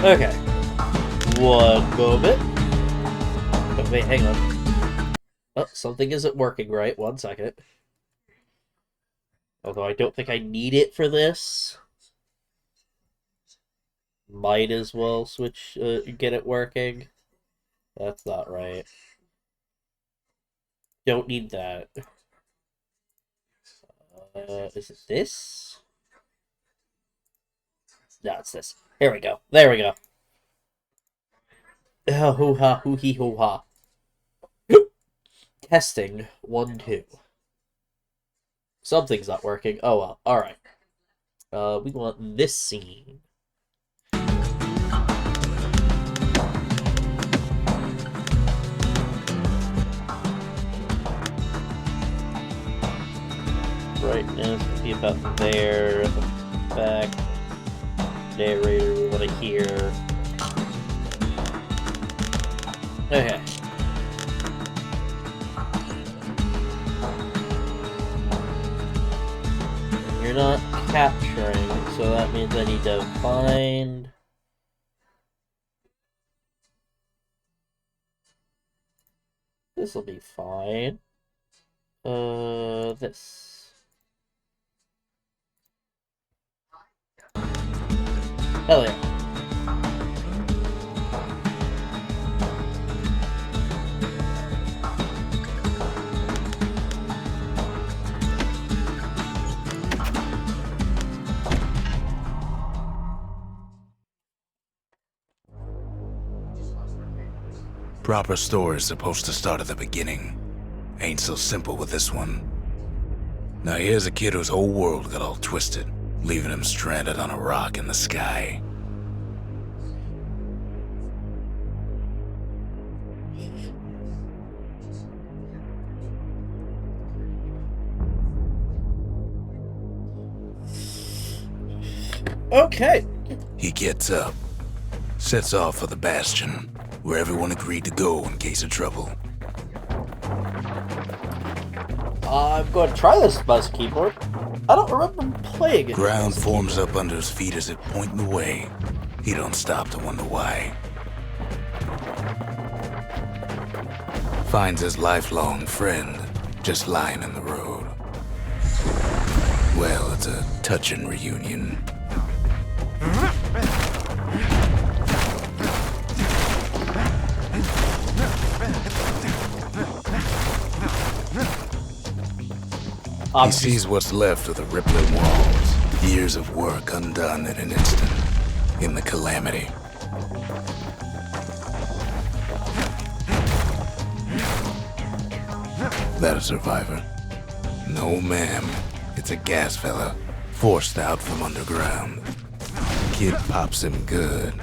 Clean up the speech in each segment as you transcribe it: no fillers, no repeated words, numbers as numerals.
Okay. One moment. Oh, wait, hang on. Oh, something isn't working right. 1 second. Although I don't think I need it for this. Might as well switch, get it working. That's not right. Don't need that. Is it this? No, it's this. Here we go. There we go. Oh, hoo-ha, hoo-hee, hoo-ha. Testing. 1, 2. Something's not working. Oh well. Alright. We want this scene. Right now it's gonna be about there. Back. Narrator, we want to hear. Okay. You're not capturing, so that means I need to find... This'll be fine. This. Hell yeah. Proper story's supposed to start at the beginning. Ain't so simple with this one. Now here's a kid whose whole world got all twisted, leaving him stranded on a rock in the sky. Okay. He gets up, sets off for the Bastion, where everyone agreed to go in case of trouble. I'm going to try this mouse keyboard. I don't remember playing it. Ground forms up under his feet as it pointing the way. He don't stop to wonder why. Finds his lifelong friend just lying in the road. Well, it's a touching reunion. He sees what's left of the rippling walls, years of work undone in an instant, in the calamity. That a survivor? No, ma'am. It's a gas fella, forced out from underground. Kid pops him good.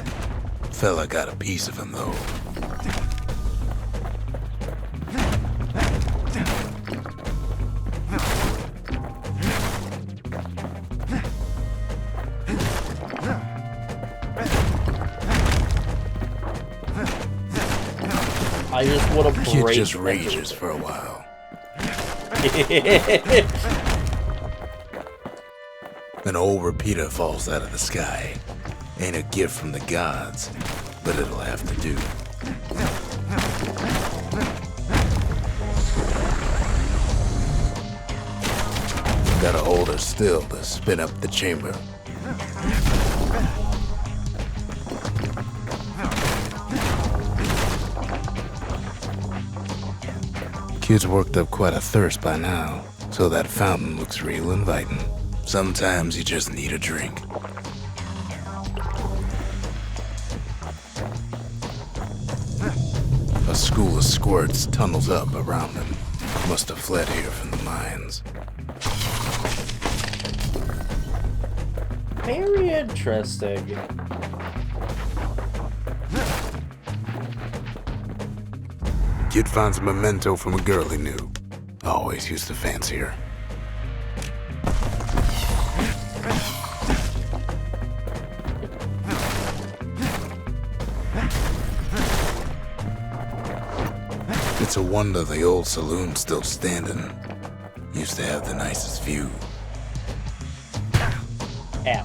Fella got a piece of him, though. I just want to Kid break just rages for a while. An old repeater falls out of the sky. Ain't a gift from the gods, but it'll have to do. Gotta hold her still to spin up the chamber. Kid's worked up quite a thirst by now, so that fountain looks real inviting. Sometimes you just need a drink. A school of squirts tunnels up around him. Must have fled here from the mines. Very interesting. Kid finds a memento from a girl he knew. Always used to fancy her. It's a wonder the old saloon's still standing. Used to have the nicest view. Ow.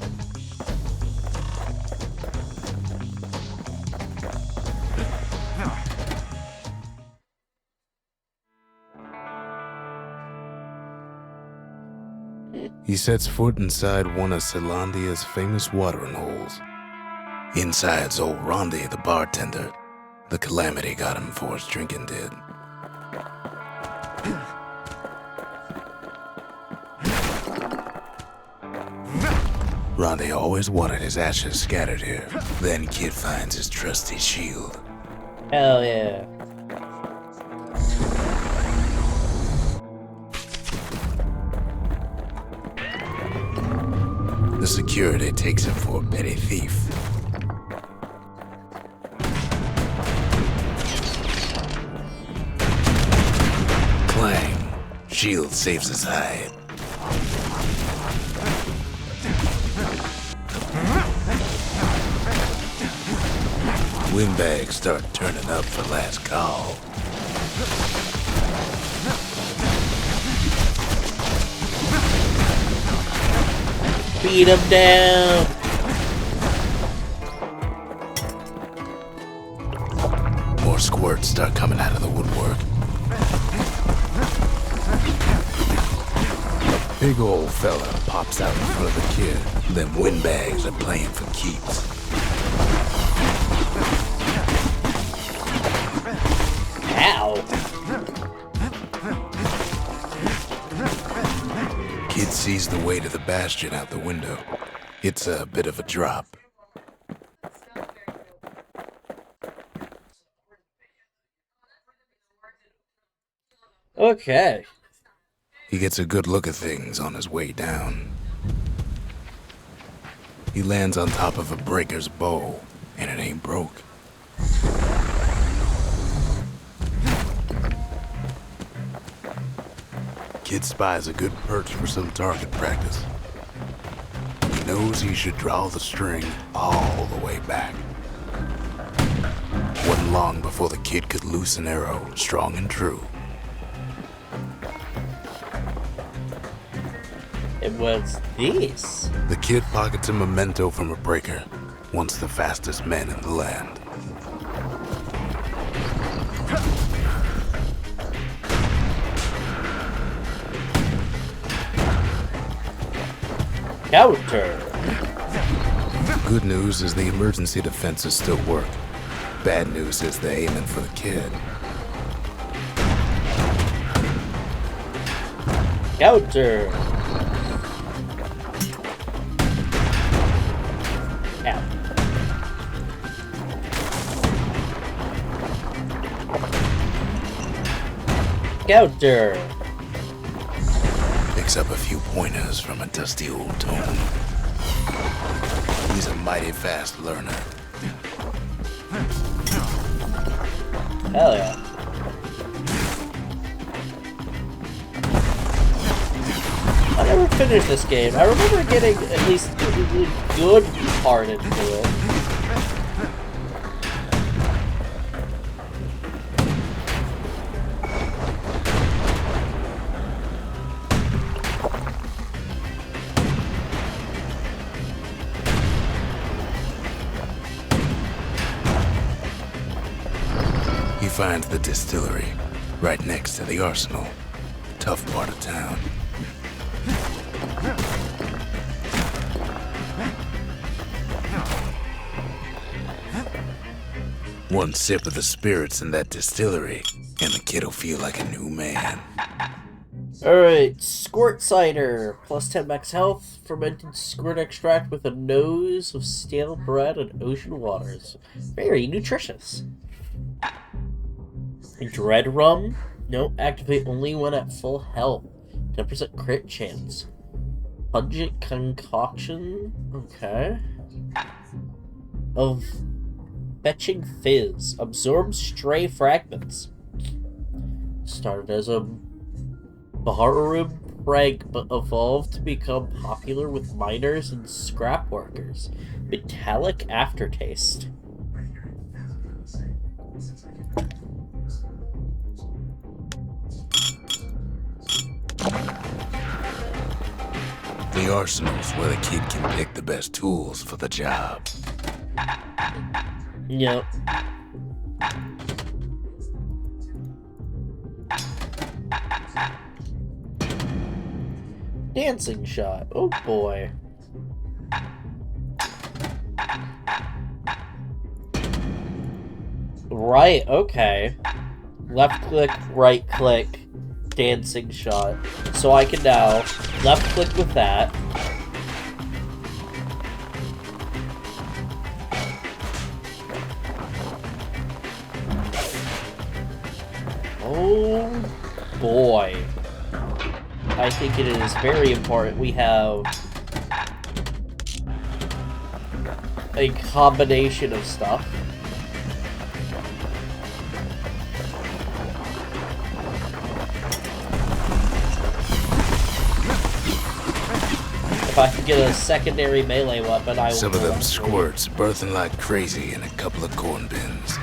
He sets foot inside one of Zealandia's famous watering holes. Inside's old Rondi, the bartender. The calamity got him before his drinking did. Rondi always wanted his ashes scattered here. Then Kid finds his trusty shield. Hell yeah. The security takes him for a petty thief. Clang. Shield saves his hide. Windbags start turning up for last call. Beat him down. More squirts start coming out of the woodwork. A big old fella pops out in front of the kid. Them windbags are playing for keeps. Ow. Kid sees the way to the bastion out the window. It's a bit of a drop. Okay. He gets a good look at things on his way down. He lands on top of a breaker's bow, and it ain't broke. Kid spies a good perch for some target practice. He knows he should draw the string all the way back. Wasn't long before the kid could loose an arrow, strong and true. And what's this? The kid pockets a memento from a breaker, once the fastest man in the land. Counter. Good news is the emergency defenses still work. Bad news is they're aiming for the kid. Counter. Ow. Counter. Picks up a few pointers from a dusty old tome. He's a mighty fast learner. Hell yeah. I never finished this game. I remember getting at least a good part into it. He finds the distillery, right next to the arsenal. Tough part of town. One sip of the spirits in that distillery, and the kid'll feel like a new man. Alright, squirt cider. Plus 10 max health. Fermented squirt extract with a nose of stale bread and ocean waters. Very nutritious. Dread rum. No, activate only when at full health. 10% crit chance. Pungent concoction. Okay. Of fetching fizz. Absorbs stray fragments. Started as a Baharub prank, but evolved to become popular with miners and scrap workers. Metallic aftertaste. The arsenal's where the kid can pick the best tools for the job. Yep. Dancing shot. Oh boy. Right, okay. Left click, right click, dancing shot. So I can now left click with that. Oh boy. I think it is very important we have a combination of stuff. If I could get a secondary melee weapon, I would. Some of them squirts birthing like crazy in a couple of corn bins.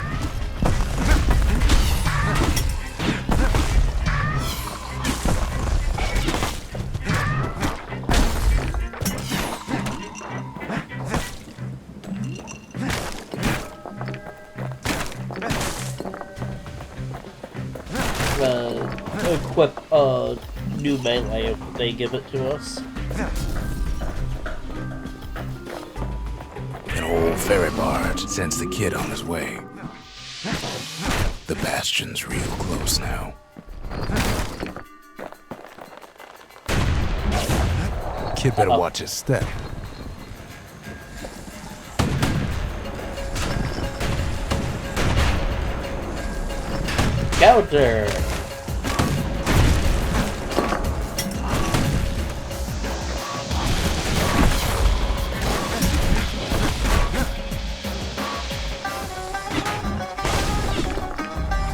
Equip a new melee if they give it to us. An old ferry barge sends the kid on his way. The bastion's real close now. Kid better watch his step. Counter!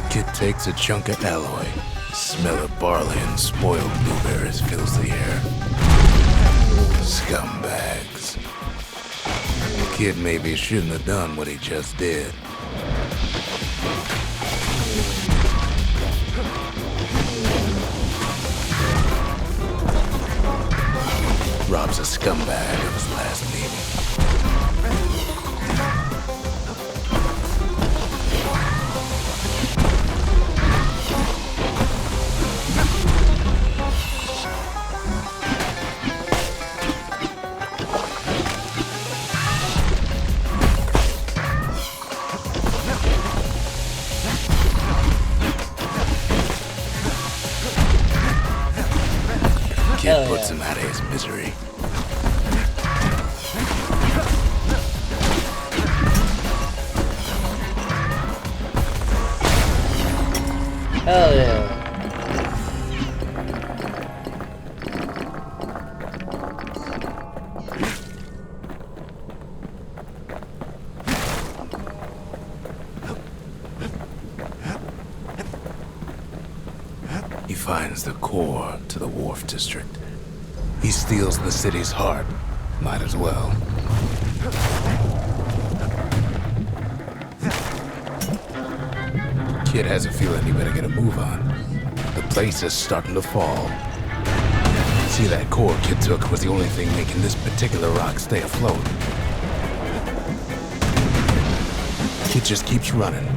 Kid takes a chunk of alloy. Smell of barley and spoiled blueberries fills the air. Scumbags. Kid maybe shouldn't have done what he just did. Robs a scumbag of his last meal. Kid puts him out of his misery. Hell yeah. He finds the core to the Wharf District. He steals the city's heart. Might as well. Kid has a feeling he better get a move on. The place is starting to fall. See, that core Kid took was the only thing making this particular rock stay afloat. Kid just keeps running.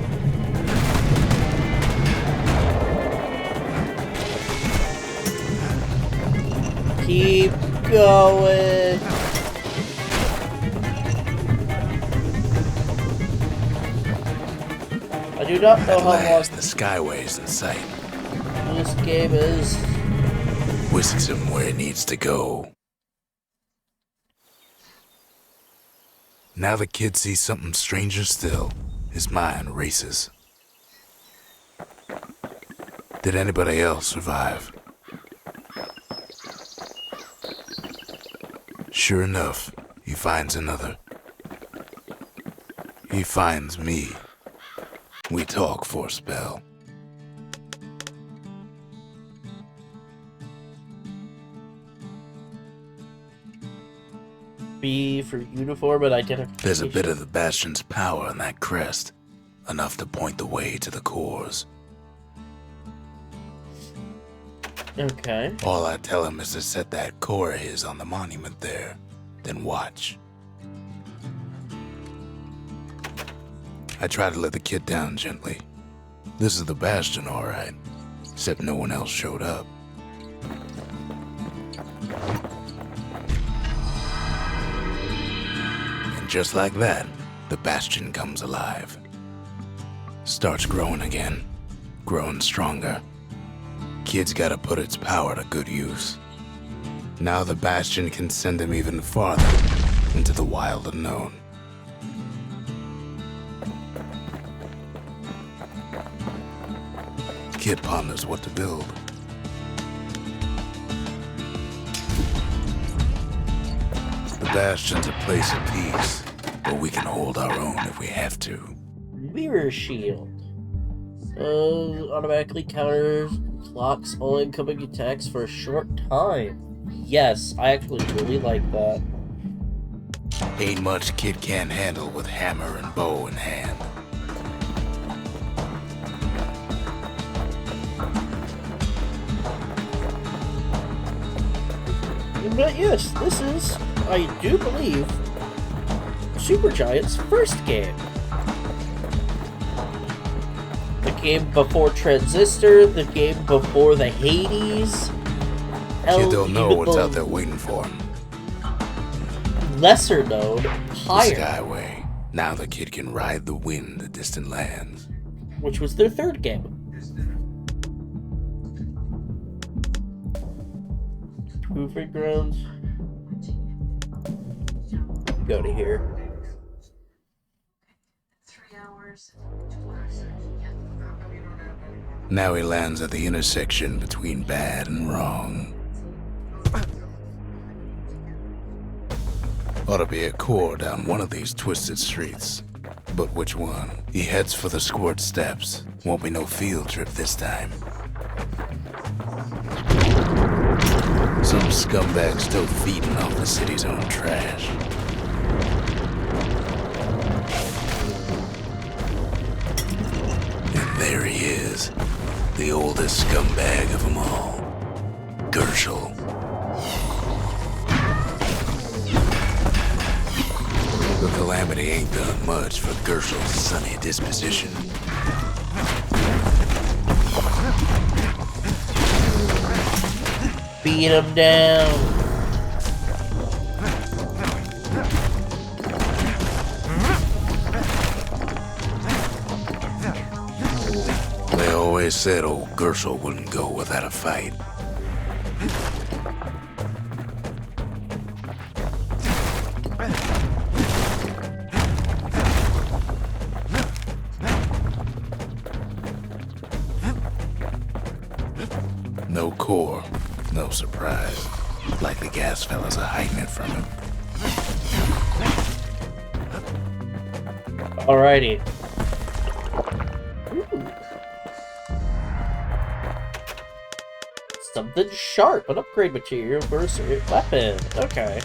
Keep going. I do not know At how long last, the Skyway's in sight. this game is. Whisks him where he needs to go. Now the kid sees something stranger still. His mind races. Did anybody else survive? Sure enough, he finds another. He finds me. We talk for a spell. B for uniform and identification. There's a bit of the Bastion's power in that crest. Enough to point the way to the cores. Okay. All I tell him is to set that core of his on the monument there. Then watch. I try to let the kid down gently. This is the Bastion, all right. Except no one else showed up. just like that, the Bastion comes alive. Starts growing again, growing stronger. Kid's gotta put its power to good use. Now the Bastion can send him even farther into the wild unknown. Kid ponders what to build. The Bastion's a place of peace, but we can hold our own if we have to. Mirror shield. Automatically counters, blocks all incoming attacks for a short time. Yes, I actually really like that. Ain't much kid can't handle with hammer and bow in hand. But yes, this is, I do believe, Supergiant's first game. The game before Transistor, the game before the Hades. Kid don't know what's out there waiting for him. Lesser known, higher. The Skyway. Now the kid can ride the wind to distant lands. Which was their third game. Proving grounds. Go to here. 3 hours. Now he lands at the intersection between bad and wrong. Ought to be a core down one of these twisted streets. But which one? He heads for the Squirt Steps. Won't be no field trip this time. Some scumbag still feeding off the city's own trash. And there he is. The oldest scumbag of them all. Gershel. The calamity ain't done much for Gershel's sunny disposition. Beat him down. They always said old Gershel wouldn't go without a fight. No core, no surprise. Like the gas fellas are hiding it from him. Alrighty. Ooh. Something sharp, an upgrade material for a certain weapon. Okay.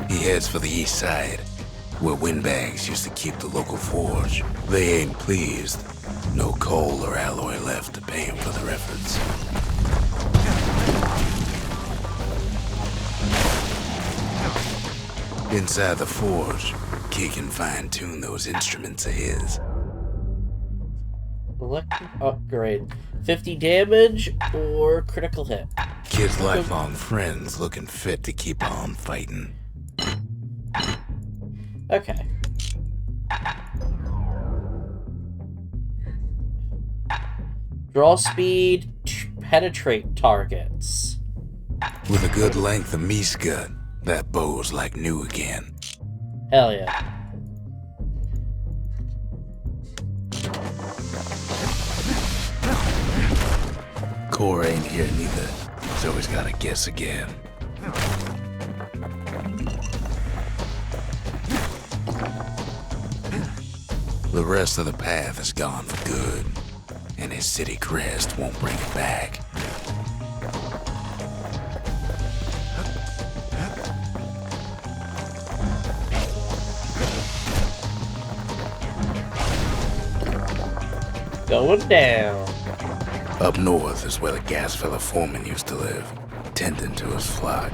He heads for the east side, where windbags used to keep the local forge. They ain't pleased. No coal or alloy left to pay him for their efforts. Inside the forge, Kid can fine-tune those instruments of his. Electric upgrade. 50 damage or critical hit. Kid's lifelong friends looking fit to keep on fighting. Okay. Draw speed, penetrate targets. With a good length of Miska, that bow's like new again. Hell yeah. Core ain't here neither, so he's gotta guess again. The rest of the path is gone for good, and his city crest won't bring it back. Going down. Up north is where the gas fella foreman used to live, tending to his flock.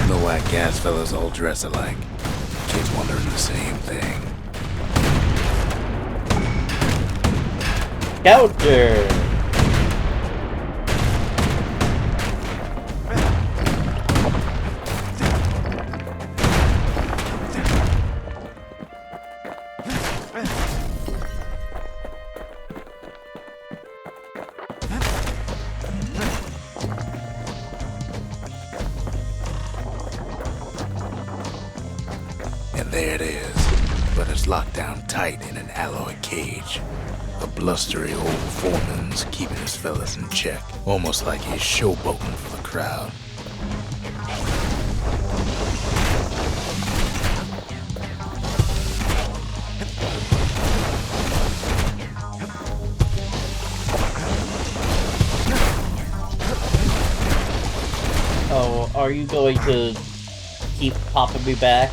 The white gas fellas all dress alike. Kids wondering the same thing. Counter! And there it is, but it's locked down tight in an alloy cage. A blustery old foreman's keeping his fellas in check, almost like he's showboating for the crowd. Oh, are you going to keep popping me back?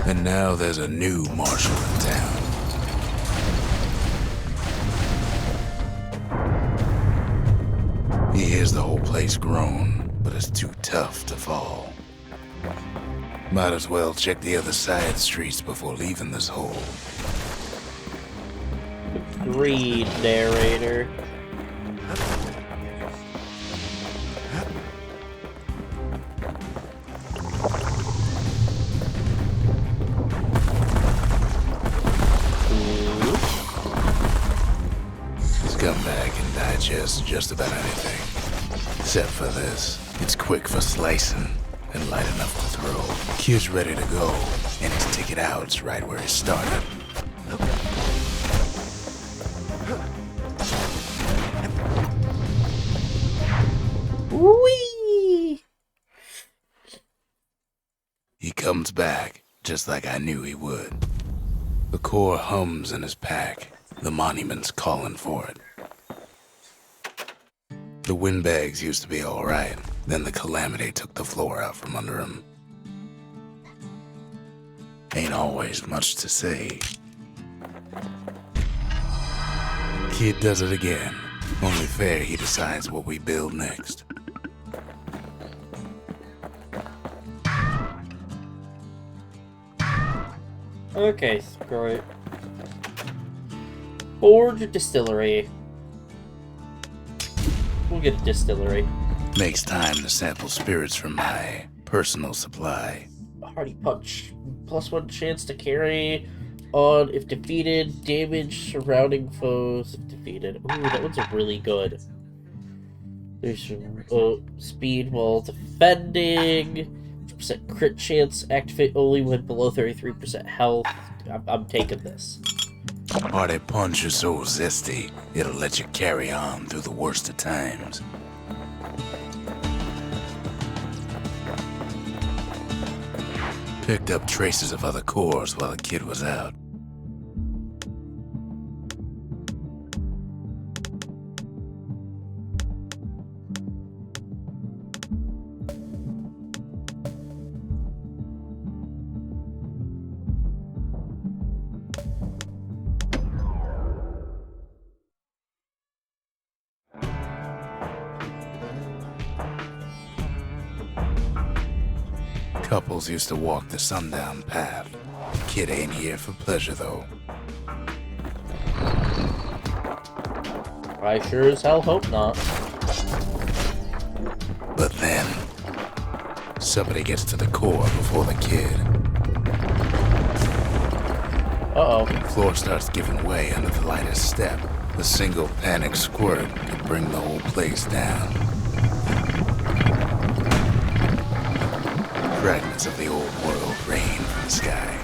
And now there's a new marshal in town. He hears the whole place groan, but it's too tough to fall. Might as well check the other side streets before leaving this hole. Agreed, narrator. Scumbag can digest just about anything. Except for this. It's quick for slicing and light enough to throw. Kid's ready to go, and his ticket out's right where he started. Whee! He comes back, just like I knew he would. The core hums in his pack. The monument's calling for it. The windbags used to be alright, then the calamity took the floor out from under him. Ain't always much to say. Kid does it again. Only fair he decides what we build next. Okay, screw it. Forge a distillery. We'll get a distillery. Makes time to sample spirits from my personal supply. Hardy punch. +1 chance to carry on if defeated. Damage surrounding foes if defeated. Ooh, that one's really good. There's some speed while defending. 100% crit chance. Activate only when below 33% health. I'm taking this. Hardy punch is so zesty, it'll let you carry on through the worst of times. Picked up traces of other cores while the kid was out. Couples used to walk the sundown path. Kid ain't here for pleasure, though. I sure as hell hope not. But then, somebody gets to the core before the kid. Uh-oh. The floor starts giving way under the lightest step. The single panic squirt could bring the whole place down. Fragments of the old world rain from the sky.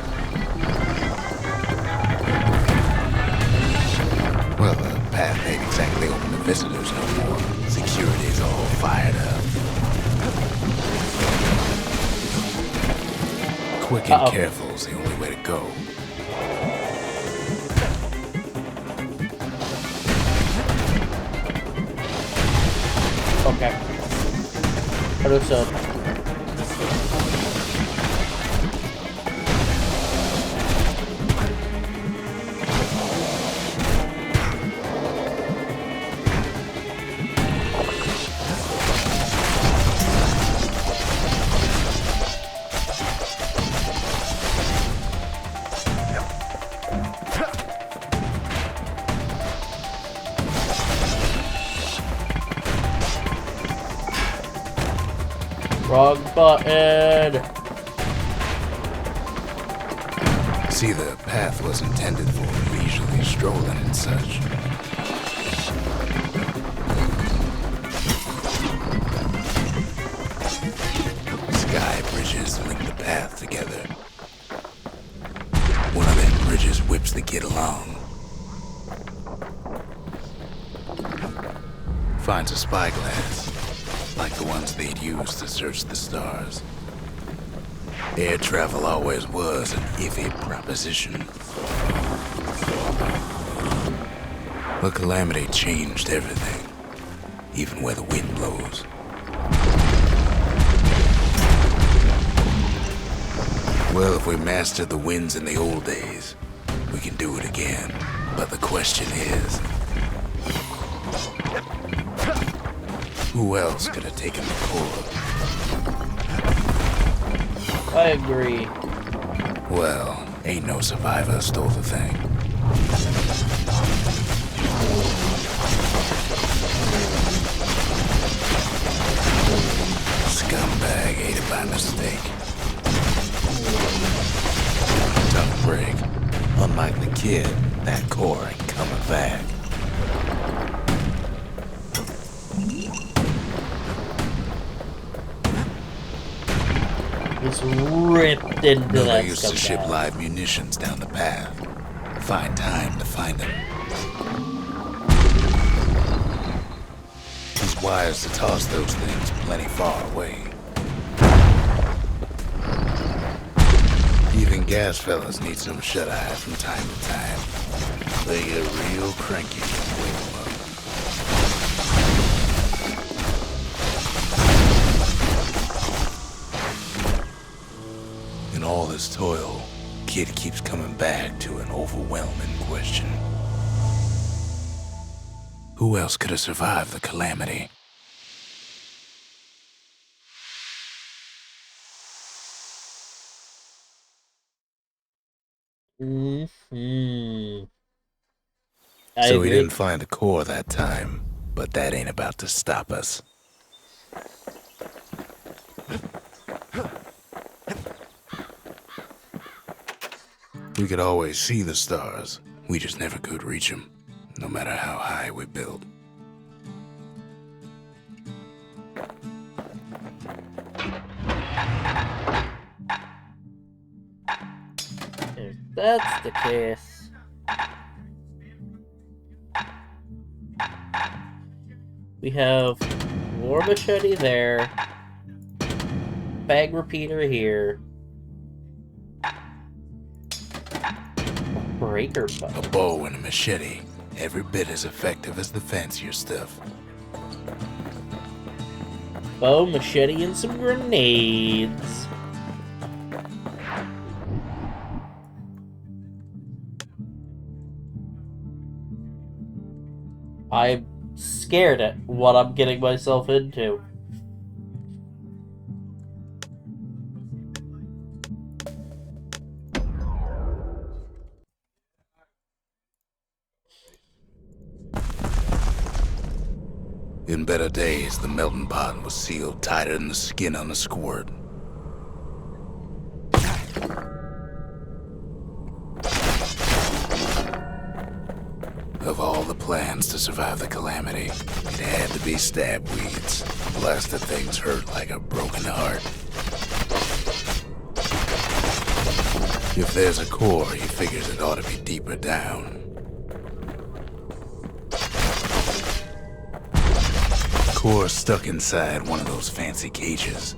Well, the path ain't exactly open to visitors no more. Security's all fired up. Quick and careful's the only way to go. Okay. Understood. Wrong button! See, the path was intended for leisurely strolling and such. Sky bridges link the path together. One of them bridges whips the kid along. Finds a spyglass, like the ones they'd use to search the stars. Air travel always was an iffy proposition. But Calamity changed everything, even where the wind blows. Well, if we mastered the winds in the old days, we can do it again. But the question is, who else could have taken the core? I agree. Well, ain't no survivor stole the thing. Scumbag ate it by mistake. Tough break. Unlike the kid, that core ain't coming back. It's ripped into Miller that used to ship live munitions down the path. Find time to find them. Use wires to toss those things plenty far away. Even gas fellas need some shut-eye from time to time. They get real cranky when you wake them up. In all this toil, Kid keeps coming back to an overwhelming question. Who else could have survived the calamity? Mm-hmm. So we didn't find the core that time, but that ain't about to stop us. We could always see the stars. We just never could reach them, no matter how high we built. If that's the case, we have war machete there, bag repeater here, a breaker bow. A bow and a machete, every bit as effective as the fancier stuff. Bow, machete, and some grenades. I'm scared at what I'm getting myself into. In better days, the melting pot was sealed tighter than the skin on a squirt. Of all the plans to survive the calamity, it had to be stab weeds. Blasted things hurt like a broken heart. If there's a core, he figures it ought to be deeper down. Core stuck inside one of those fancy cages.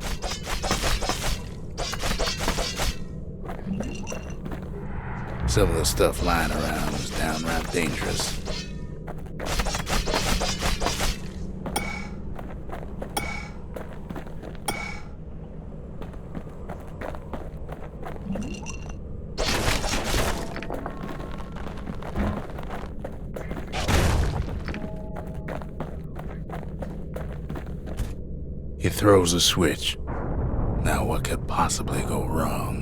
Some of the stuff lying around was downright dangerous. He throws a switch. Now what could possibly go wrong?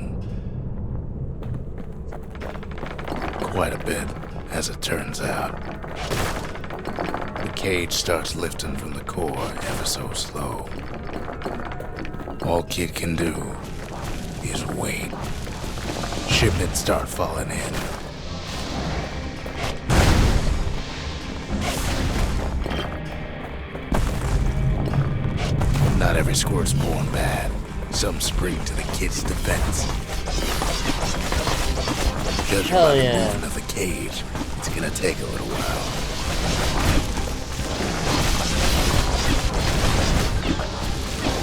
Quite a bit, as it turns out. The cage starts lifting from the core ever so slow. All Kid can do is wait. Shipments start falling in. Not every squirt's born bad. Some spring to the Kid's defense. Judging Hell by the yeah. movement of the cage, it's gonna take a little while.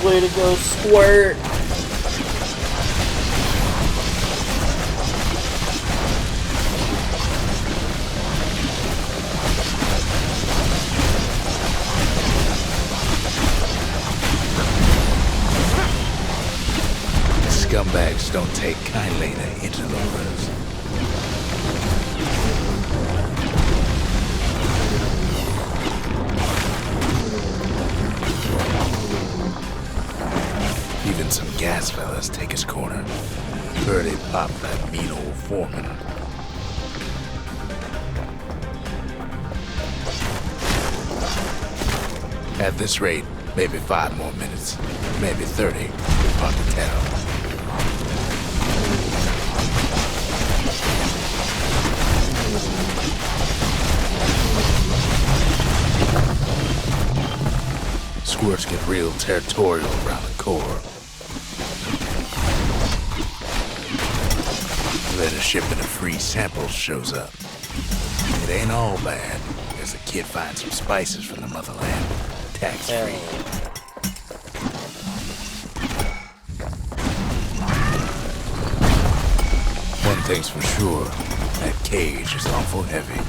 Way to go, Squirt! Scumbags don't take kindly to interlopers. Even some gas fellas take his corner. Heard he popped that mean old foreman. At this rate, maybe 5 more minutes, maybe 30, hard to tell. Squirts get real territorial around the core. Then a shipment of free samples shows up. It ain't all bad, as the Kid finds some spices from the motherland, tax-free. One thing's for sure, that cage is awful heavy.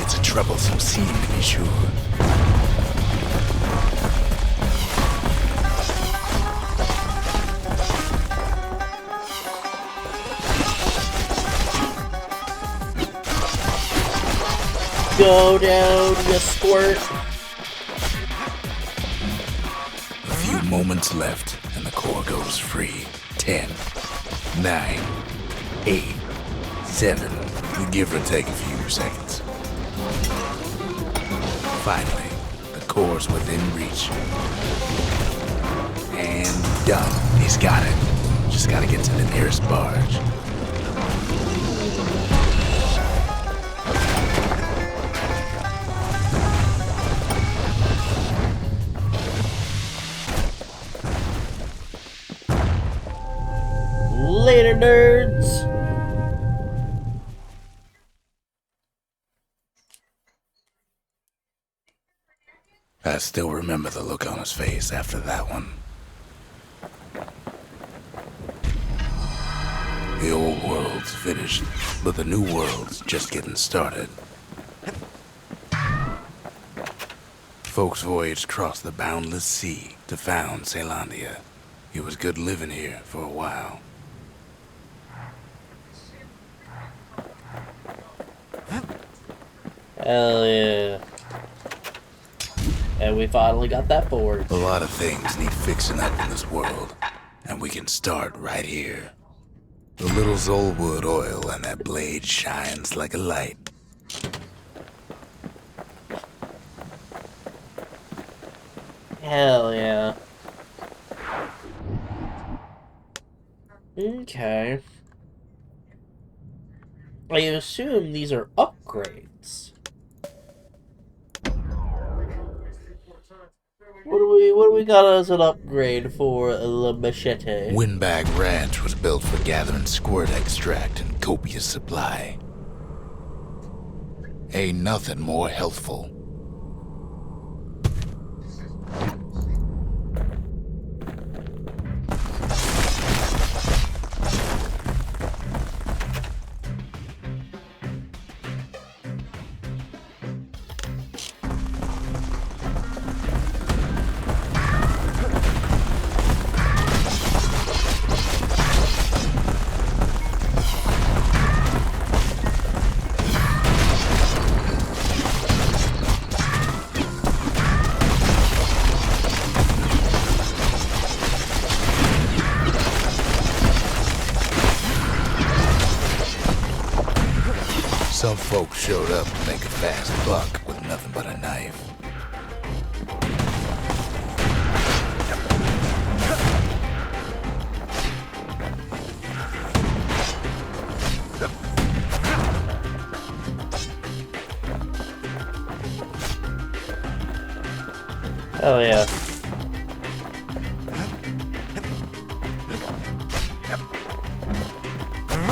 It's a troublesome scene, to be sure. Go down, you Squirt! A few moments left, and the core goes free. 10, 9, 8, 7. You give or take a few seconds. Finally, the core's within reach. And done. He's got it. Just gotta get to the nearest barge. Later, nerds! I still remember the look on his face after that one. The old world's finished, but the new world's just getting started. Folks voyaged across the boundless sea to found Celandia. It was good living here for a while. Hell yeah. And we finally got that forward. A lot of things need fixing up in this world, and we can start right here. The little Zolwood oil and that blade shines like a light. Hell yeah. Okay. I assume these are upgrades. What do we got as an upgrade for the machete? Windbag Ranch was built for gathering squirt extract in copious supply. Ain't nothing more healthful. Some folks showed up to make a fast buck with nothing but a knife. Oh yeah.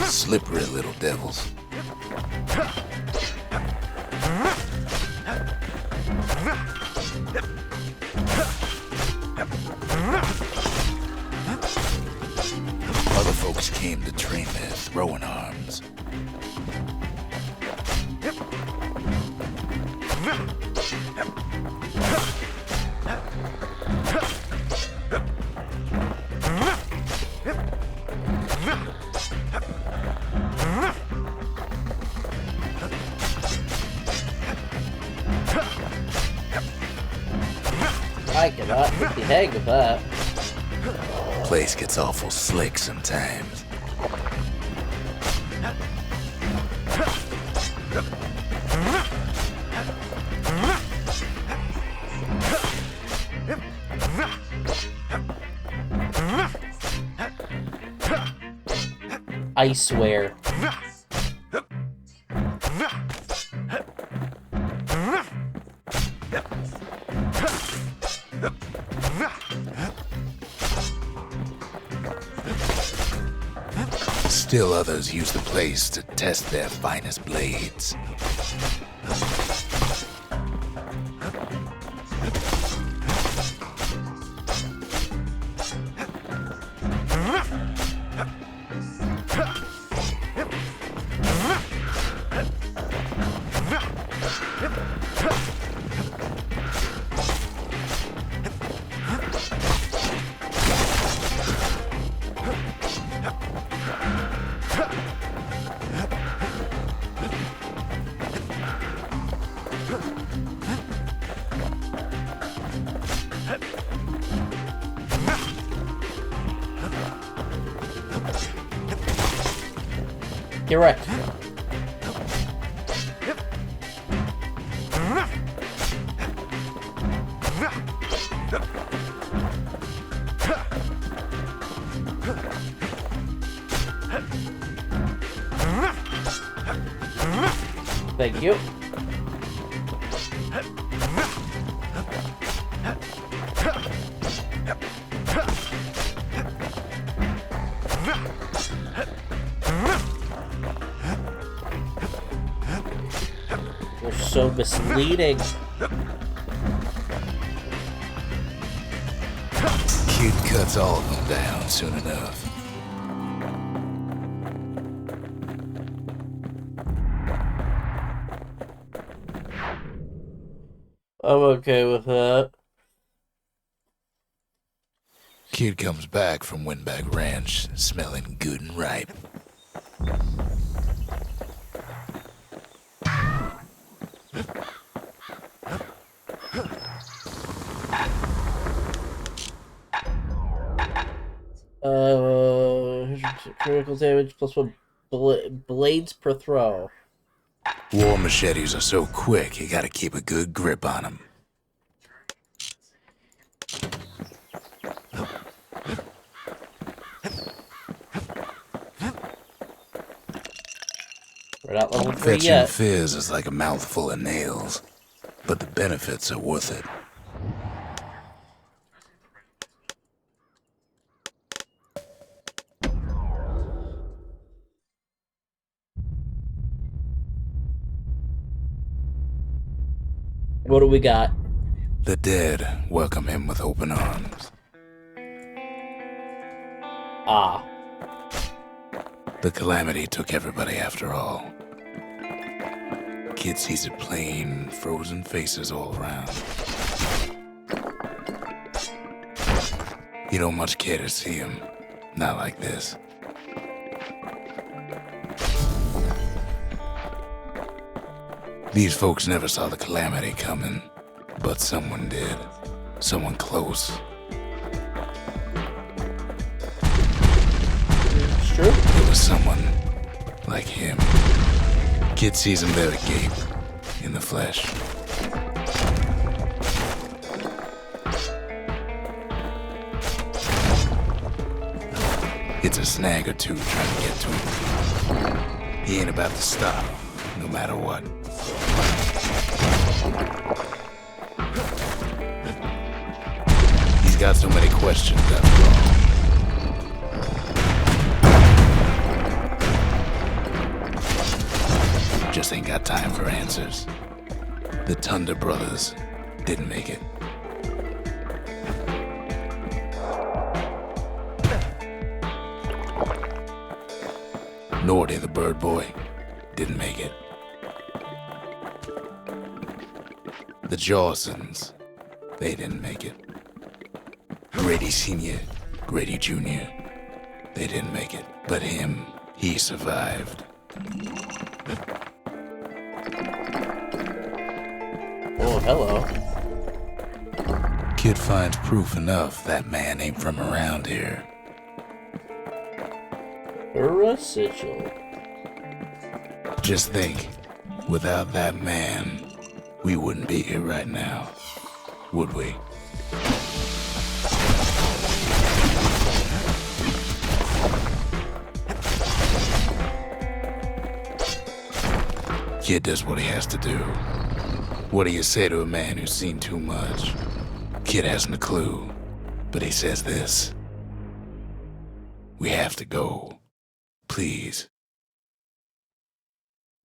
Slippery little devils. Other folks came to train their throwing arms. I cannot get the hang of that. Place gets awful slick sometimes. I swear. Still others use the place to test their finest blades. Correct. Thank you. You're so misleading. Kid cuts all of them down soon enough. I'm okay with that. Kid comes back from Windbag Ranch, smelling good and ripe. Critical damage plus one blades per throw. War machetes are so quick, you gotta keep a good grip on them. We're not level 3 Fetching yet. fizz is like a mouthful of nails, but the benefits are worth it. What do we got? The dead welcome him with open arms. Ah. The calamity took everybody after all. Kid sees it plain, frozen faces all around. You don't much care to see him. Not like this. These folks never saw the calamity coming, but someone did. Someone close. It's true. It was someone like him. Kid sees him there agape, in the flesh. It's a snag or two trying to get to him. He ain't about to stop, no matter what. He's got so many questions after all. Just ain't got time for answers. The Thunder brothers didn't make it. Nordy the bird boy didn't make it. The Jawsons, they didn't make it. Grady Sr., Grady Jr., they didn't make it. But him, he survived. Oh, hello. Kid finds proof enough that man ain't from around here. A sigil. Just think, without that man, we wouldn't be here right now, would we? Kid does what he has to do. What do you say to a man who's seen too much? Kid hasn't a clue, but he says this. We have to go. Please.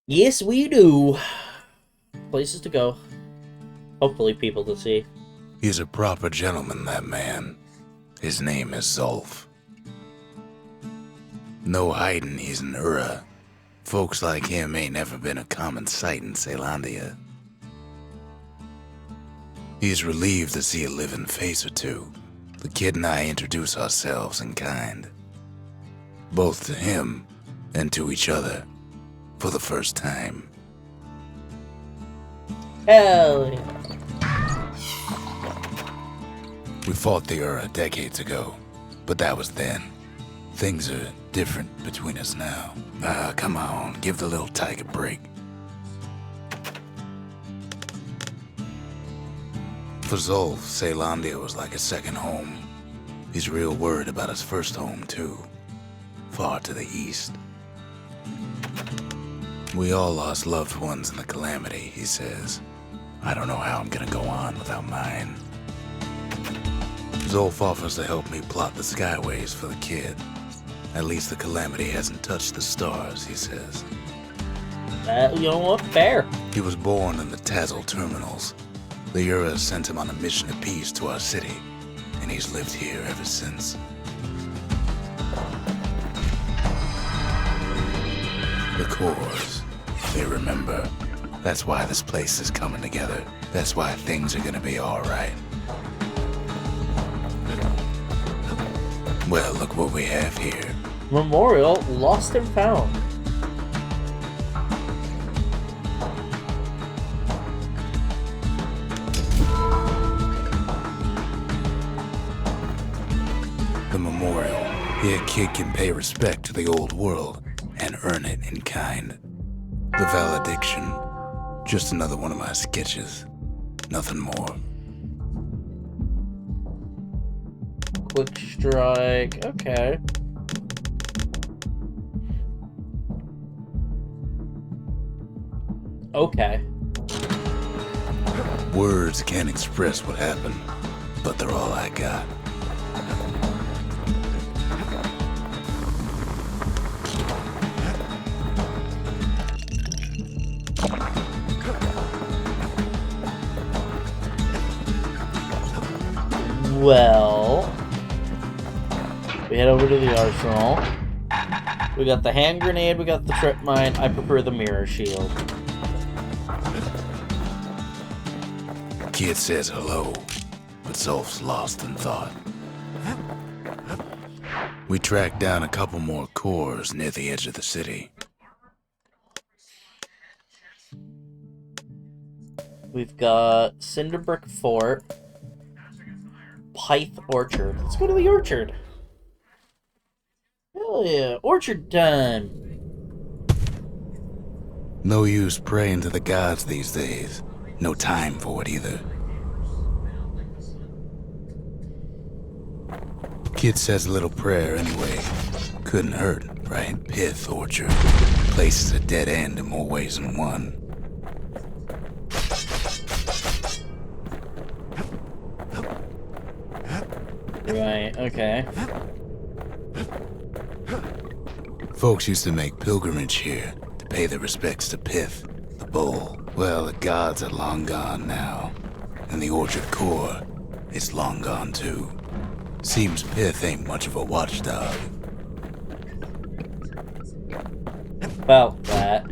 Yes, we do. Places to go. Hopefully people to see. He's a proper gentleman, that man. His name is Zulf. No hiding he's an Ura. Folks like him ain't never been a common sight in Caelondia. He's relieved to see a living face or two. The kid and I introduce ourselves in kind. Both to him and to each other for the first time. Hell yeah. We fought the Ura decades ago, but that was then. Things are different between us now. Come on, give the little tyke a break. For Zulf, Caelondia was like a second home. He's real worried about his first home, too. Far to the east. We all lost loved ones in the calamity, he says. I don't know how I'm gonna go on without mine. Zulf offers to help me plot the skyways for the kid. At least the calamity hasn't touched the stars, he says. You know what? Fair. He was born in the Tazzle terminals. The Ura sent him on a mission of peace to our city, and he's lived here ever since. The cores, they remember. That's why this place is coming together. That's why things are gonna be alright. Well, look what we have here. Memorial lost and found. The memorial. Here a kid can pay respect to the old world and earn it in kind. The valediction. Just another one of my sketches. Nothing more. Quick strike. Okay. Okay. Words can't express what happened, but they're all I got. Well, we head over to the arsenal. We got the hand grenade, we got the trip mine. I prefer the mirror shield. Kid says hello, but Zulf's lost in thought. We track down a couple more cores near the edge of the city. We've got Cinderbrick Fort, Pyth Orchard. Let's go to the orchard. Hell yeah, orchard time. No use praying to the gods these days. No time for it either. Kid says a little prayer anyway. Couldn't hurt, right? Pith orchard. Place is a dead end in more ways than one. Right, okay. Folks used to make pilgrimage here to pay their respects to Pith, the bull. Well, the gods are long gone now. And the orchard core is long gone too. Seems Pith ain't much of a watchdog. About that.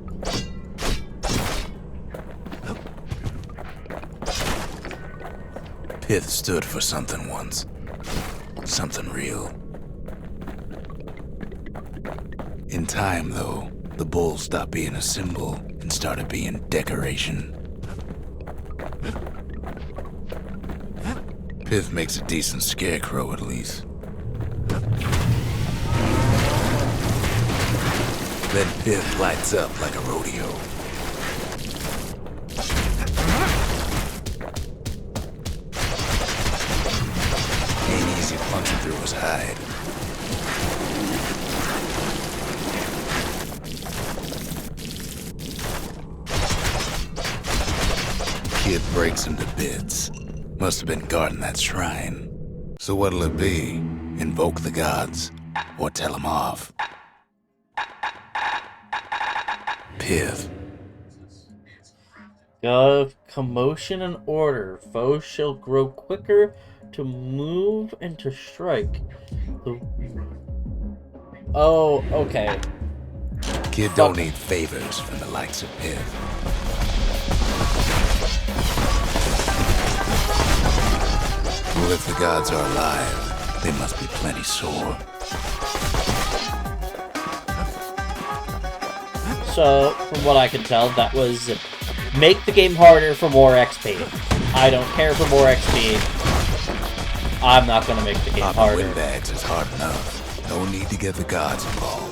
Pith stood for something once. Something real. In time, though, the bull stopped being a symbol and started being decoration. Pith makes a decent scarecrow, at least. Then Pith lights up like a rodeo. Ain't easy punching through his hide. Kid breaks him to bits. Must have been guarding that shrine. So what'll it be? Invoke the gods? Or tell them off? Pith. Of commotion and order. Foes shall grow quicker to move and to strike. Oh, okay. Kid don't need favors from the likes of Pith. Well, if the gods are alive, they must be plenty sore. So, from what I can tell, that was make the game harder for more XP. I don't care for more XP. I'm not gonna make the game Popping harder. windbags is hard enough. No need to get the gods involved.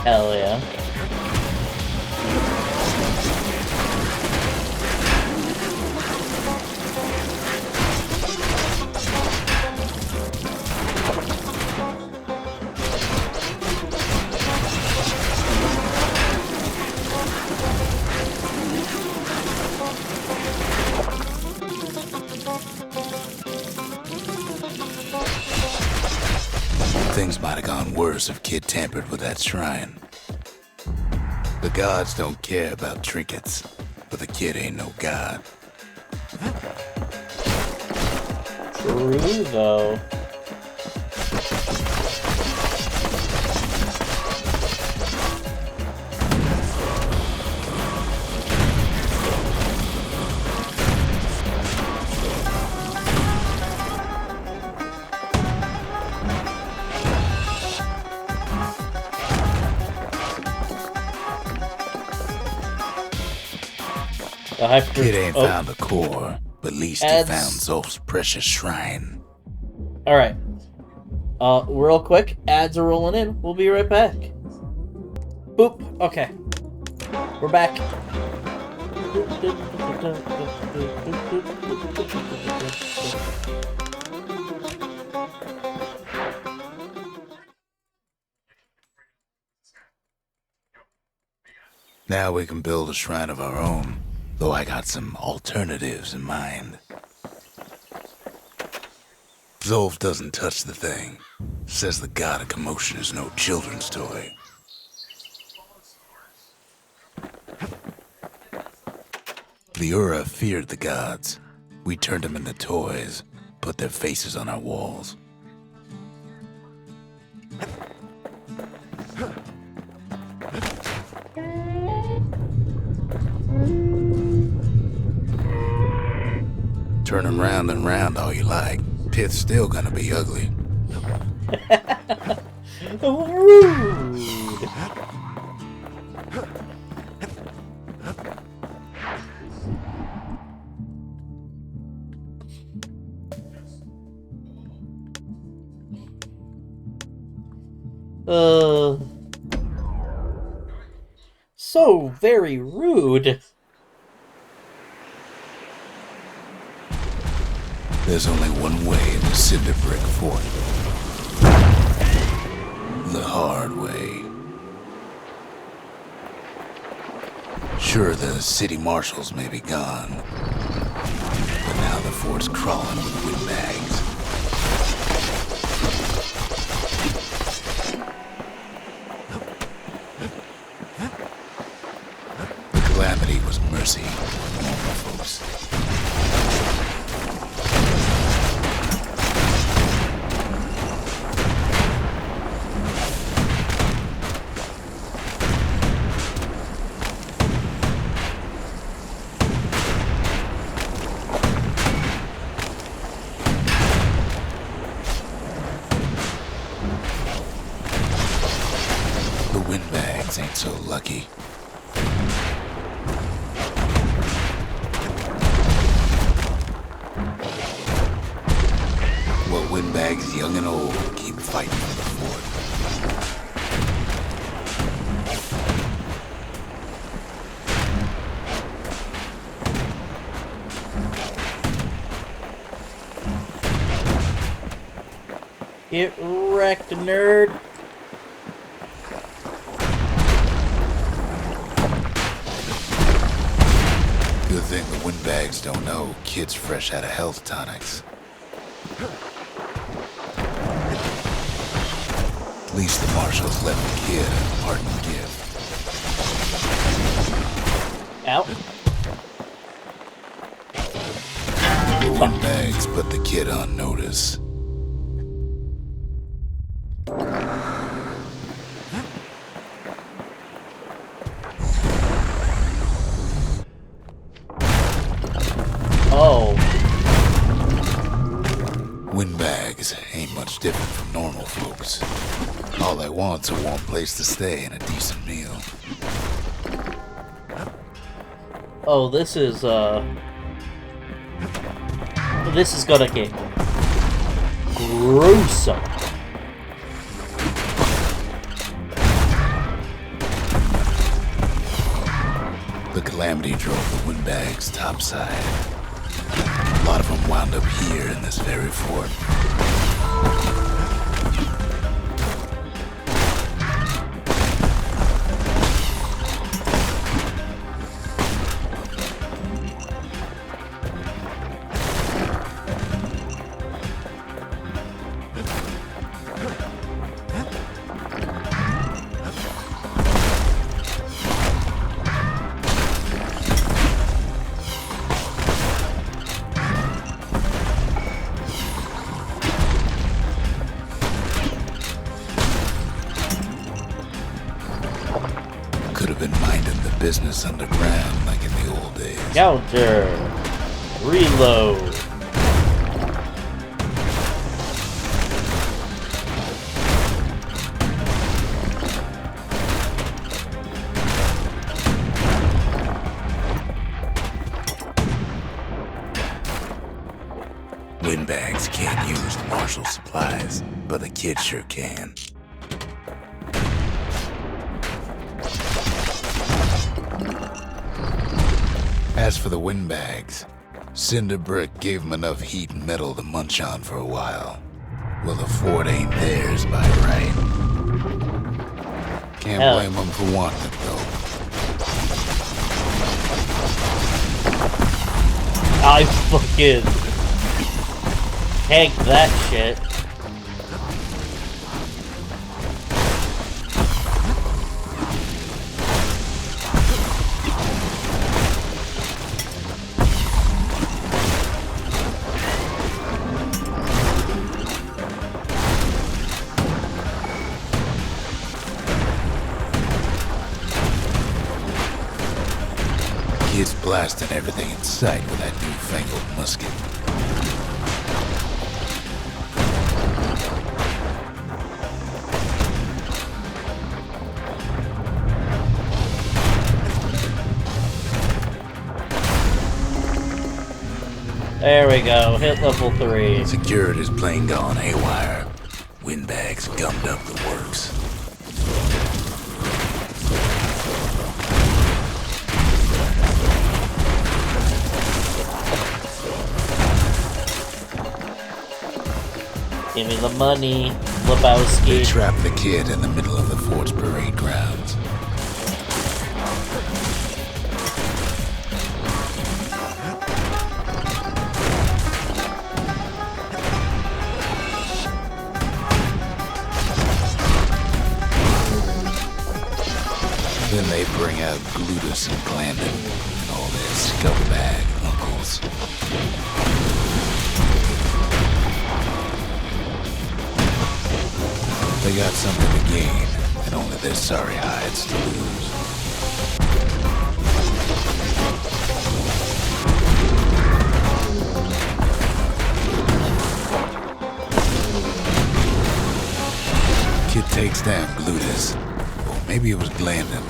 Hell yeah. Things might have gone worse if Kid tampered with that shrine. The gods don't care about trinkets, but the kid ain't no god. True, though. Kid ain't found the core, but at least he found Zolf's precious shrine. Alright. Real quick, ads are rolling in. We'll be right back. Boop. Okay. We're back. Now we can build a shrine of our own, though I got some alternatives in mind. Zolf doesn't touch the thing. Says the god of commotion is no children's toy. The Ura feared the gods. We turned them into toys, put their faces on our walls. Turn 'em round and round all you like. Pith's still gonna be ugly. Rude. So very rude. There's only one way in the Cinder Brick Fort. The hard way. Sure, the city marshals may be gone, but now the fort's crawling with windbags. The calamity was mercy, normal folks. The windbags ain't so lucky. Well, windbags, young and old, keep fighting for the fort. Get wrecked, nerd. Good thing the windbags don't know kids fresh out of health tonics. At least the marshals left the kid a parting gift. Out. The windbags put the kid on notice. Oh. Windbags ain't much different from normal folks. All they want's a warm place to stay and a decent meal. Oh, this is gonna get gruesome. The calamity drove the windbags topside. A lot of them wound up here in this very fort. Could have been minding the business underground like in the old days. Counter. Reload. Windbags can't use the marshal supplies, but the kid sure can. As for the windbags, Cinder Brick gave them enough heat and metal to munch on for a while. Well, the fort ain't theirs by right. Can't blame them for wanting it, though. I fucking tank that shit. Kid's blasting everything in sight with that newfangled musket. There we go, hit level 3. Security's plane gone haywire. Windbags gummed up the works. Give me the money, Lebowski. They trapped the kid in the middle of the fort's parade grounds. Then they bring out Glutus and Glandon and all their scumbag uncles. They got something to gain, and only their sorry hides to lose. Kid takes down Glutus. Or maybe it was Glandon.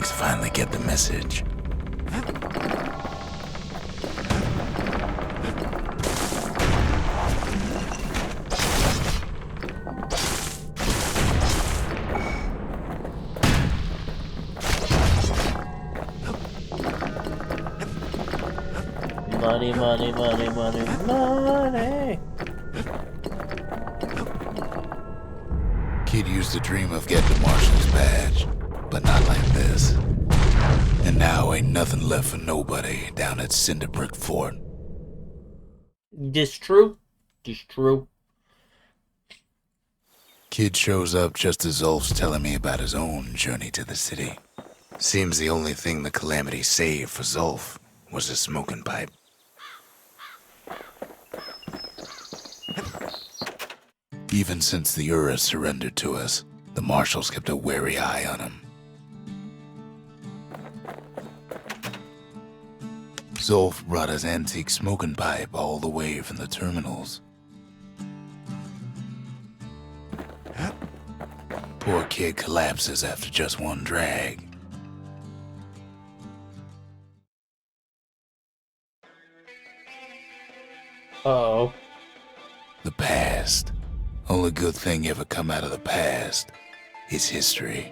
Finally get the message. Money, money, money, money, money. Kid used to dream of getting the Marshal's badge, but not like this. And now ain't nothing left for nobody down at Cinderbrick Fort. This true. This true. Kid shows up just as Zulf's telling me about his own journey to the city. Seems the only thing the Calamity saved for Zulf was a smoking pipe. Even since the Ura surrendered to us, the Marshals kept a wary eye on him. Zulf brought his antique smoking pipe all the way from the terminals. Poor kid collapses after just one drag. Uh-oh. The past. Only good thing ever come out of the past is history.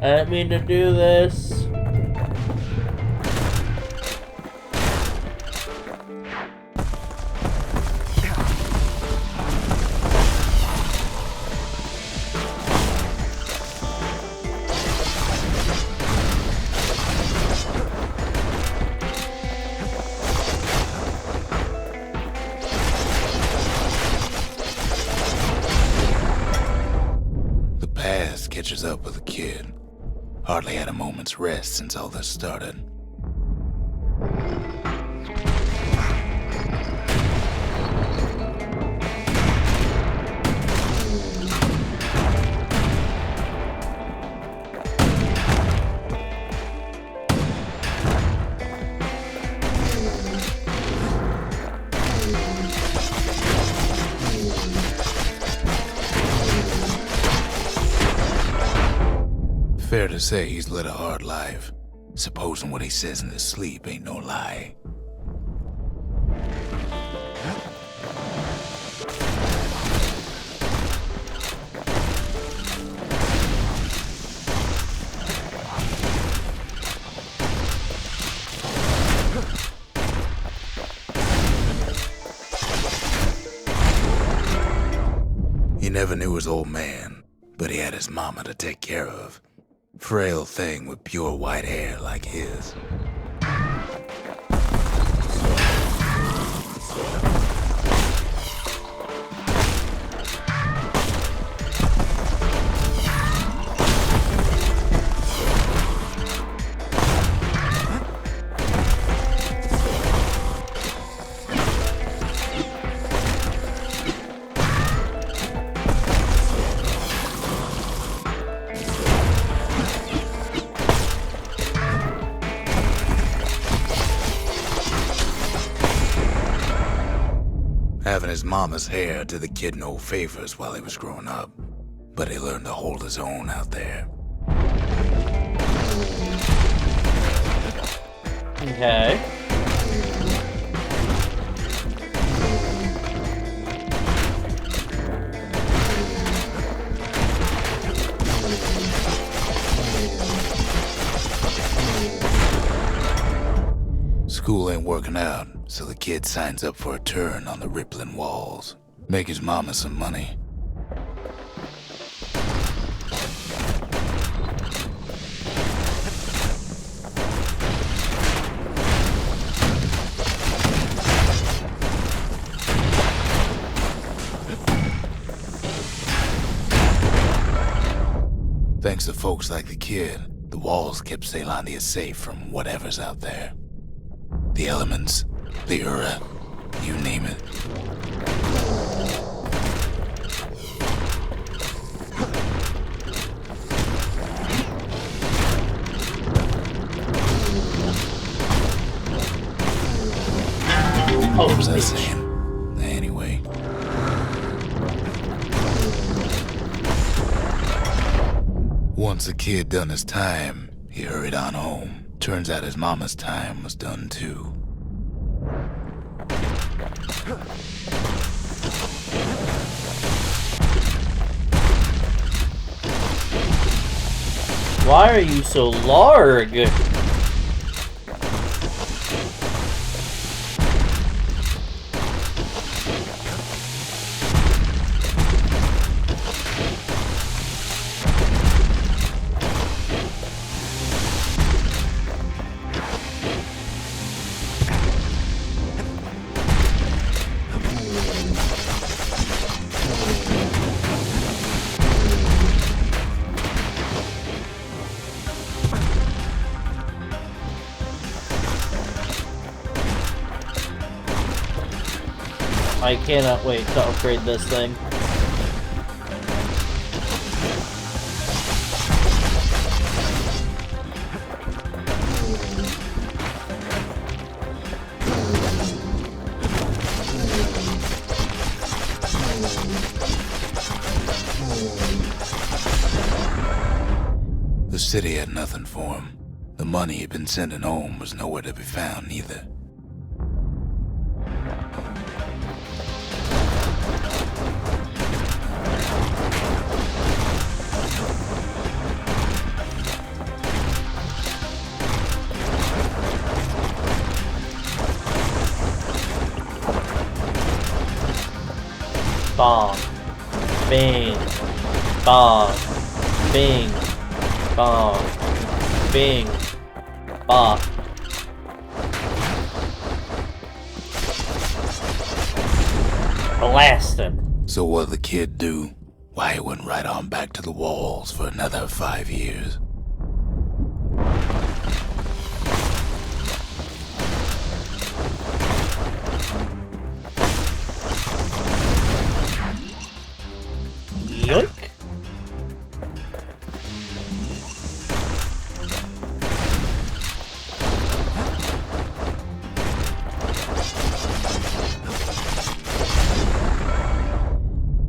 I didn't mean to do this. The past catches up with the kid. Hardly had a moment's rest since all this started. Fair to say he's led a hard life, supposing what he says in his sleep ain't no lie. never knew his old man, but he had his mama to take care of. Frail thing with pure white hair like his. Having his mama's hair did the kid no favors while he was growing up, but he learned to hold his own out there. Okay. School ain't working out, so the kid signs up for a turn on the rippling walls. Make his mama some money. Thanks to folks like the kid, the walls kept Ceylondia safe from whatever's out there. The elements, the Ura, you name it. What was I saying? Anyway. Once the kid done his time, he hurried on home. Turns out his mama's time was done too. Why are you so large? I cannot wait to upgrade this thing. The city had nothing for him. The money he'd been sending home was nowhere to be found either. Bomb. Bing. Bomb. Bing. Bomb. Bing. Bop. Blast him. So what'd the kid do? Why, he went right on back to the walls for another 5 years. Yoink.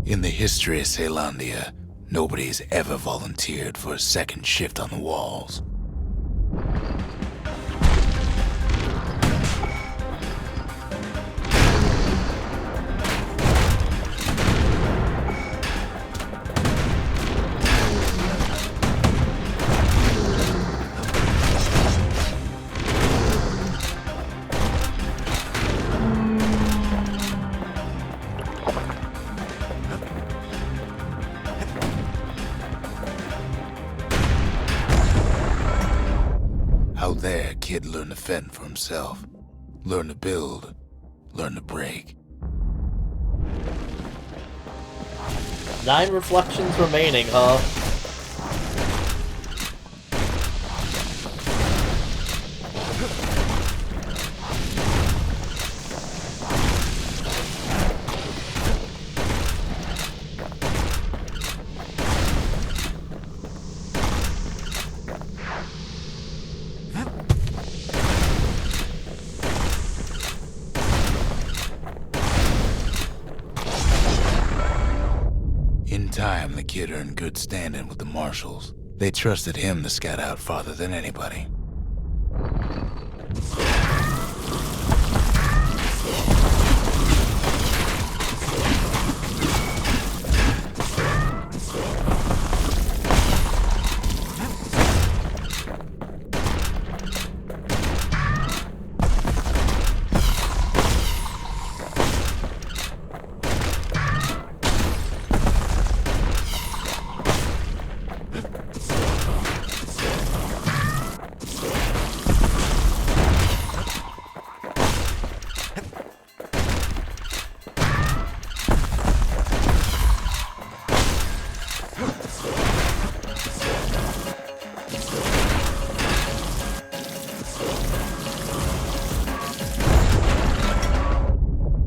In the history of Ceylondia, nobody's ever volunteered for a second shift on the walls. kid learn to fend for himself. Learn to build. Learn to break. 9 reflections remaining, huh? In time, the kid earned good standing with the marshals. They trusted him to scout out farther than anybody.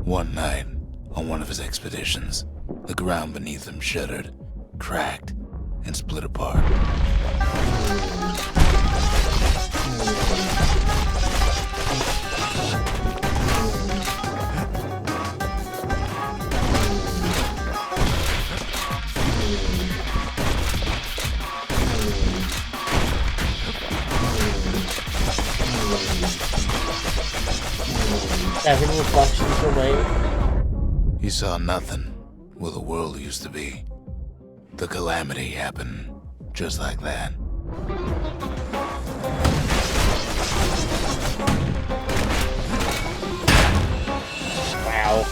One night, on one of his expeditions, the ground beneath him shuddered, cracked, and split apart. Seven reflections remain. He saw nothing where the world used to be. The calamity happened just like that. Wow.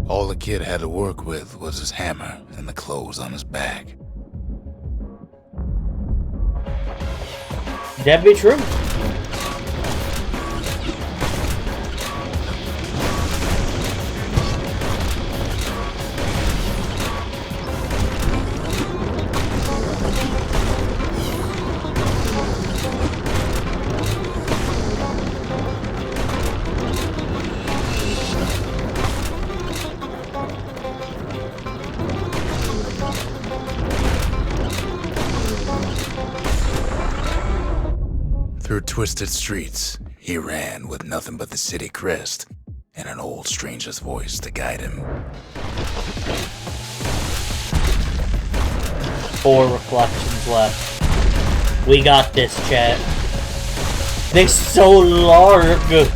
All the kid had to work with was his hammer and the clothes on his back. That'd be true. Through twisted streets, he ran with nothing but the city crest and an old stranger's voice to guide him. 4 reflections left. We got this, chat. They're so large.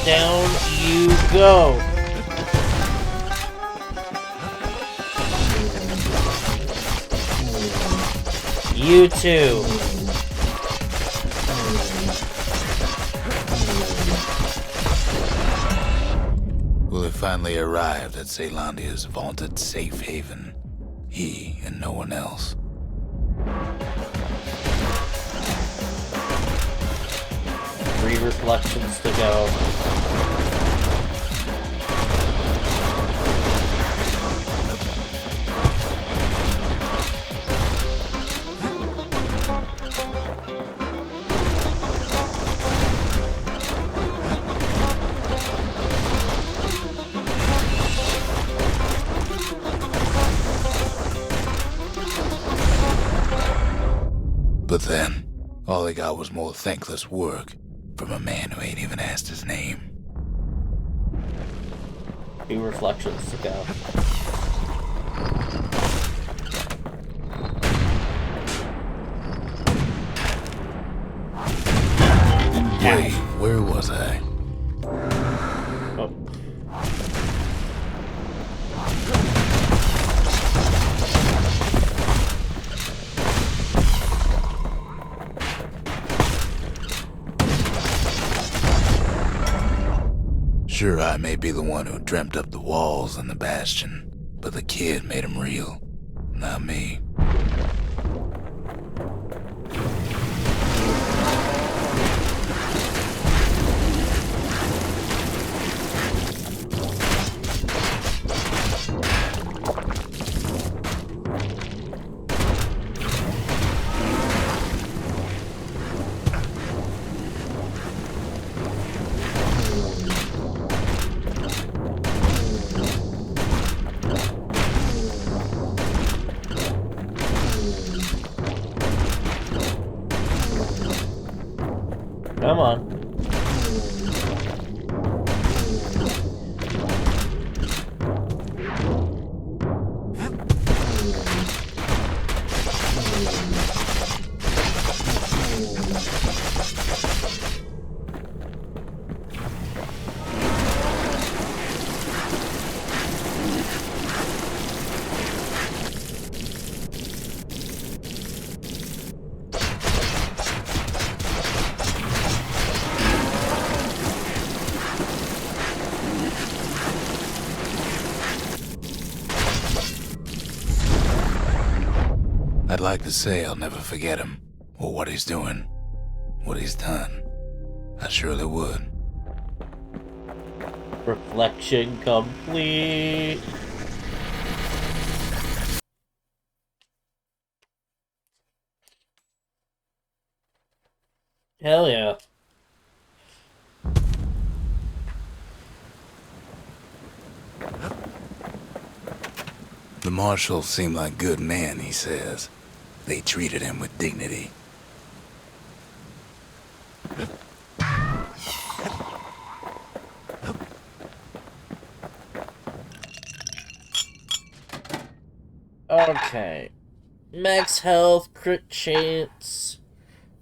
Down you go. You too. Will have finally arrived at Zealandia's vaunted safe haven. He and no one else. 3 reflections to go. But then, all they got was more thankless work from a man who ain't even asked his name. 2 reflections to go. Wait, where was I? Oh. Sure, I may be the one who dreamt up the walls and the bastion, but the kid made them real, not me. Come on. I'd like to say I'll never forget him, or what he's doing, what he's done. I surely would. Reflection complete. Hell yeah. The marshals seem like good men, he says. They treated him with dignity. Okay. Max health, crit chance,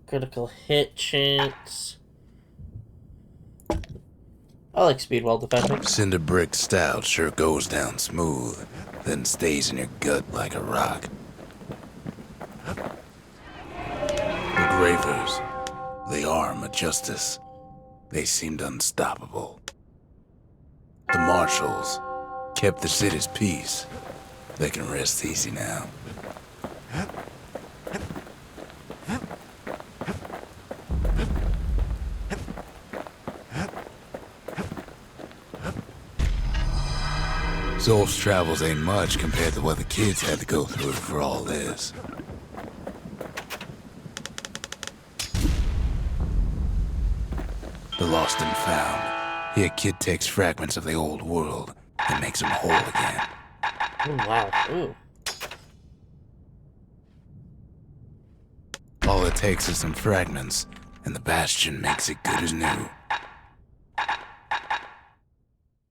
critical hit chance. I like speed while defending. Cinder brick stout sure goes down smooth, then stays in your gut like a rock. The Gravers, the arm of justice, they seemed unstoppable. The marshals kept the city's peace. They can rest easy now. Zolf's travels ain't much compared to what the kids had to go through for all this. The lost and found. Here, kid takes fragments of the old world and makes them whole again. Oh, wow. Ooh. All it takes is some fragments, and the Bastion makes it good as new.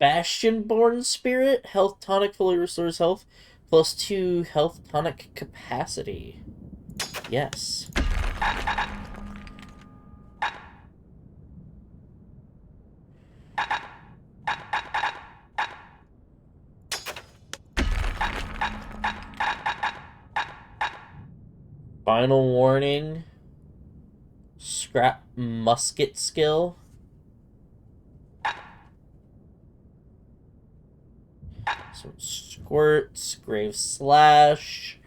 Bastion-born spirit. Health tonic fully restores health. +2 health tonic capacity. Yes. Final warning. Scrap musket skill. Some squirts, grave slash.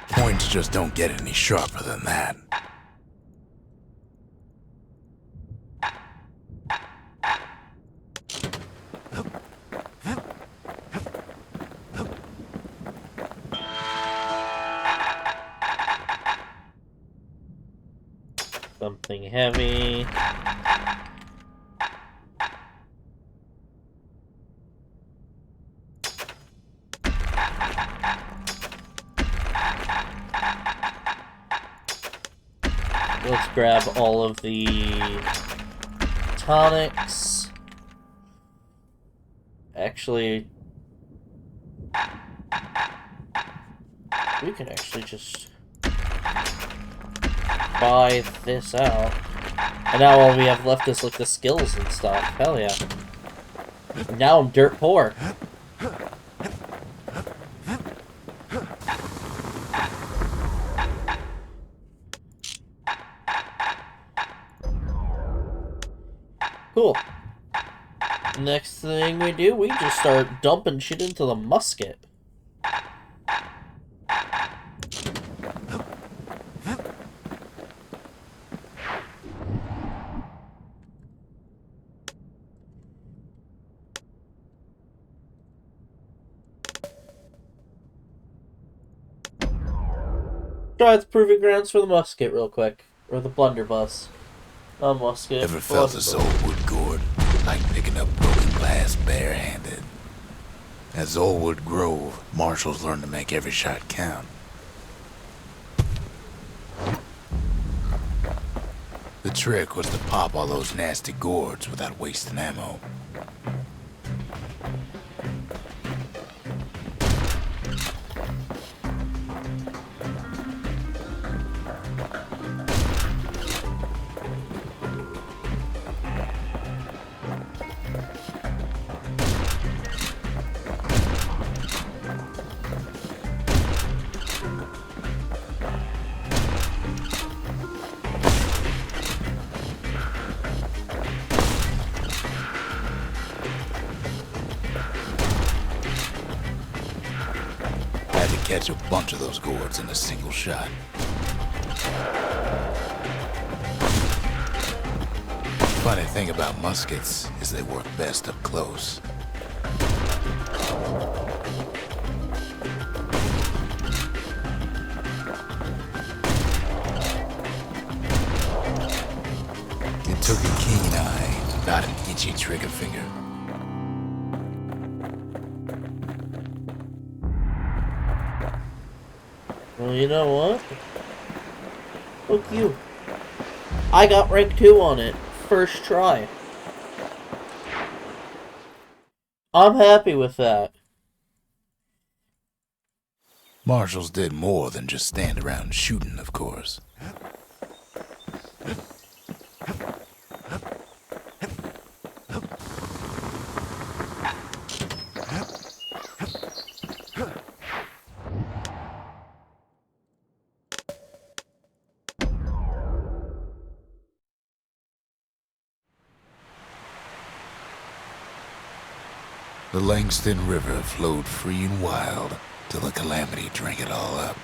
Points just don't get any sharper than that. something heavy. Let's grab all of the tonics. Actually, we could actually just buy this out. And now all we have left is like the skills and stuff. Hell yeah. Now I'm dirt poor. Cool. Next thing we do, we just start dumping shit into the musket. Try the proving grounds for the musket real quick. Or the blunderbuss. Musket. Ever felt this old wood gourd? Like picking up broken glass barehanded. At Zolwood Grove, marshals learned to make every shot count. The trick was to pop all those nasty gourds without wasting ammo. Catch a bunch of those gourds in a single shot. Funny thing about muskets is they work best up close. It took a keen eye, not an itchy trigger finger. Well, you know what? Look you. I got rank 2 on it. First try. I'm happy with that. Marshals did more than just stand around shooting, of course. The Langston River flowed free and wild till the calamity drank it all up.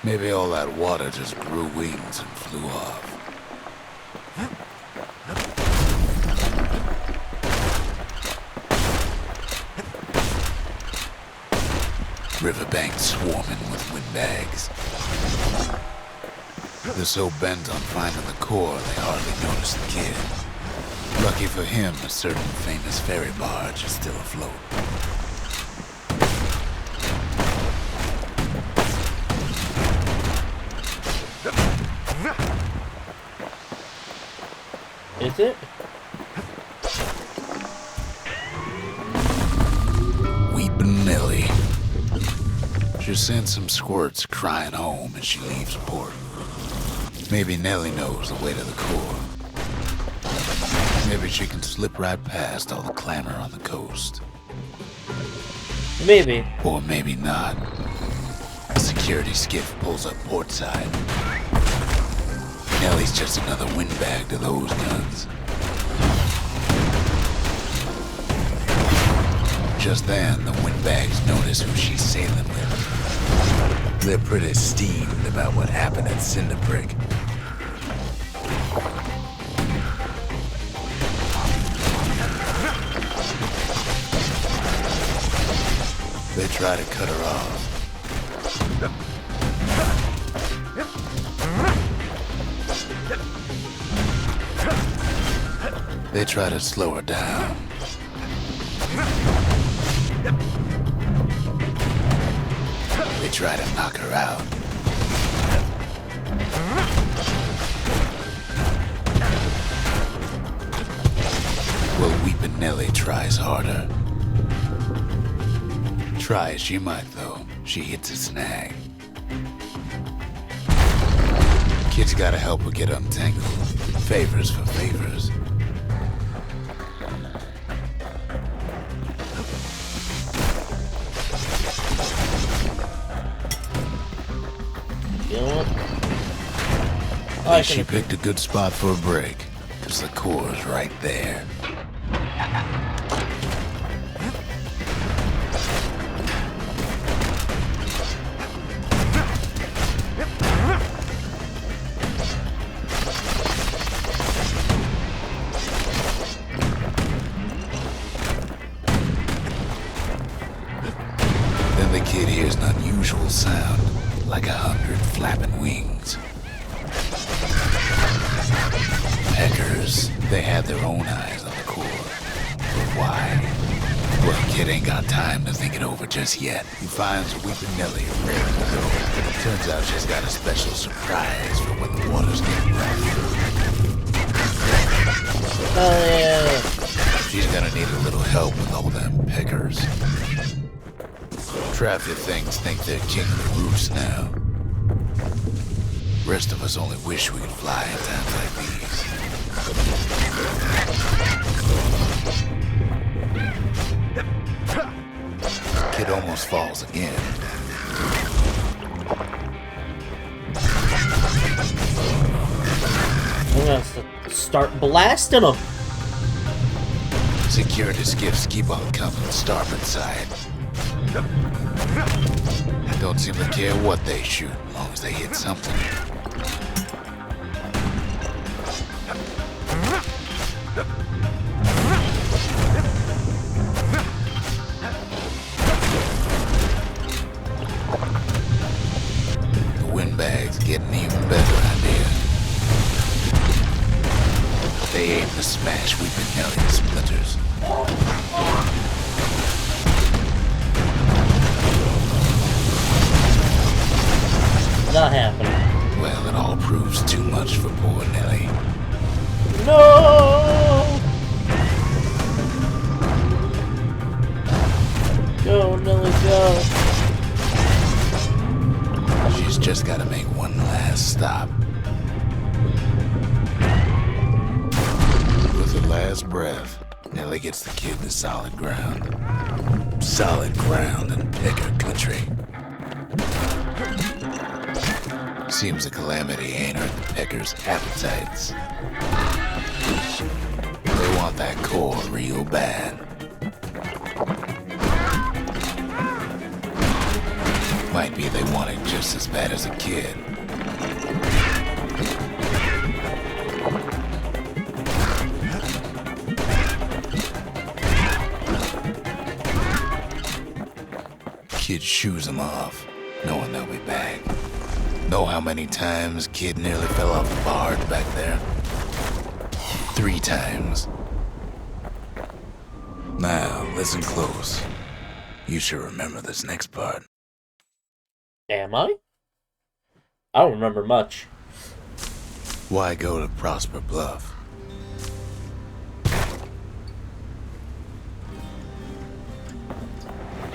Maybe all that water just grew wings and flew off. Riverbanks swarming with windbags. They're so bent on finding the core they hardly notice the kid. Lucky for him, a certain famous ferry barge is still afloat. Is it? Weepin' Nellie. She sends some squirts crying home as she leaves port. Maybe Nellie knows the way to the core. Maybe she can slip right past all the clamor on the coast. Maybe. Or maybe not. A security skiff pulls up portside. Nellie's just another windbag to those guns. Just then, the windbags notice who she's sailing with. They're pretty steamed about what happened at Cinderbrick. They try to cut her off. They try to slow her down. They try to knock her out. Well, Weepin' Nellie tries harder. Try as she might, though, she hits a snag. Kid's gotta help her get untangled. Favors for favors. You know what? At least she picked a good spot for a break, because the core's right there. Then the kid hears an unusual sound, like 100 flapping wings. Peckers, they had their own eyes on the core. But why? Well, kid ain't got time to think it over just yet. He finds Weepin' Nellie ready to go. Turns out she's got a special surprise for when the waters get rough. Oh, yeah. She's gonna need a little help with all them peckers. Traffic things think they're king of the roost now. Rest of us only wish we could fly in times like these. Kid almost falls again. I'm gonna start blasting them. Security skiffs keep on coming starboard side. Don't seem to care what they shoot, as long as they hit something. The windbag's getting even better idea. They aim to smash Weepin' Nellie to splinters. Not happening. Well, it all proves too much for poor Nellie. No! Go, Nelly, go. She's just gotta make one last stop. With her last breath, Nellie gets the kid to solid ground. Solid ground in Pecker country. Seems the calamity ain't hurt the Peckers' appetites. They want that core real bad. Might be they want it just as bad as a kid. Kid shoos them off, knowing they'll be back. Know how many times Kid nearly fell off the barge back there? 3 times. Now, listen close. You should remember this next part. Am I? I don't remember much. Why go to Prosper Bluff?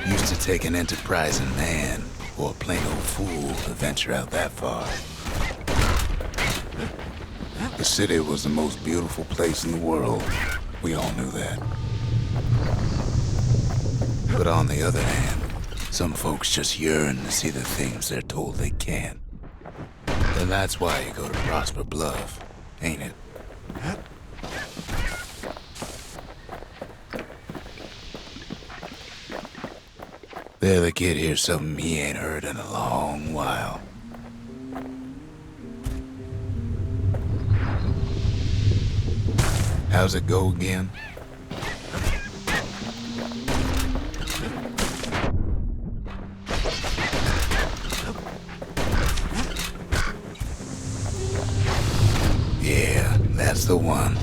Used to take an enterprising man or a plain old fool to venture out that far. The city was the most beautiful place in the world. We all knew that. But on the other hand, some folks just yearn to see the things they're told they can't. And that's why you go to Prosper Bluff, ain't it? There the kid hears something he ain't heard in a long while. How's it go again? Yeah, that's the one.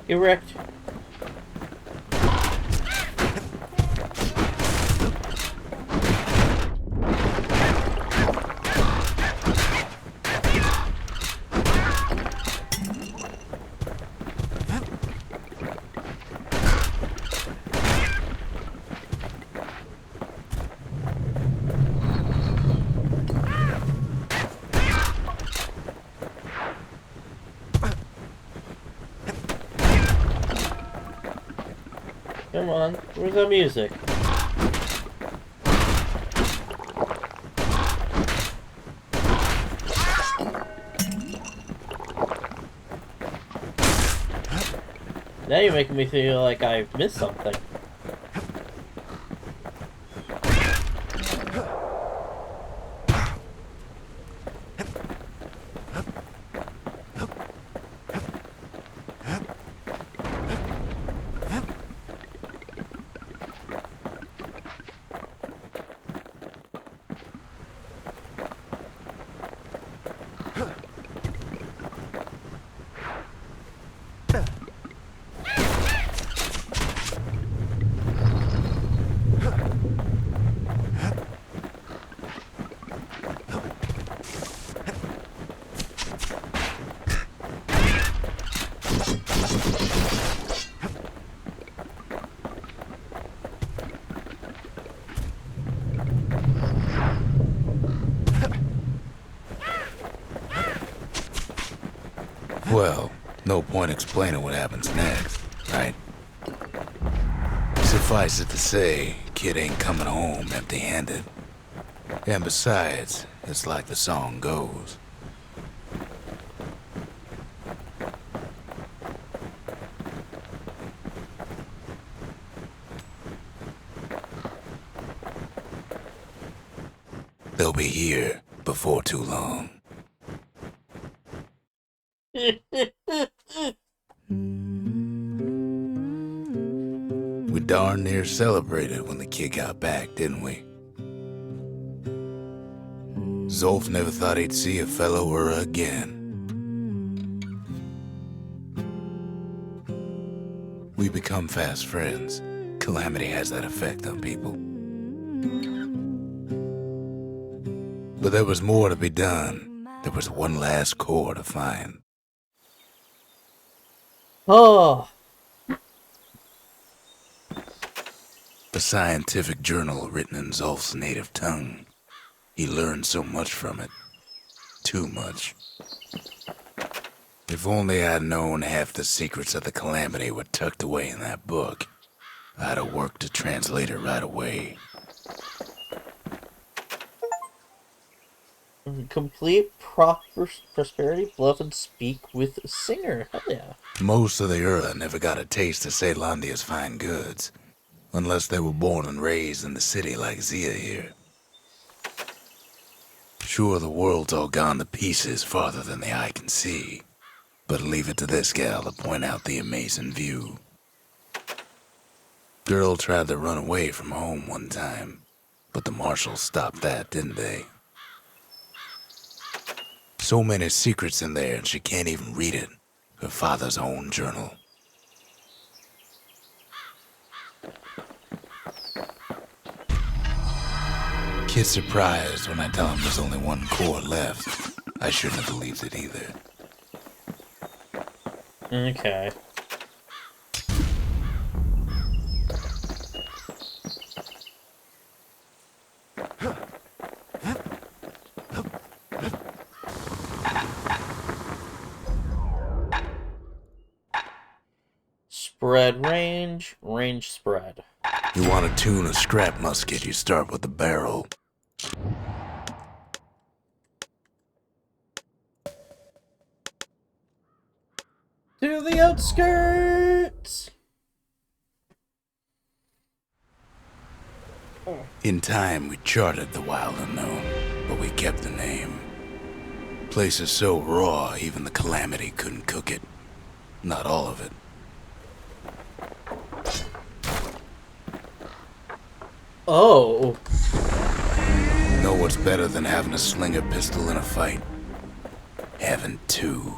Erect. Come on, where's the music? Now you're making me feel like I missed something. Well, no point explaining what happens next, right? Suffice it to say, kid ain't coming home empty-handed. And besides, it's like the song goes. They'll be here before too long. We darn near celebrated when the kid got back, didn't we? Zolf never thought he'd see a fellow or again. We become fast friends. Calamity has that effect on people. But there was more to be done. There was one last core to find. Oh, A scientific journal written in Zolf's native tongue. He learned so much from it. Too much. If only I'd known half the secrets of the Calamity were tucked away in that book, I'd have worked to translate it right away. complete prosperity, bluff and speak with singer. Hell yeah. Most of the Ura never got a taste of Ceylondia's fine goods, unless they were born and raised in the city like Zia here. Sure, the world's all gone to pieces farther than the eye can see, but leave it to this gal to point out the amazing view. Girl tried to run away from home one time, but the marshals stopped that, didn't they? So many secrets in there and she can't even read it. Her father's own journal. Kid's surprised when I tell him there's only one core left. I shouldn't have believed it either. Okay. Spread range, range spread. You want to tune a scrap musket, you start with the barrel. To the outskirts! In time, we charted the wild unknown, but we kept the name. Place is so raw, even the Calamity couldn't cook it. Not all of it. Oh. Know what's better than having a slinger pistol in a fight? Having two.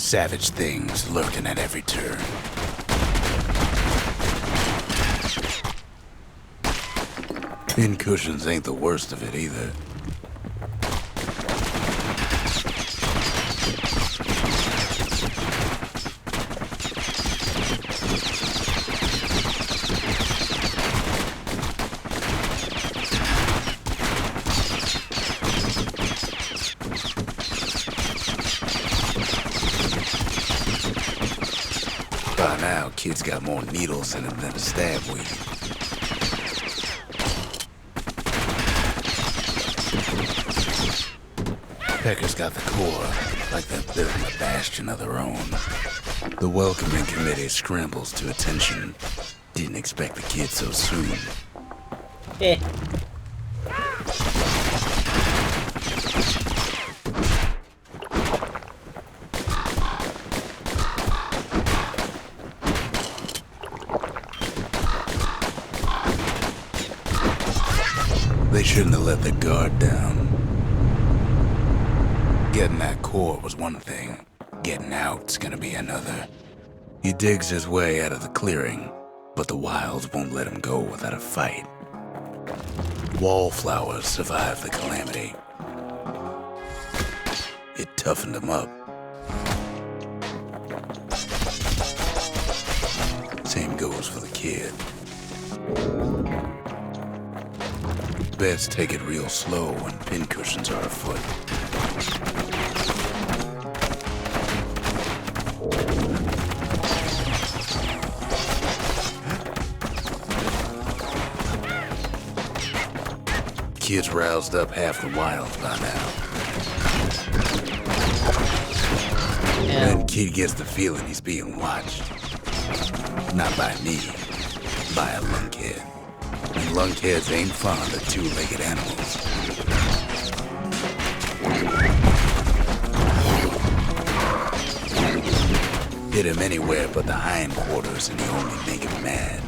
Savage things lurking at every turn. Pincushions ain't the worst of it either. By now, kids got more needles in them than a stab weed. Pecker's got the core, like they're building a bastion of their own. The welcoming committee scrambles to attention. Didn't expect the kid so soon. Eh. They shouldn't have let the guard down. Getting that core was one thing. Getting out's gonna be another. He digs his way out of the clearing, but the wilds won't let him go without a fight. Wallflowers survived the calamity. It toughened him up. Same goes for the kid. Best take it real slow when pincushions are afoot. Kid's roused up half the wilds by now. Yeah. And kid gets the feeling he's being watched. Not by me, by a lunkhead. And lunkheads ain't fond of two-legged animals. Hit him anywhere but the hindquarters and he only make him mad.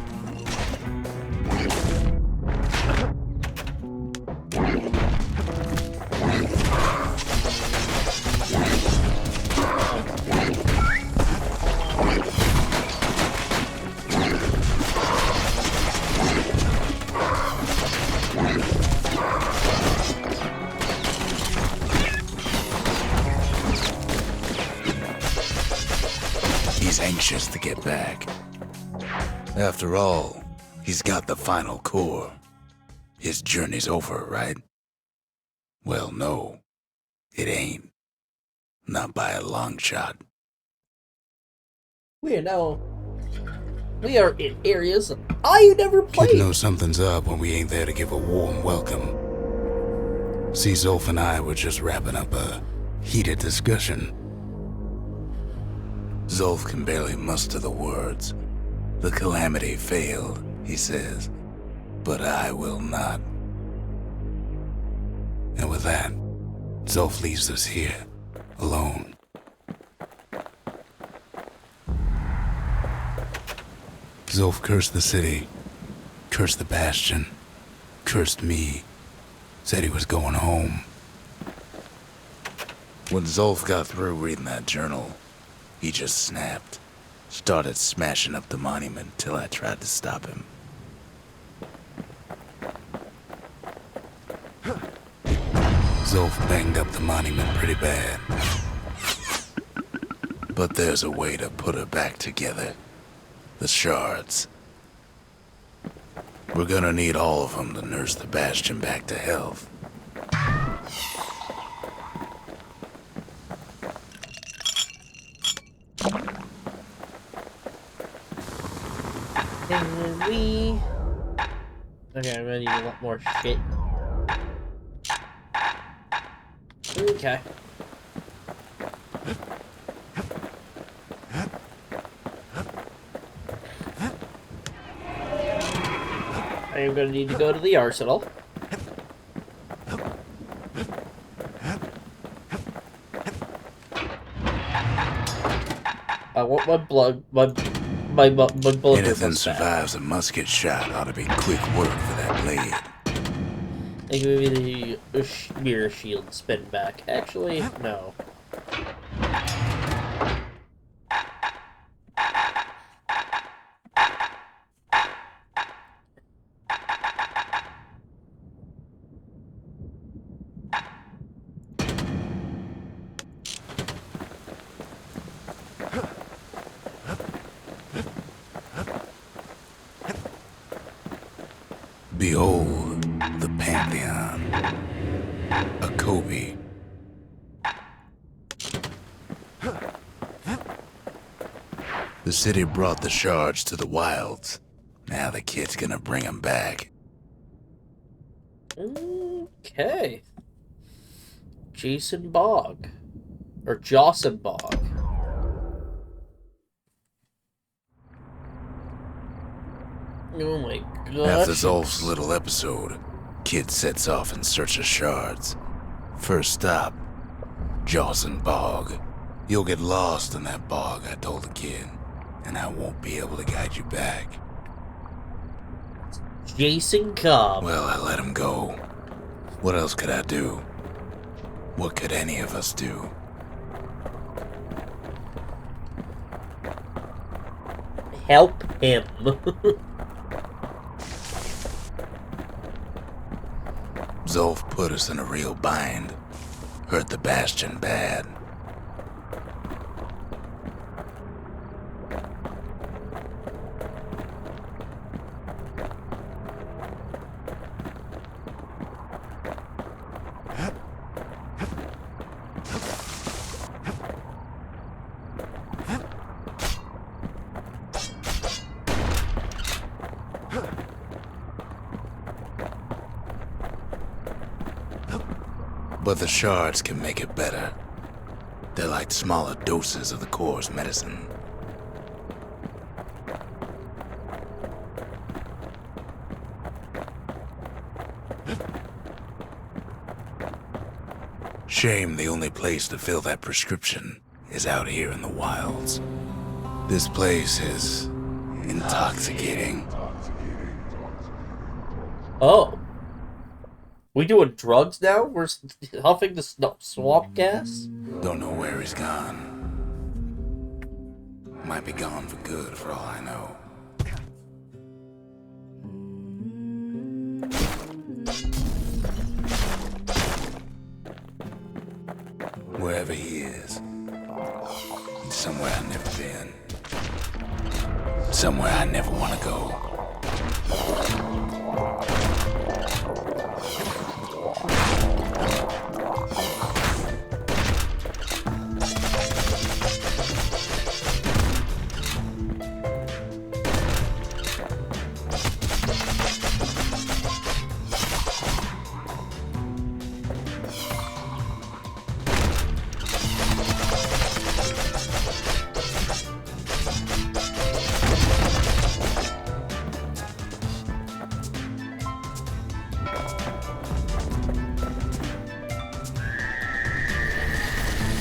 He's anxious to get back. After all, he's got the final core. His journey's over, right? Well, no, it ain't. Not by a long shot. We are in areas I never Kid played. knows something's up when we ain't there to give a warm welcome. See, Zolf and I were just wrapping up a heated discussion. Zolf can barely muster the words. The calamity failed, he says, but I will not. And with that, Zolf leaves us here, alone. Zolf cursed the city, cursed the bastion, cursed me, said he was going home. When Zolf got through reading that journal, he just snapped, started smashing up the monument till I tried to stop him. Zolf banged up the monument pretty bad. But there's a way to put her back together. The shards. We're gonna need all of them to nurse the bastion back to health. And we... Okay, I'm gonna need a lot more shit. Okay. I am gonna need to go to the arsenal. I want my blood, my bullet. Anything survives a musket shot ought to be quick work for that blade. And give me the mirror shield spin back. Actually, no. Behold, the Pantheon. A Kobe. The city brought the shards to the wilds. Now the kid's gonna bring them back. Okay. Jason Bog. Or Jawson Bog. Oh my god. After Zolf's little episode, kid sets off in search of shards. First stop, Jawson Bog. You'll get lost in that bog, I told the kid, and I won't be able to guide you back. Jason Cobb. Well, I let him go. What else could I do? What could any of us do? Help him. Zolf put us in a real bind. Hurt the Bastion bad. But the shards can make it better. They're like smaller doses of the core's medicine. Shame the only place to fill that prescription is out here in the wilds. This place is intoxicating. Oh. We doing drugs now? We're huffing the swamp gas? Don't know where he's gone. Might be gone for good for all I know. Wherever he is, he's somewhere I've never been. Somewhere I never want to go.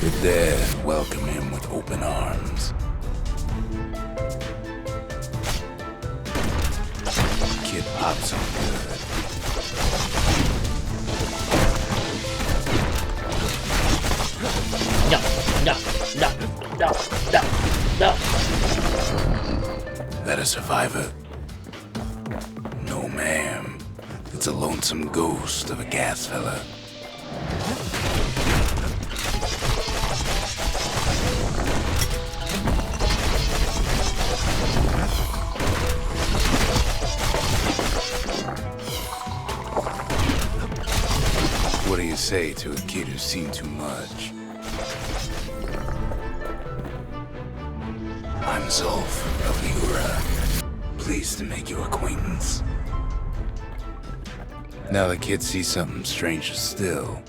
The dead welcome him with open arms. Kid pops him good. No, no, no, no, no, no. That a survivor? No, ma'am. It's a lonesome ghost of a gas fella. What do you say to a kid who's seen too much? I'm Zolf of Miura. Pleased to make your acquaintance. Now the kid sees something stranger still.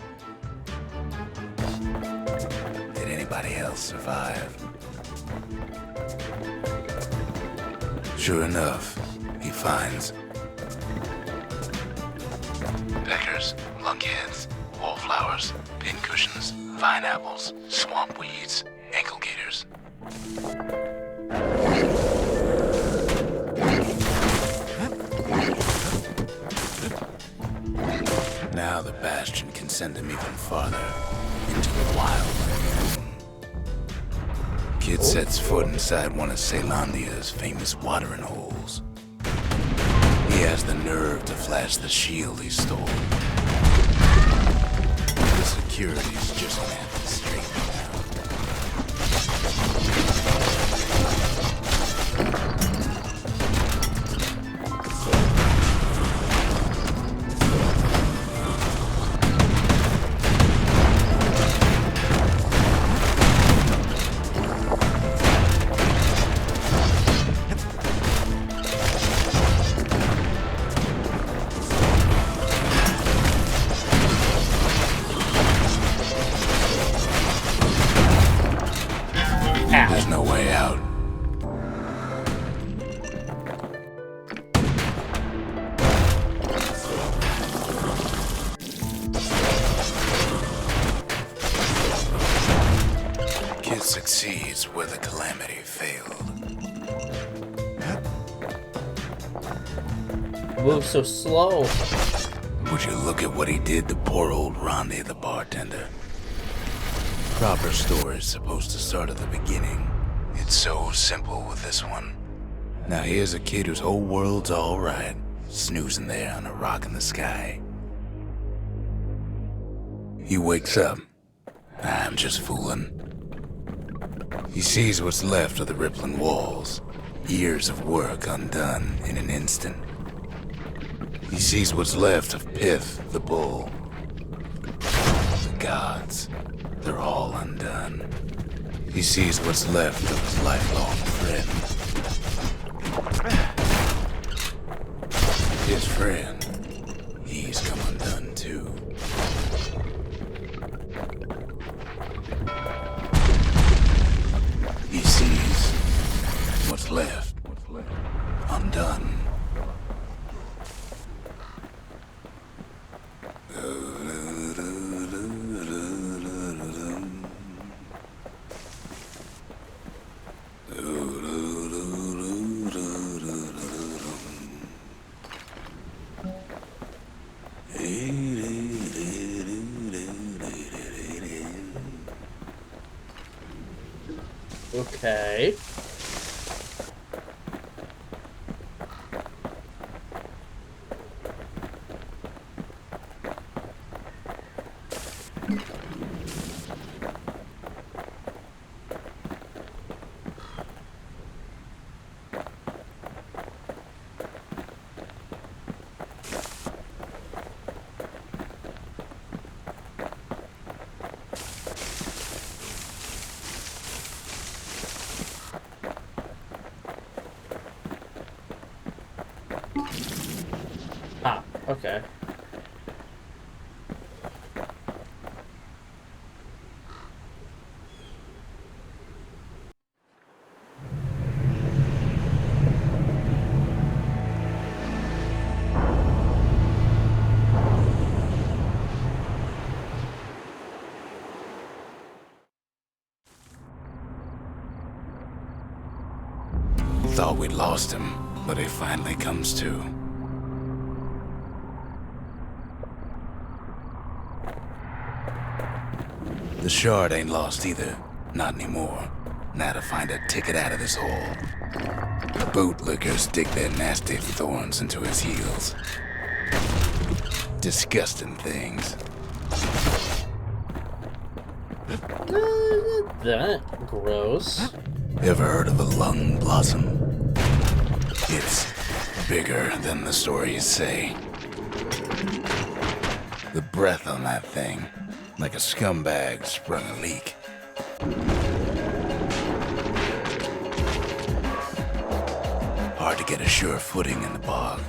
Did anybody else survive? Sure enough, he finds peckers, lunkheads, wallflowers, pincushions, vine apples, swamp weeds, ankle gators. Now the Bastion can send him even farther into the wild. Kid sets foot inside one of Ceylondia's famous watering holes. He has the nerve to flash the shield he stole. The security's just gonna have to straighten him out. It's where the calamity failed. Move so slow. Would you look at what he did to poor old Rondi, the bartender? Proper story's supposed to start at the beginning. It's so simple with this one. Now here's a kid whose whole world's alright, snoozing there on a rock in the sky. He wakes up. I'm just fooling. He sees what's left of the rippling walls. Years of work undone in an instant. He sees what's left of Pith, the bull. The gods, they're all undone. He sees what's left of his lifelong friend. His friend, he's come undone too. He sees what's left undone. Okay. Ah, okay. Thought we'd lost him, but he finally comes to. The shard ain't lost either. Not anymore. Now to find a ticket out of this hole. The bootlickers dig their nasty thorns into his heels. Disgusting things. That gross. Ever heard of a lung blossom? It's bigger than the stories say. The breath on that thing, like a scumbag sprung a leak. Hard to get a sure footing in the bog.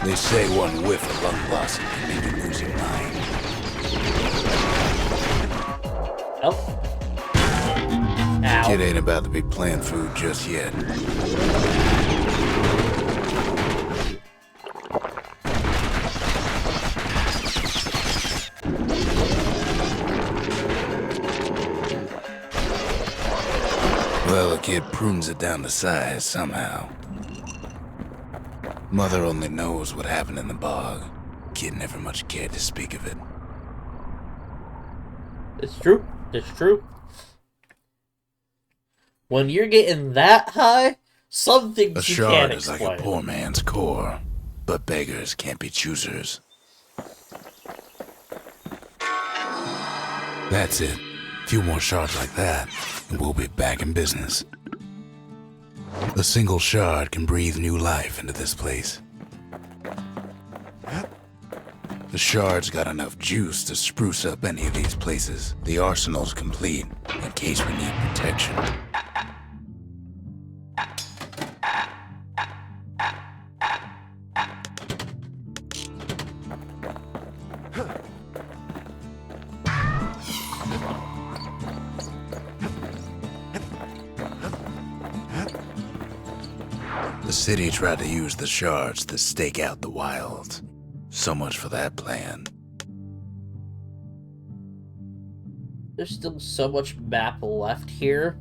They say one whiff of lung blossom can make you lose your mind. Oh. Ow. Kid ain't about to be playing food just yet. Well, the kid prunes it down to size somehow. Mother only knows what happened in the bog. Kid never much cared to speak of it. It's true. It's true. When you're getting that high, some things A you shard can't is explain. like a poor man's core, but beggars can't be choosers. That's it. Few more shards like that, and we'll be back in business. A single shard can breathe new life into this place. The shard's got enough juice to spruce up any of these places. The arsenal's complete, in case we need protection. The city tried to use the shards to stake out the wilds. So much for that plan. There's still so much map left here.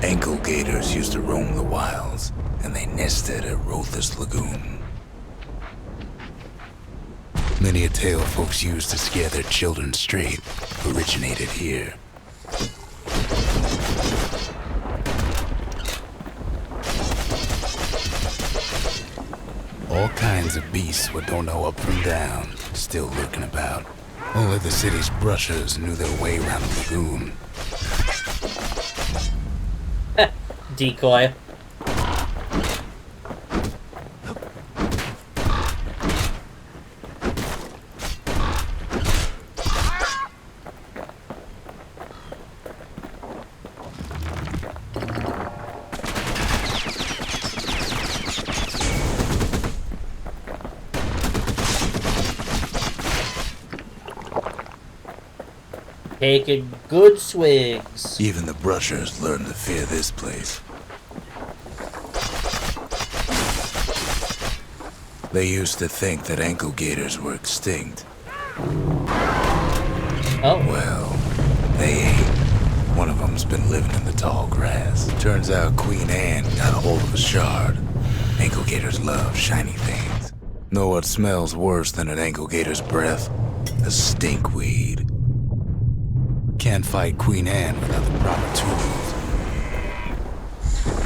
Ankle gators used to roam the wilds, and they nested at Rothes Lagoon. Many a tale folks used to scare their children straight originated here. All kinds of beasts what don't know up from down, still lurking about. Only the city's brushers knew their way around the lagoon. Decoy. Taking good swigs. Even the brushers learned to fear this place. They used to think that ankle gators were extinct. Oh. Well, they ain't. One of them's been living in the tall grass. Turns out Queen Anne got a hold of a shard. Ankle gators love shiny things. Know what smells worse than an ankle gator's breath? A stinkweed. Can't fight Queen Anne without the proper tools.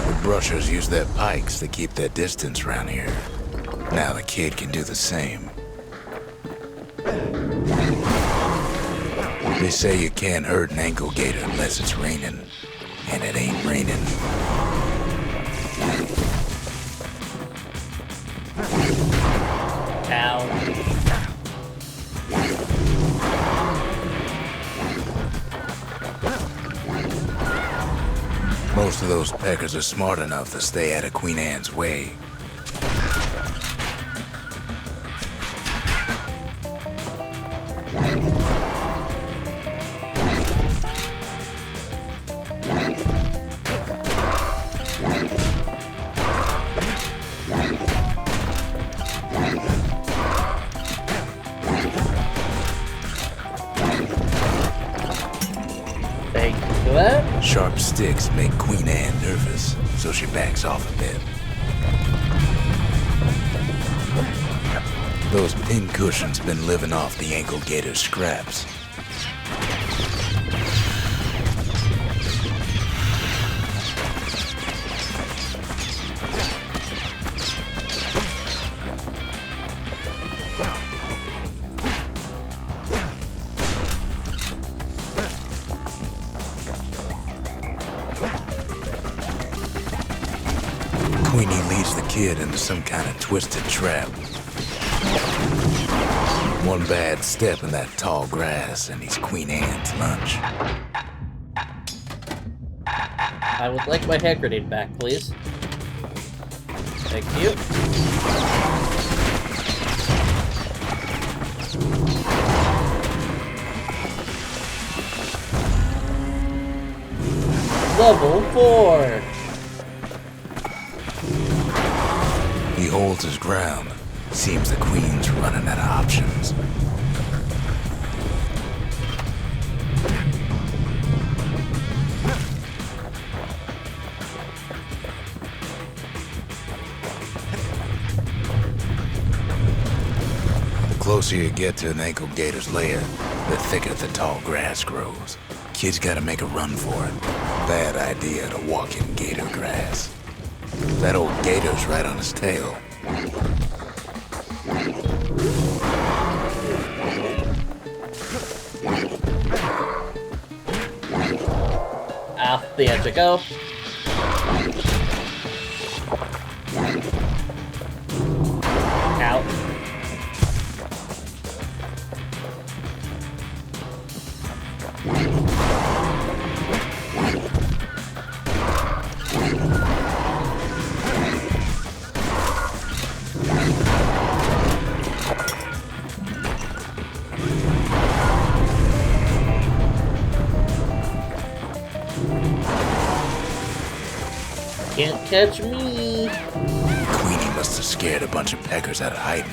The brushers use their pikes to keep their distance around here. Now the kid can do the same. They say you can't hurt an ankle gator unless it's raining. And it ain't raining. Ow. Most of those peckers are smart enough to stay out of Queen Anne's way. Thank you for that. Sharp sticks make Queen Anne nervous, so she backs off a bit. Those pin cushions been living off the ankle gator scraps. Queenie leads the kid into some kind of twisted trap. One bad step in that tall grass and he's Queen Anne's lunch. I would like my hand grenade back, please. Thank you. Level 4! He holds his ground. Seems the Queen's running out of options. The closer you get to an ankle gator's lair, the thicker the tall grass grows. Kids gotta make a run for it. Bad idea to walk in gator grass. That old gator's right on his tail. Ah, the edge I go. Out. Can't catch me. Queenie must have scared a bunch of peckers out of hiding.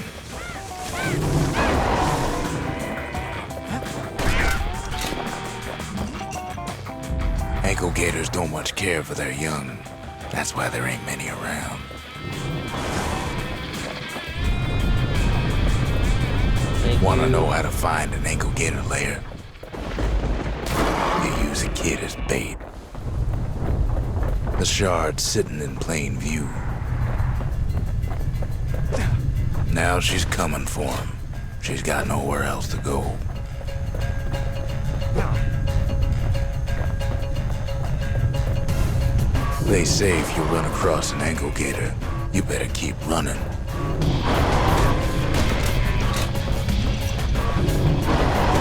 Ankle gators don't much care for their young. That's why there ain't many around. Wanna know how to find an ankle gator lair? You use a kid as bait. The shard's sitting in plain view. Now she's coming for him. She's got nowhere else to go. They say if you run across an ankle gator, you better keep running.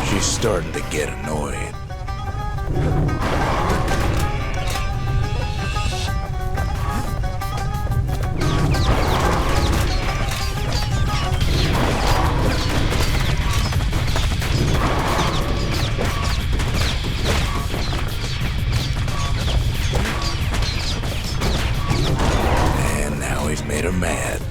She's starting to get annoyed. And now he's made her mad.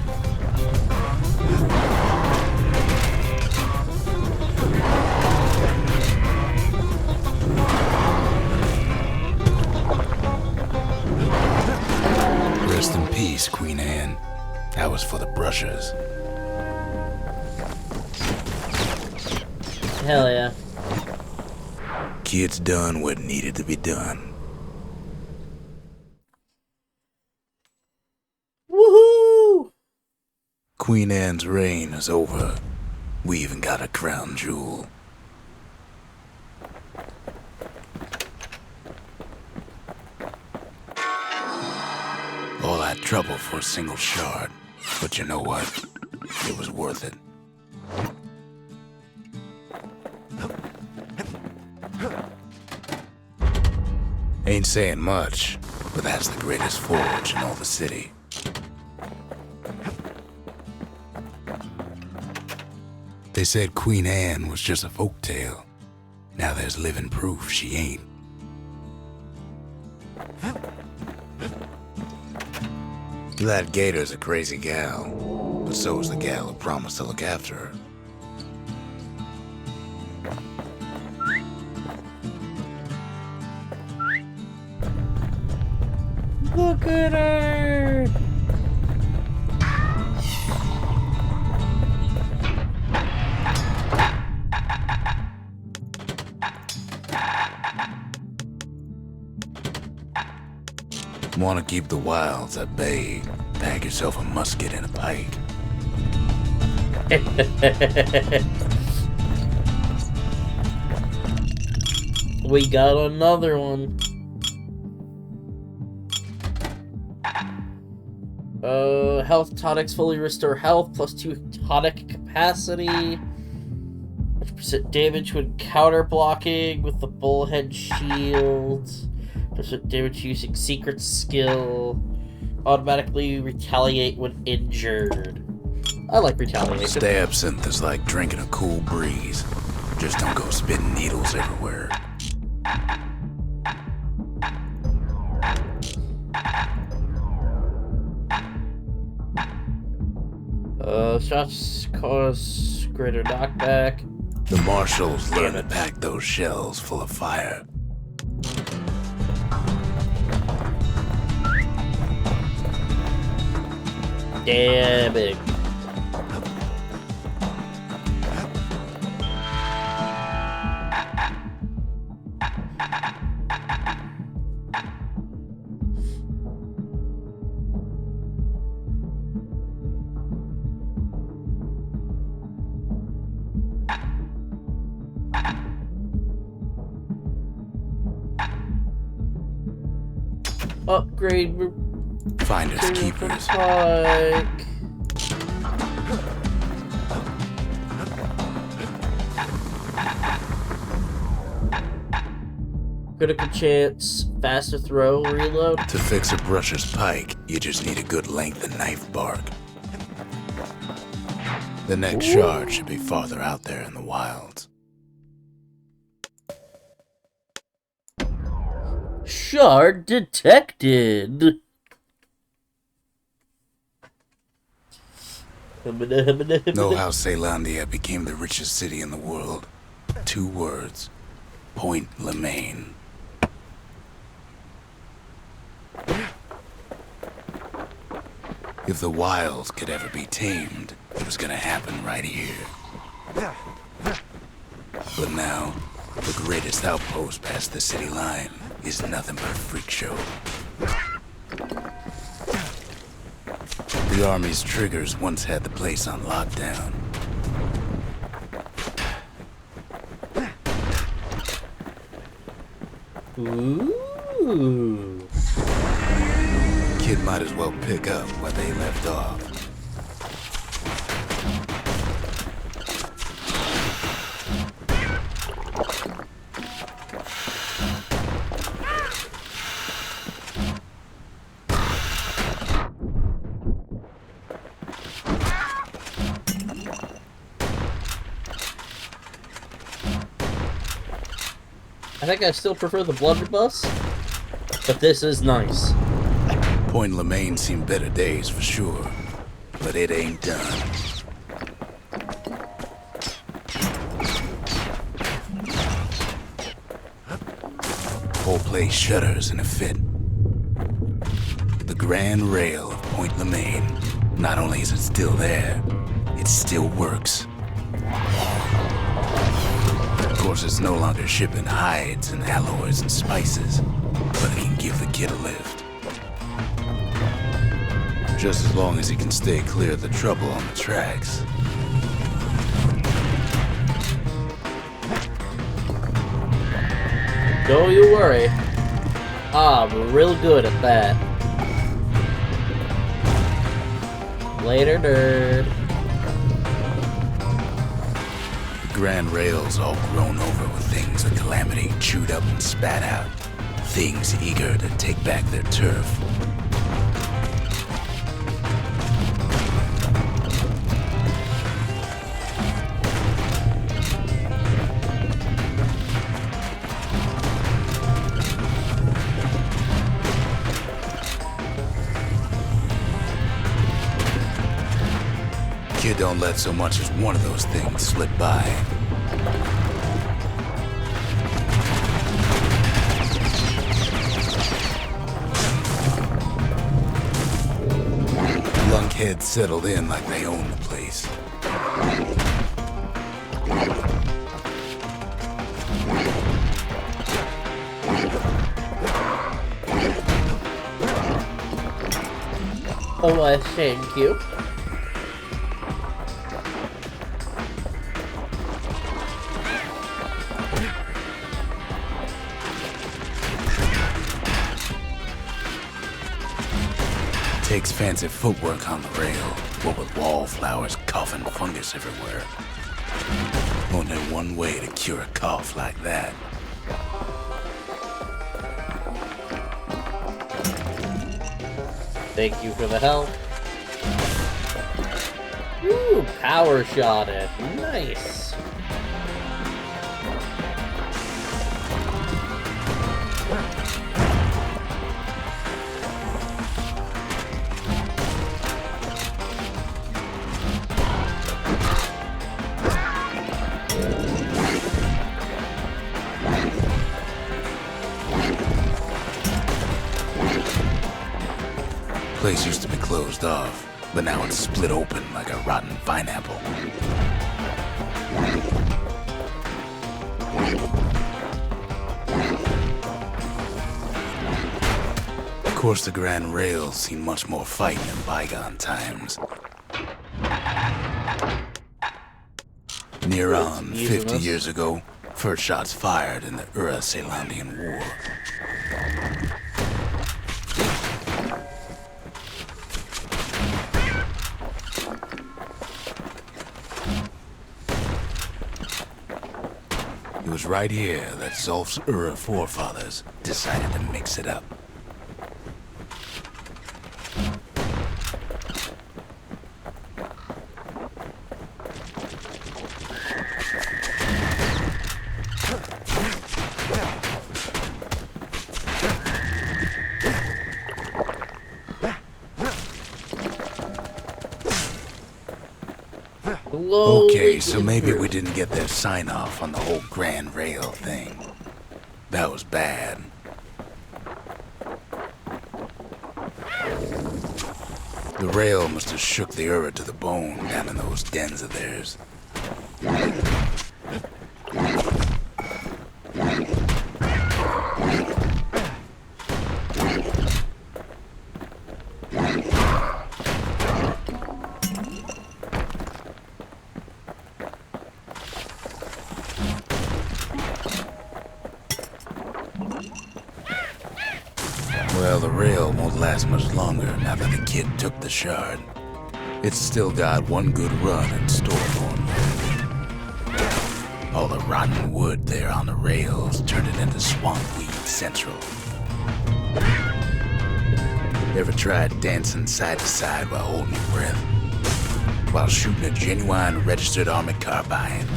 Rest in peace, Queen Anne. That was for the brushers. Hell yeah. Kid's done what needed to be done. Woohoo! Queen Anne's reign is over. We even got a crown jewel. All that trouble for a single shard. But you know what? It was worth it. Ain't saying much, but that's the greatest forge in all the city. They said Queen Anne was just a folktale. Now there's living proof she ain't. That gator's a crazy gal, but so is the gal who promised to look after her. Look at her! Want to keep the wilds at bay? Bag yourself a musket and a pike. We got another one. Health tonics fully restore health, plus 2 tonic capacity. 100% damage when counter blocking with the bullhead shield. 100% damage using secret skill. Automatically retaliate when injured. I like retaliation. Stay absinthe is like drinking a cool breeze. Just don't go spitting needles everywhere. Shots cause greater knockback. The marshals learn to pack those shells full of fire. Damn it. Upgrade. Finders Material for keepers. pike. Critical chance, faster throw, reload. To fix a brusher's pike, you just need a good length of knife bark. The next shard should be farther out there in the wilds. Shard detected. Know how Celandia became the richest city in the world? 2 words. Point Lemaine. If the wilds could ever be tamed, it was gonna happen right here. But now, the greatest outpost past the city line is nothing but a freak show. The army's triggers once had the place on lockdown. Ooh. Kid might as well pick up where they left off. I think I still prefer the blunderbuss, but this is nice. Point Lemaine seen better days for sure, but it ain't done. Whole place shudders in a fit. The grand rail of Point Lemaine, not only is it still there, it still works. Of course, it's no longer shipping hides and alloys and spices, but it can give the kid a lift. Just as long as he can stay clear of the trouble on the tracks. Don't you worry. I'm real good at that. Later, nerd. The grand rail's all grown over with things the Calamity chewed up and spat out. Things eager to take back their turf. Kid don't let so much as one of those things slip by. Lunkheads settled in like they own the place. Oh, I thank you. Takes fancy footwork on the rail, what with wallflowers coughing fungus everywhere. Only one way to cure a cough like that. Thank you for the help. Ooh, power shot it. Nice. Place used to be closed off, but now it's split open like a rotten pineapple. Of course, the Grand Rail's seen much more fighting in bygone times. Near on 50 years ago, first shots fired in the Ura-Celandian War. It was right here that Zolf's forefathers decided to mix it up. Okay, so maybe we didn't get their sign-off on the whole Grand Rail thing. That was bad. The rail must have shook the Ura to the bone down in those dens of theirs. Well, the rail won't last much longer now that the kid took the shard. It's still got one good run in store for him. All the rotten wood there on the rails turned it into Swampweed Central. Ever tried dancing side to side while holding your breath? While shooting a genuine registered armored carbine?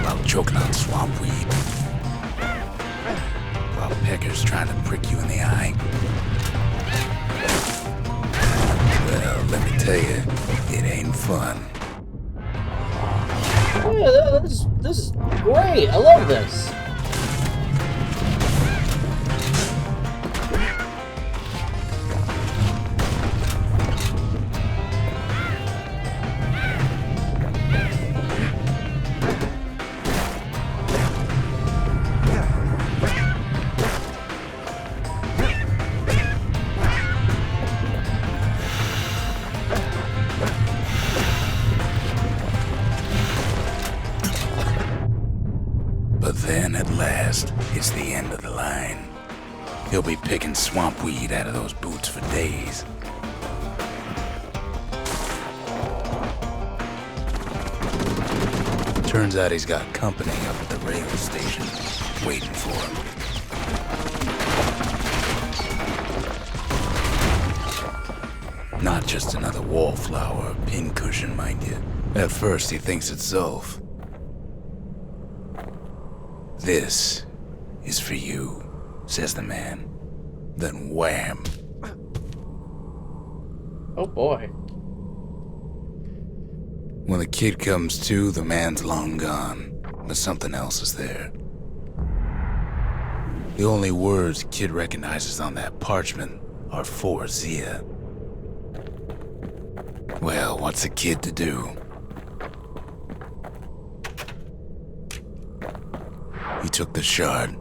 While choking on swampweed? While peckers trying to prick you in the eye? Well, let me tell you, it ain't fun. Yeah, this is great. I love this. But then, at last, it's the end of the line. He'll be picking swampweed out of those boots for days. Turns out he's got company up at the rail station, waiting for him. Not just another wallflower or pincushion, mind you. At first, he thinks it's Zolf. "This is for you," says the man. Then wham! Oh boy. When the kid comes to, the man's long gone, but something else is there. The only words kid recognizes on that parchment are for Zia. Well, what's a kid to do? He took the shard,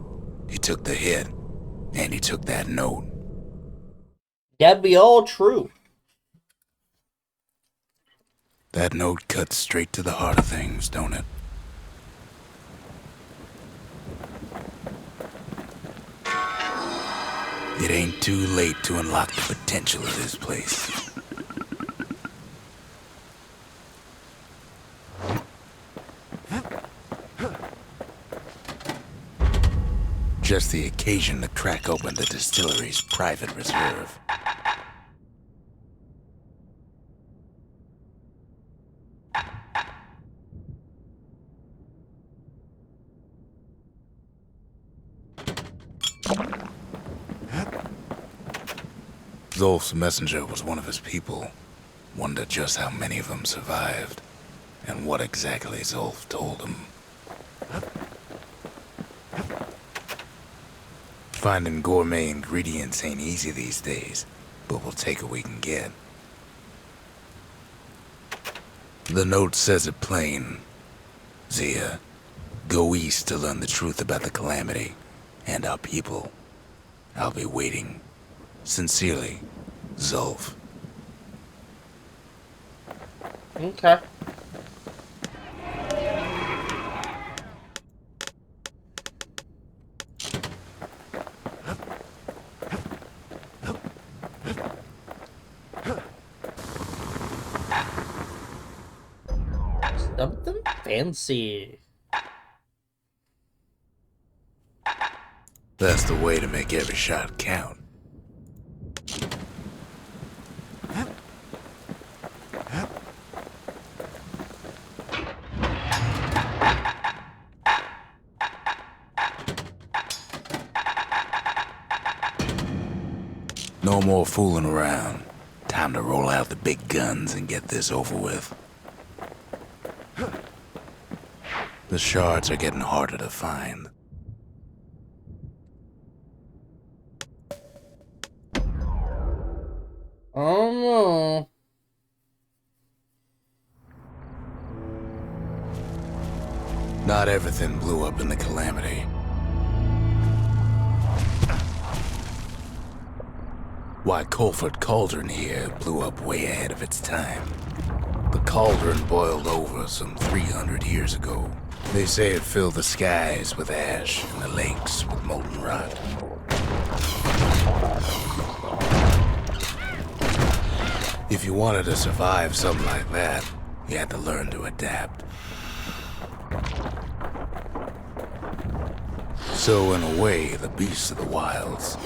he took the hit, and he took that note. That'd be all true. That note cuts straight to the heart of things, don't it? It ain't too late to unlock the potential of this place. Just the occasion to crack open the distillery's private reserve. Zolf's messenger was one of his people. Wondered just how many of them survived, and what exactly Zolf told him. Finding gourmet ingredients ain't easy these days, but we'll take what we can get. The note says it plain. Zia, go east to learn the truth about the calamity and our people. I'll be waiting. Sincerely, Zolf. Okay. Something fancy. That's the way to make every shot count. No more fooling around. Time to roll out the big guns and get this over with. The shards are getting harder to find. Oh no. Not everything blew up in the calamity. Why, Colford Cauldron here blew up way ahead of its time. The cauldron boiled over some 300 years ago. They say it filled the skies with ash and the lakes with molten rot. If you wanted to survive something like that, you had to learn to adapt. So in a way, the beasts of the wilds,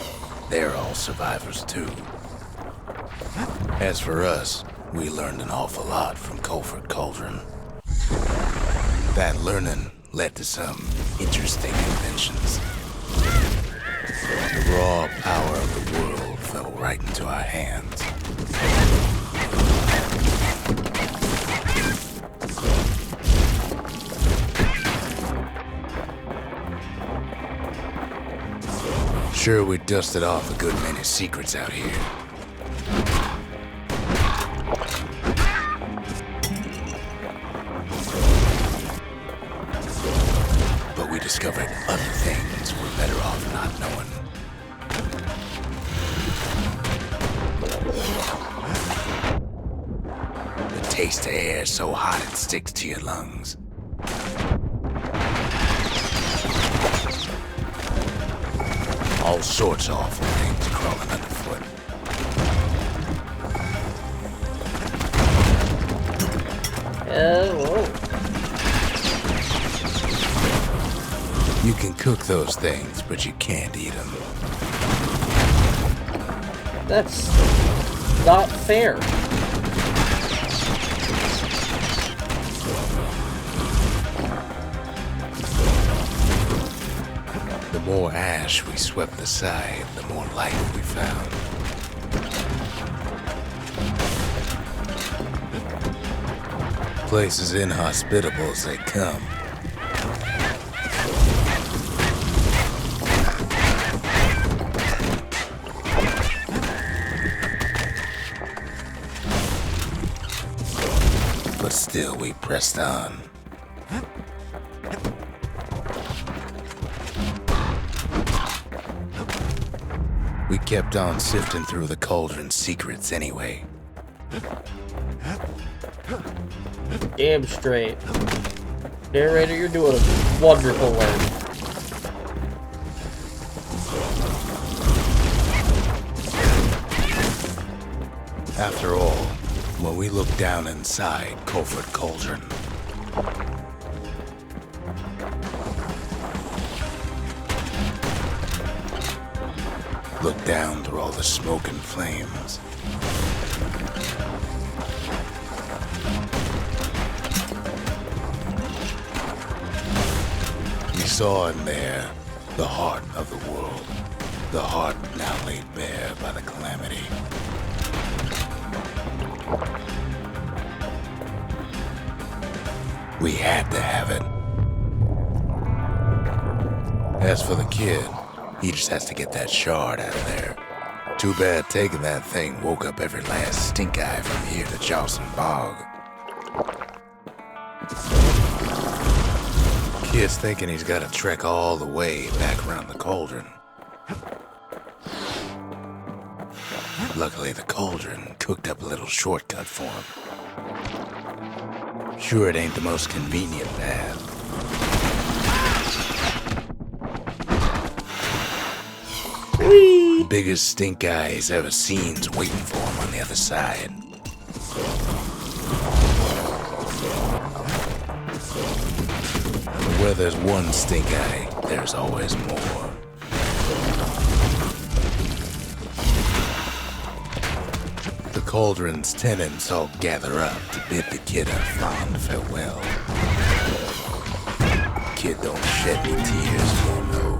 they're all survivors too. As for us, we learned an awful lot from Colford Cauldron. That learning led to some interesting inventions. The raw power of the world fell right into our hands. Sure, we dusted off a good many secrets out here. But we discovered other things we're better off not knowing. The taste of air so hot it sticks to your lungs. All sorts of awful things crawling underfoot. Whoa. You can cook those things, but you can't eat them. That's not fair. The more ash we swept aside, the more life we found. Place as inhospitable as they come. But still we pressed on. We kept on sifting through the cauldron's secrets anyway. Damn straight. Narrator, you're doing a wonderful work. After all, when we looked down inside Colford Cauldron, looked down through all the smoke and flames, we saw in there the heart of the world, the heart now laid bare by the calamity. We had to have it. As for the kid, he just has to get that shard out of there. Too bad taking that thing woke up every last stink eye from here to Charleston Bog. Kid's thinking he's got to trek all the way back around the cauldron. Luckily, the cauldron cooked up a little shortcut for him. Sure, it ain't the most convenient path. Whee! Biggest stink eye he's ever seen's waiting for him on the other side. Where there's one stink eye, there's always more. cauldron's tenants all gather up to bid the kid a fond farewell. Kid don't shed any tears, you'll know.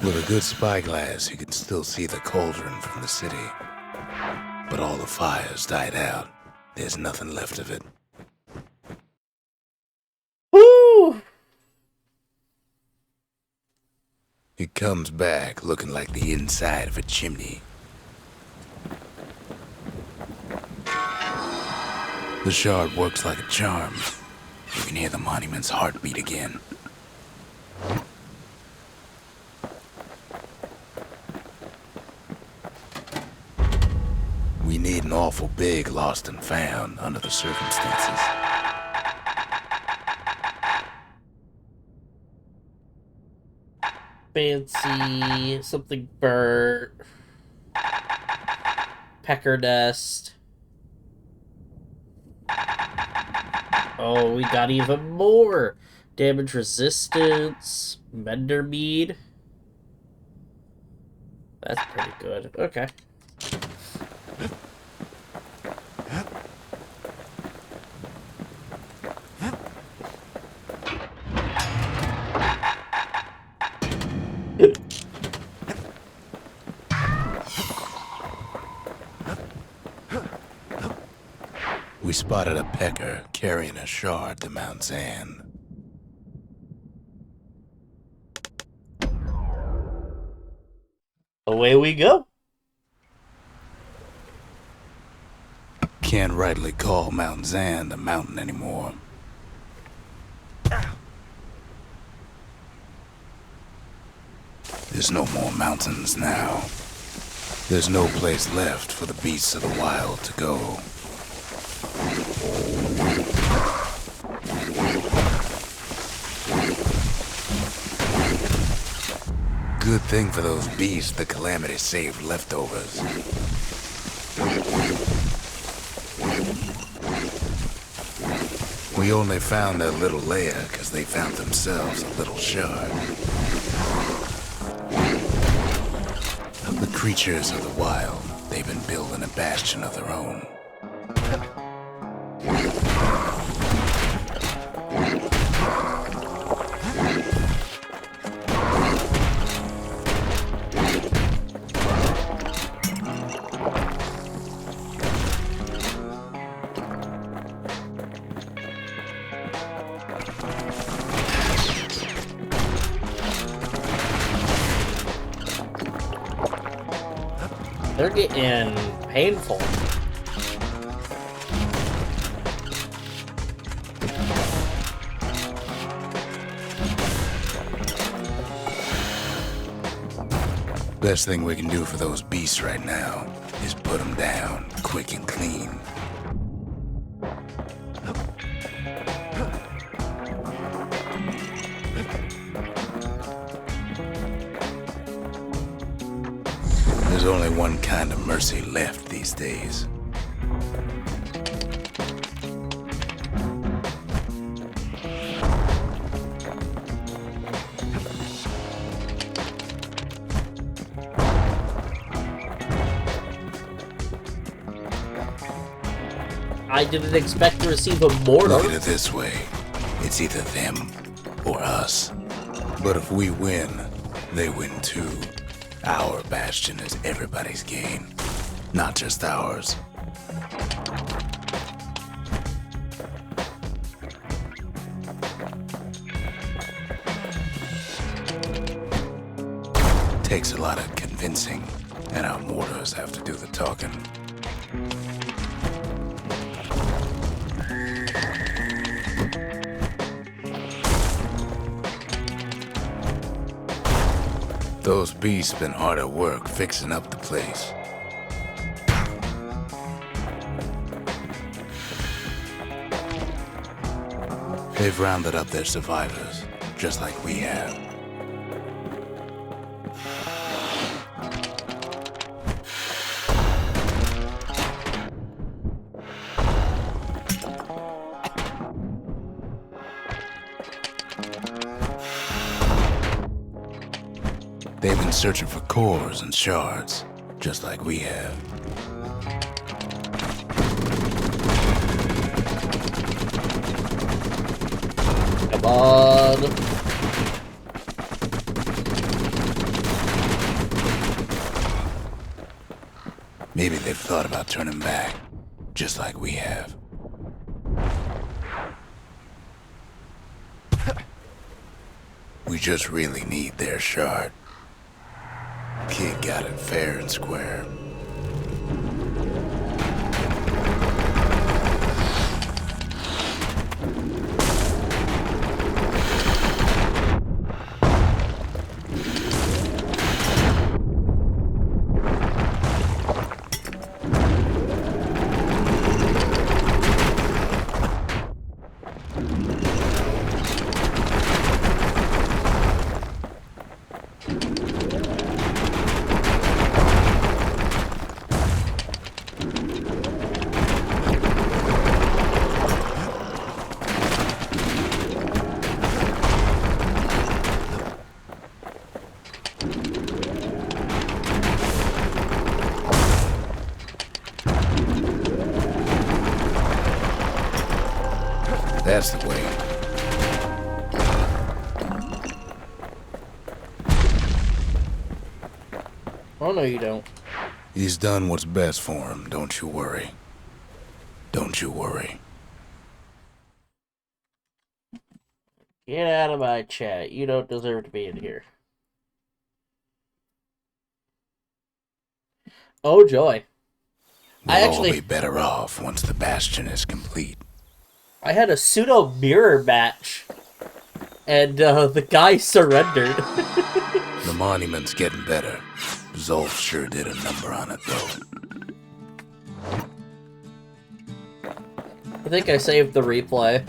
With a good spyglass, you can still see the cauldron from the city. But all the fires died out. There's nothing left of it. Woo! It comes back looking like the inside of a chimney. The shard works like a charm. You can hear the monument's heartbeat again. We need an awful big lost and found under the circumstances. Fancy, something burnt, pecker nest. Oh, we got even more. Damage resistance, mender mead. That's pretty good. Okay. We spotted a pecker carrying a shard to Mount Zan. Away we go. Can't rightly call Mount Zan a mountain anymore. There's no more mountains now. There's no place left for the beasts of the wild to go. Good thing for those beasts the Calamity saved leftovers. We only found their little lair because they found themselves a little shard. The creatures of the wild, they've been building a bastion of their own. They're getting painful. Best thing we can do for those beasts right now is put them down quick and clean. There's only one kind of mercy left these days. I didn't expect to receive a mortar. Look at it this way. It's either them or us. But if we win, they win too. Our bastion is everybody's gain, not just ours. Takes a lot of convincing, and our mortars have to do the talking. Those beasts been hard at work fixing up the place. They've rounded up their survivors, just like we have. They've been searching for cores and shards, just like we have. Come on. Maybe they've thought about turning back, just like we have. We just really need their shard. Kid got it fair and square. That's the way. Oh, no, you don't. He's done what's best for him, don't you worry. Don't you worry. Get out of my chat. You don't deserve to be in here. Oh, joy. We'll all be better off once the bastion is complete. I had a pseudo mirror match, and the guy surrendered. The monument's getting better. Zolf sure did a number on it, though. I think I saved the replay.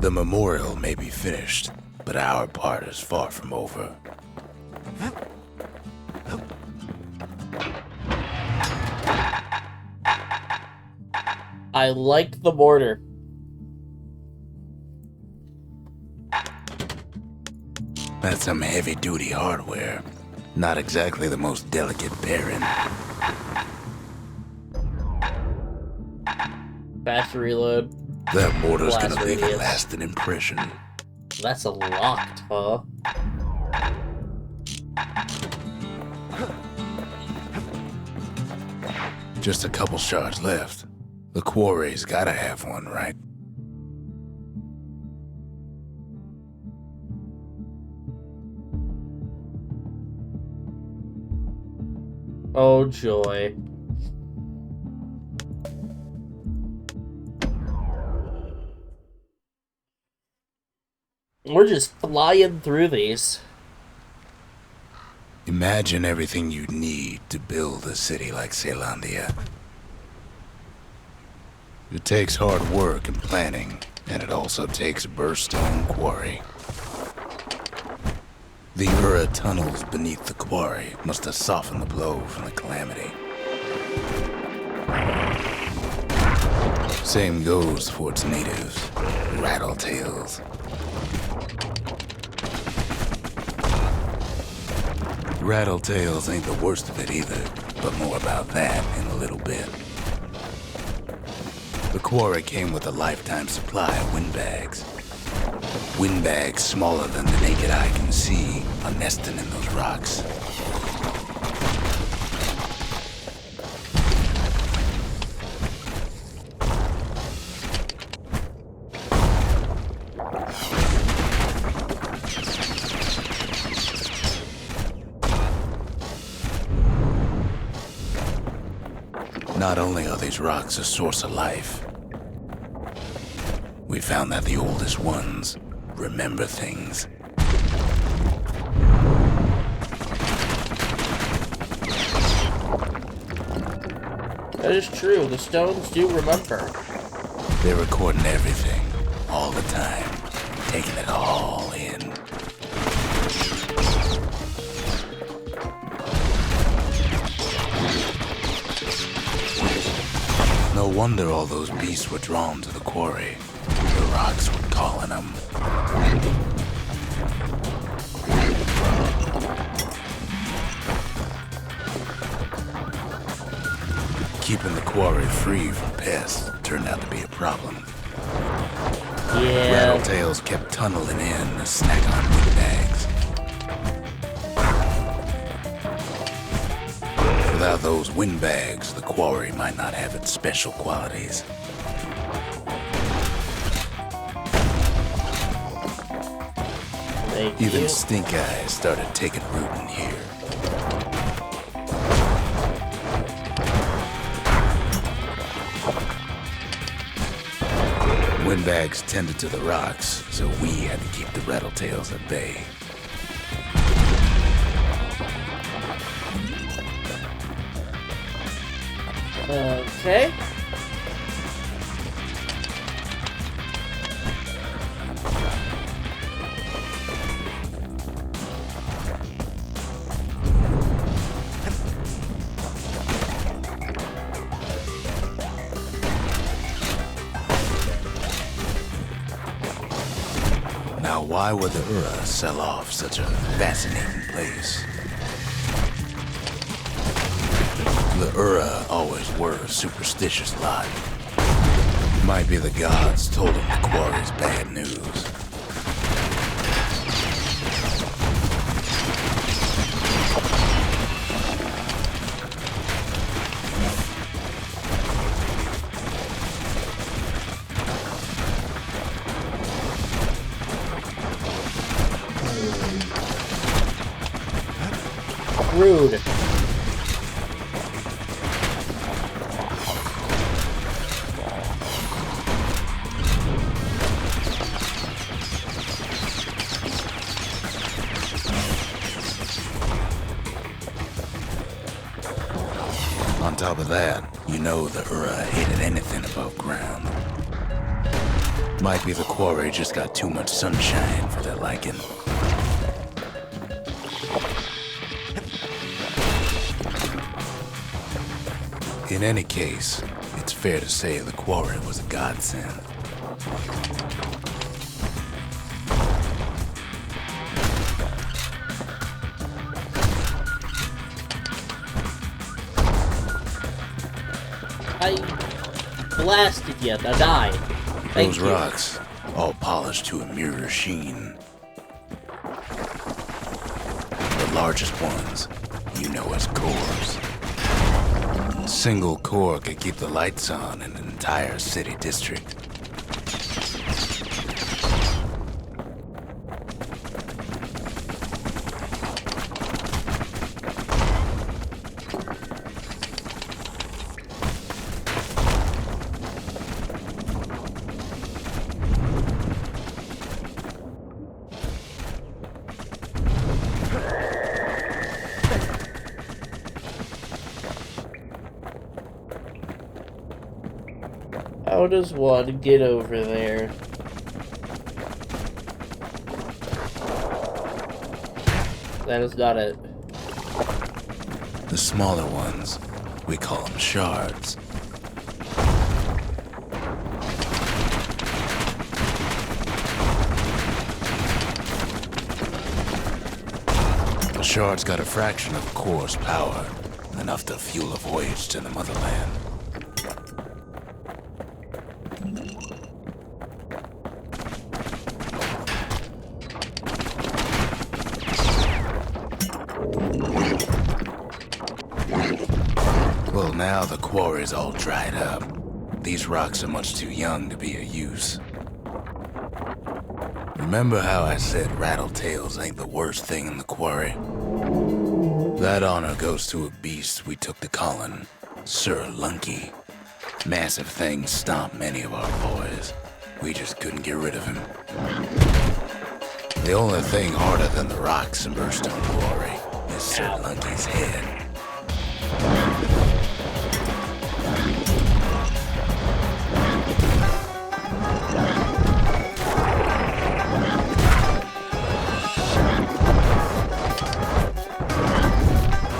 The memorial may be finished, but our part is far from over. I liked the mortar. That's some heavy-duty hardware. Not exactly the most delicate bearing. Fast reload. That mortar's Blast gonna leave a radius. lasting impression. That's a locked, huh? Just a couple shards left. The quarry's gotta have one, right? Oh, joy. We're just flying through these. Imagine everything you'd need to build a city like Caelondia. It takes hard work and planning, and it also takes a burstone quarry. The Ura tunnels beneath the quarry must have softened the blow from the calamity. Same goes for its natives, rattletails. Rattletails ain't the worst of it either, but more about that in a little bit. The quarry came with a lifetime supply of windbags. Windbags smaller than the naked eye can see are nesting in those rocks. Not only are these rocks a source of life, we found that the oldest ones remember things. That is true. The stones do remember. They're recording everything, all the time, taking it all in. No wonder all those beasts were drawn to the quarry. The rocks were calling them. quarry free from pests turned out to be a problem. Yeah. Rattletails kept tunneling in to snack on windbags. Without those windbags, the quarry might not have its special qualities. Thank Even you. stink eyes started taking root in here. Windbags tended to the rocks, so we had to keep the rattletails at bay. Okay. Now, why would the Ura sell off such a fascinating place? The Ura always were a superstitious lot. Might be the gods told them the quarry's bad news. Rude. On top of that, you know the Ura hated anything above ground. Might be the quarry just got too much sunshine for their liking. In any case, it's fair to say the quarry was a godsend. I blasted you. Now die. Thank Those you. rocks, all polished to a mirror sheen. The largest ones, you know as cores. A single core could keep the lights on in an entire city district. How does one get over there? That is not it. The smaller ones, we call them shards. The shards got a fraction of core's power, enough to fuel a voyage to the motherland. Well, now the quarry's all dried up. These rocks are much too young to be of use. Remember how I said rattletails ain't the worst thing in the quarry? That honor goes to a beast we took to Colin, Sir Lunky. Massive thing stomped many of our boys. We just couldn't get rid of him. The only thing harder than the rocks in Burstone Quarry is Sir Lunky's head.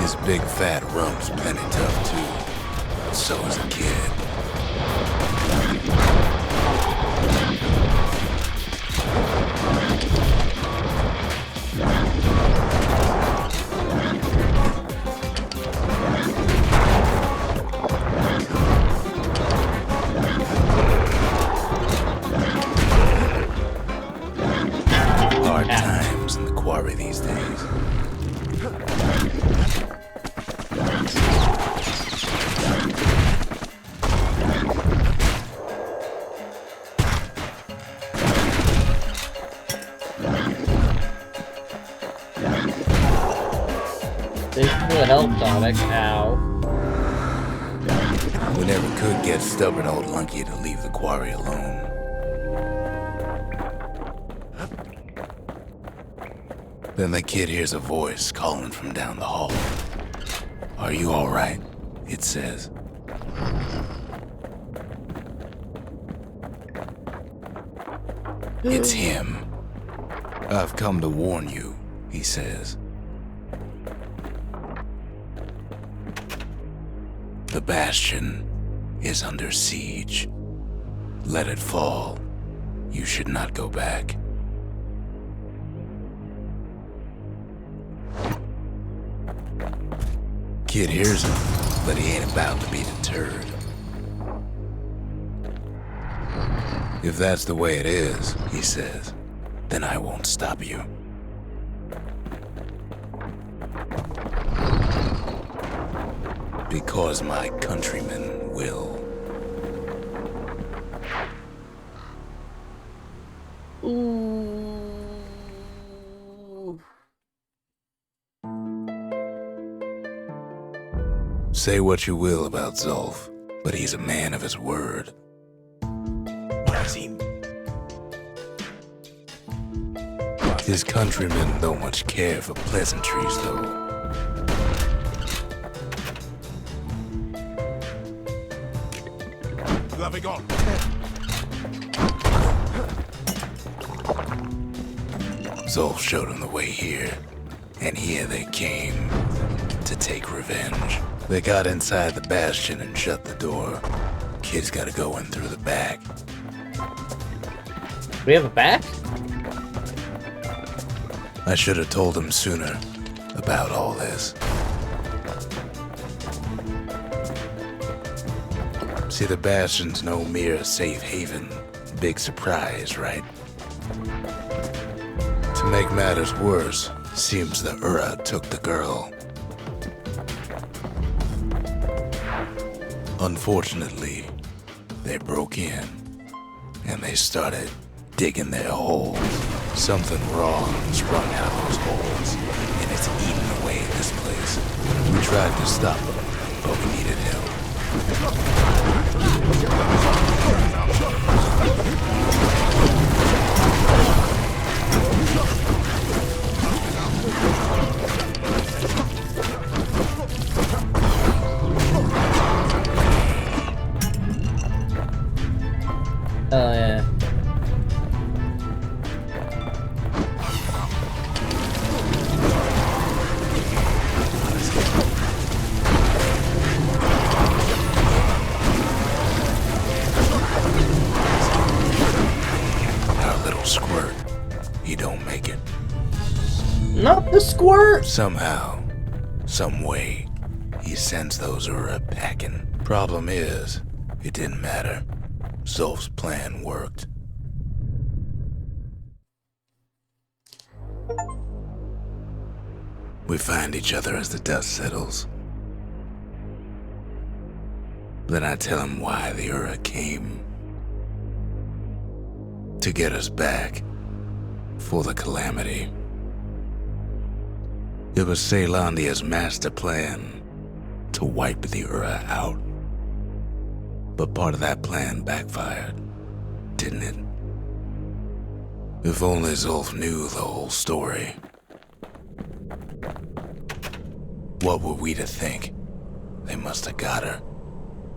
His big fat rump's plenty tough too, but so is the kid. Hard times in the quarry these days. Thanks for the health tonic. Ow. We never could get stubborn old Lunky to leave the quarry alone. Then the kid hears a voice calling from down the hall. "Are you all right?" it says. It's him. "I've come to warn you," he says. "The Bastion is under siege. Let it fall. You should not go back." Kid hears him, but he ain't about to be deterred. "If that's the way it is," he says, "then I won't stop you." Because my countrymen will. Ooh. Say what you will about Zulf, but he's a man of his word. His countrymen don't much care for pleasantries, though. Zulf showed him the way here, and here they came to take revenge. They got inside the Bastion and shut the door. Kid's gotta go in through the back. We have a back? I should have told him sooner about all this. See, the Bastion's no mere safe haven. Big surprise, right? To make matters worse, seems the Ura took the girl. Unfortunately, they broke in, and they started digging their holes. Something wrong sprung out of those holes, and it's eating away at this place. We tried to stop them, but we needed help. Oh, yeah. Our little squirt, he don't make it. Not the squirt! Somehow, some way, he sends those Ura packing. Problem is, it didn't matter. Zulf's plan worked. We find each other as the dust settles. Then I tell him why the Ura came. To get us back. For the calamity. It was Caelandia's master plan to wipe the Ura out. But part of that plan backfired, didn't it? If only Zulf knew the whole story. What were we to think? They must have got her,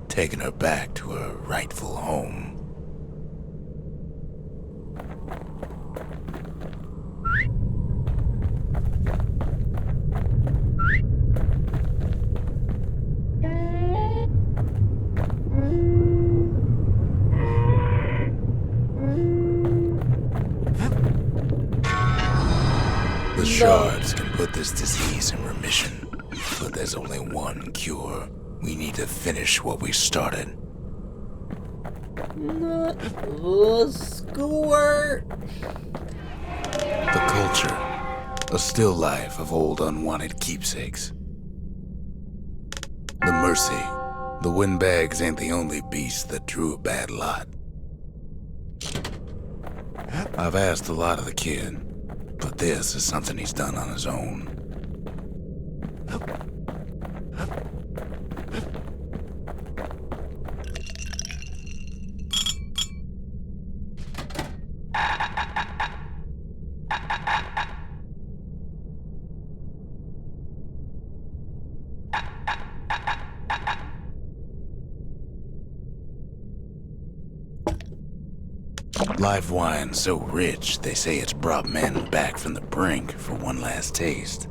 taken her back to her rightful home. The shards can put this disease in remission, but there's only one cure. We need to finish what we started. Not the squirt! The culture. A still life of old unwanted keepsakes. The mercy. The windbags ain't the only beast that drew a bad lot. I've asked a lot of the kid, but this is something he's done on his own. Live wine so rich, they say it's brought men back from the brink for one last taste.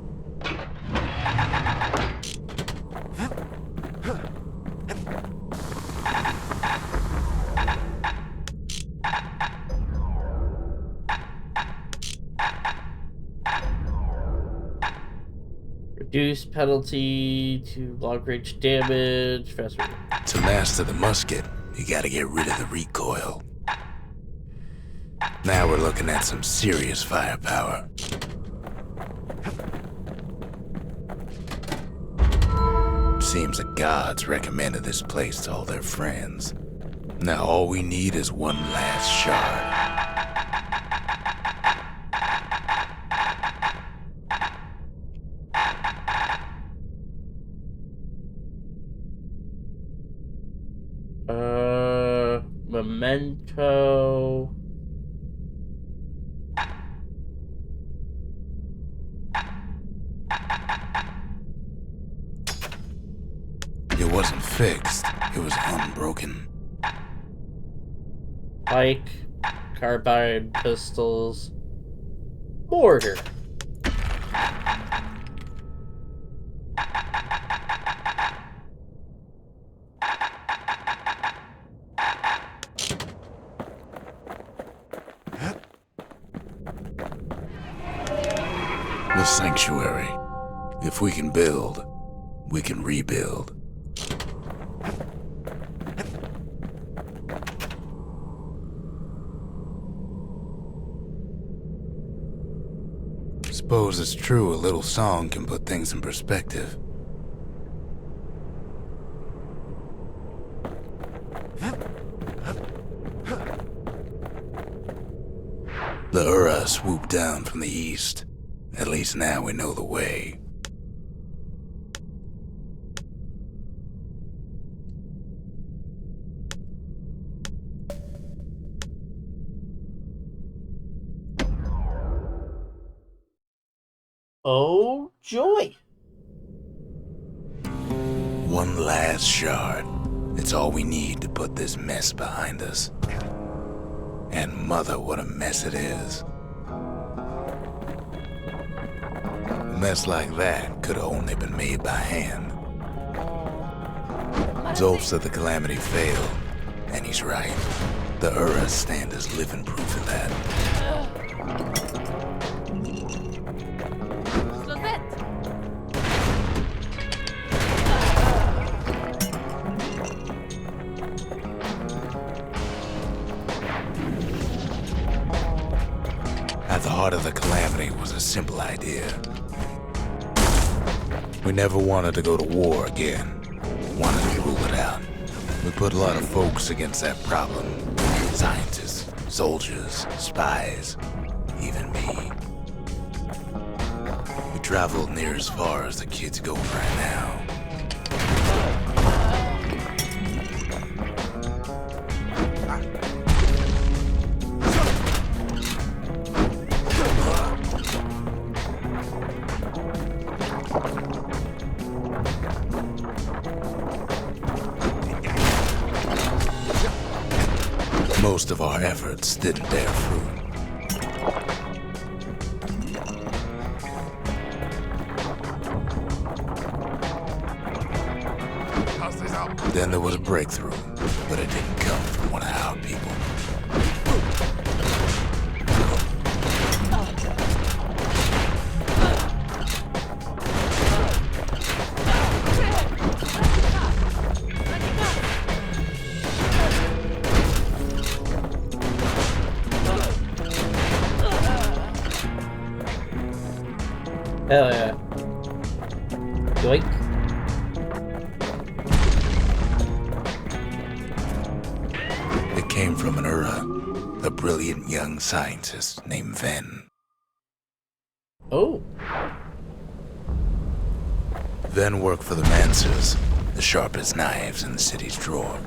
Reduce penalty to long-range damage. Faster. To master the musket, you gotta get rid of the recoil. Now we're looking at some serious firepower. Seems the gods recommended this place to all their friends. Now all we need is one last shard. Memento. It wasn't fixed, it was unbroken. Pike, carbine, pistols, mortar. The sanctuary. If we can build, we can rebuild. Suppose it's true a little song can put things in perspective. The Ura swooped down from the east. At least now we know the way. Oh, joy. One last shard. It's all we need to put this mess behind us. And mother, what a mess it is. A mess like that could have only been made by hand. Zolf said the calamity failed, and he's right. The Uras stand as living proof of that. At the heart of the calamity was a simple idea. We never wanted to go to war again. Wanted to rule it out. We put a lot of folks against that problem. Scientists, soldiers, spies, even me. We traveled near as far as the kid's going right now. Most of our efforts didn't bear fruit. Then there was a breakthrough, but it didn't come from one of our people. Hell yeah. Yoink. It came from an Ura, a brilliant young scientist named Ven. Oh. Ven worked for the Mancers, the sharpest knives in the city's drawer.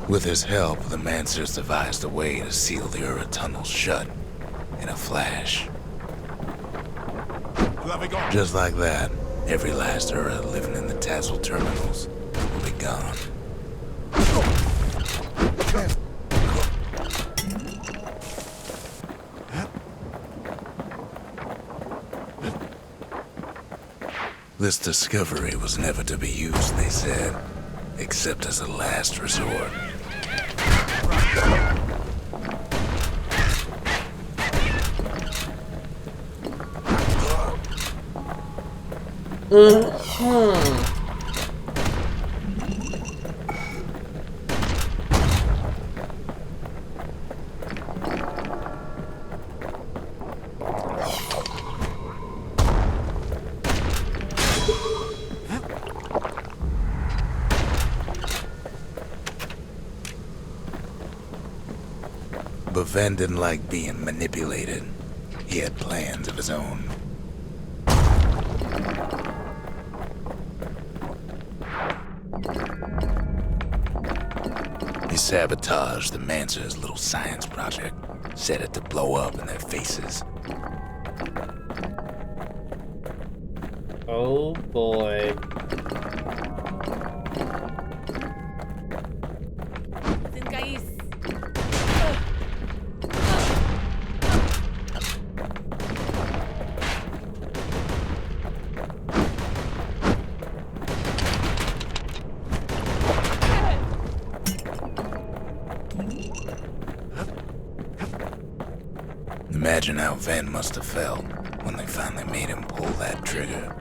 With his help, the Mancers devised a way to seal the Ura tunnels shut in a flash. Just like that, every last Ura living in the Tassel terminals will be gone. This discovery was never to be used, they said, except as a last resort. But Ven didn't like being manipulated. He had plans of his own. He sabotaged the Mancer's little science project, set it to blow up in their faces. Oh boy. Imagine how Ven must have felt when they finally made him pull that trigger.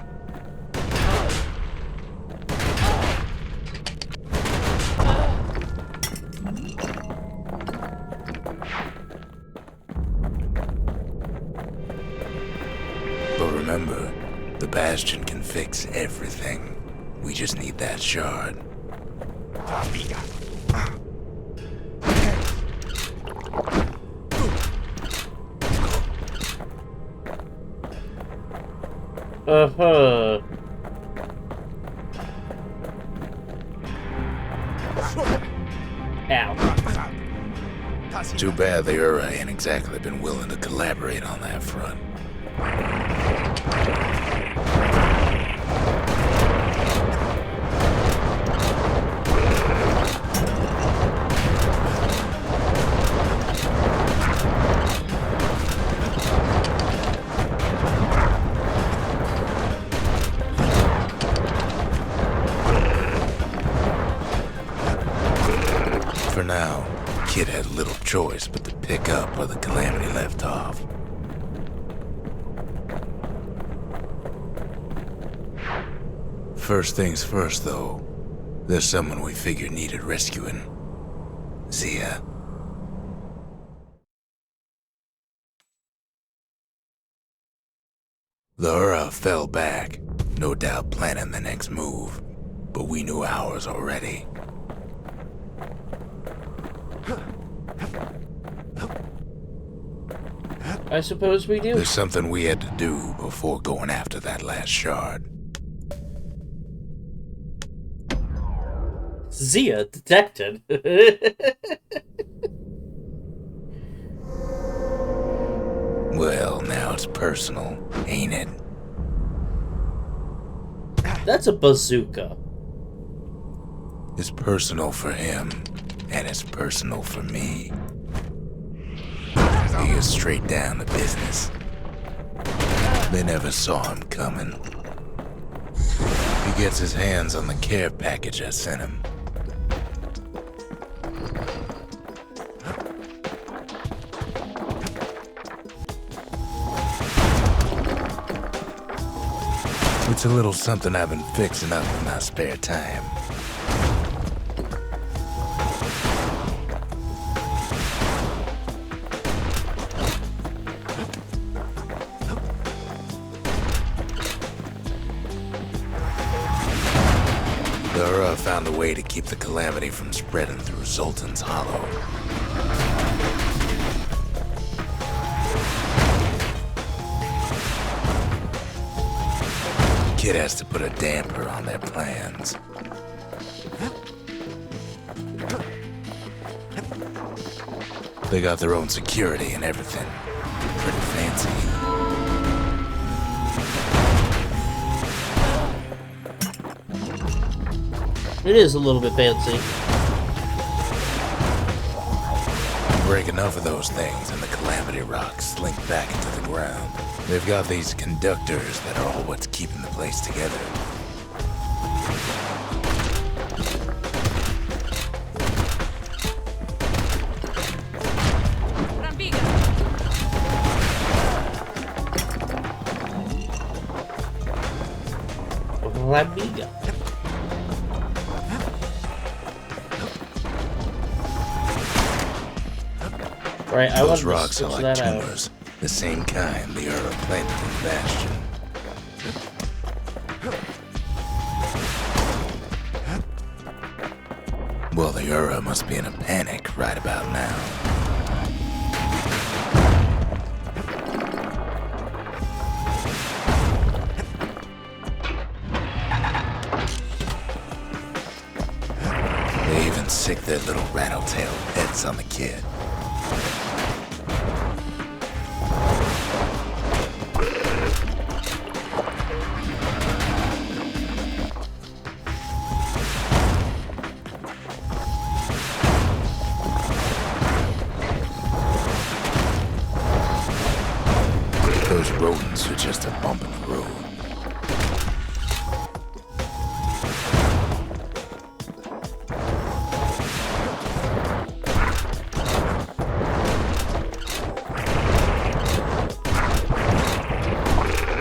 But remember, the Bastion can fix everything. We just need that shard. Uh-huh. Ow. Too bad the Ura ain't exactly been willing to collaborate on that front. For now, Kid had little choice but to pick up where the Calamity left off. First things first, though. There's someone we figured needed rescuing. Zia. The Ura fell back, no doubt planning the next move, but we knew ours already. I suppose we do. There's something we had to do before going after that last shard. Zia detected. Well, now it's personal, ain't it? That's a bazooka. It's personal for him, and it's personal for me. He is straight down to business. They never saw him coming. He gets his hands on the care package I sent him. It's a little something I've been fixing up in my spare time. Dara found a way to keep the calamity from spreading through Zoltan's Hollow. Kid has to put a damper on their plans. They got their own security and everything. Pretty fancy. It is a little bit fancy. Break enough of those things and the calamity rocks slink back into the ground. They've got these conductors that are all what's keeping the place together. Ramiga. Right, I want Those to rocks switch are like that out. tumors, the same kind the Ura planted in Bastion. Well, the Ura must be in a panic right about now. They even sick their little rattletail pets on the kid. Those rodents are just a bump in the road.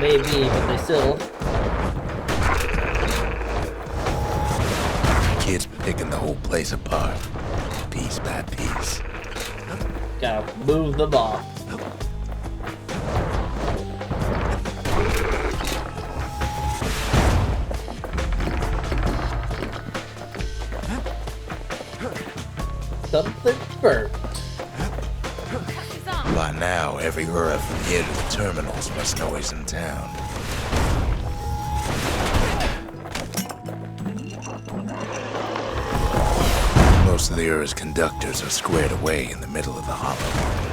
Maybe, but they still. Kids picking the whole place apart, piece by piece. Gotta move them off. Something burnt. By now, every Ura from here to the terminals must know he's in town. Most of the Ura's conductors are squared away in the middle of the hollow.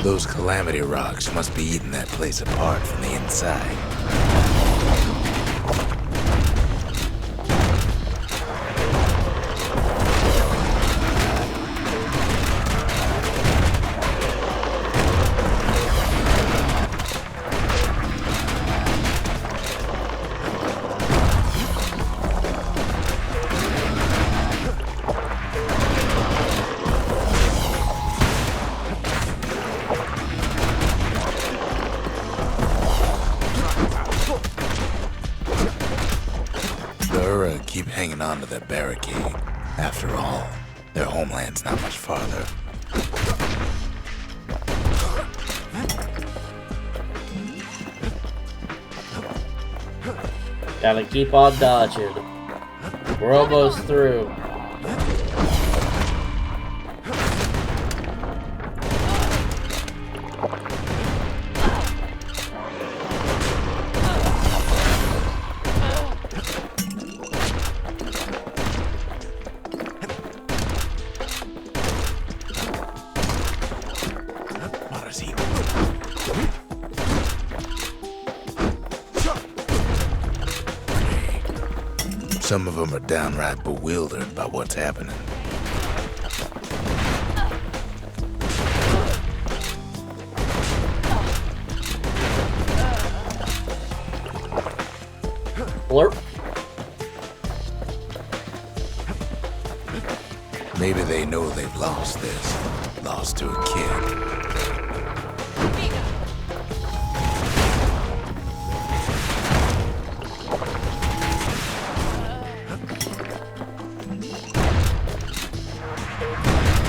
Those calamity rocks must be eating that place apart from the inside. Keep hanging on to that barricade. After all, their homeland's not much farther. Gotta keep on dodging. We're almost through. Some of them are downright bewildered by what's happening. Blurp. Maybe they know they've lost this. Lost to a kid.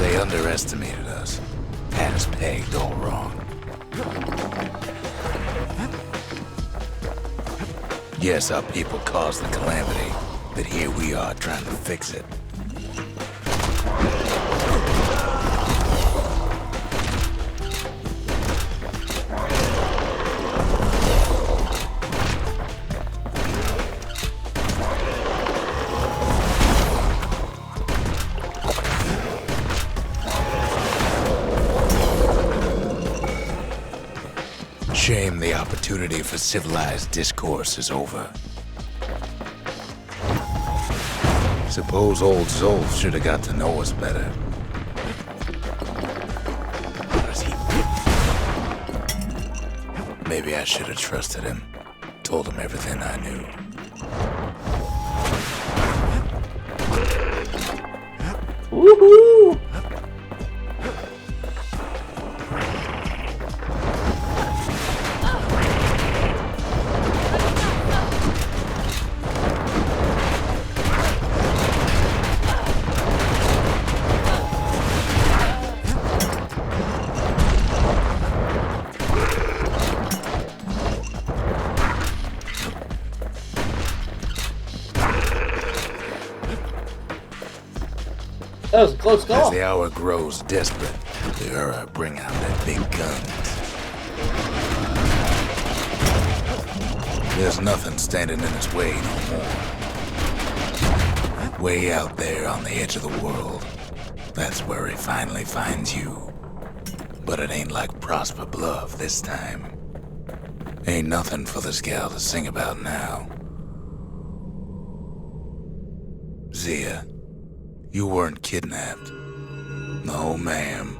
They underestimated us. Had us pegged all wrong. Yes, our people caused the calamity, but here we are trying to fix it. Shame the opportunity for civilized discourse is over. Suppose old Zolf should have got to know us better. Maybe I should have trusted him. Told him everything I knew. Woohoo! That was a close call. As the hour grows desperate, the Ura bring out their big guns. There's nothing standing in its way no more. Way out there on the edge of the world, that's where he finally finds you. But it ain't like Prosper Bluff this time. Ain't nothing for this gal to sing about now. Zia, you weren't kidnapped. No, ma'am.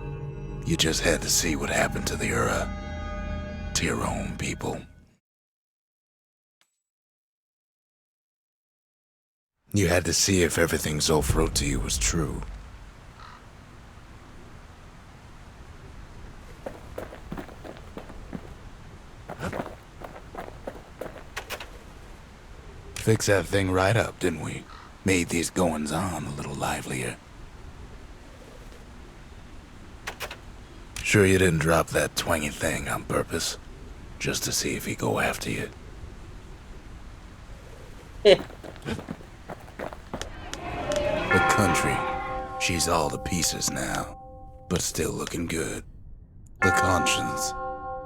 You just had to see what happened to the Ura. To your own people. You had to see if everything Zolf wrote to you was true. Fixed that thing right up, didn't we? Made these goings-on a little livelier. Sure you didn't drop that twangy thing on purpose? Just to see if he'd go after you? The country, she's all to pieces now, but still looking good. The conscience,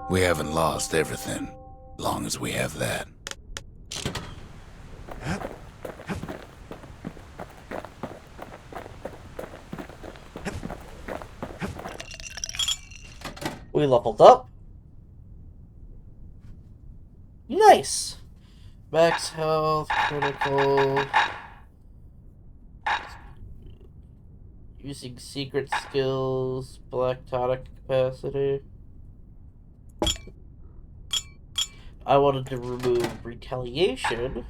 we haven't lost everything, long as we have that. We leveled up. Nice. Max health, critical. Using secret skills, black tonic capacity. I wanted to remove retaliation.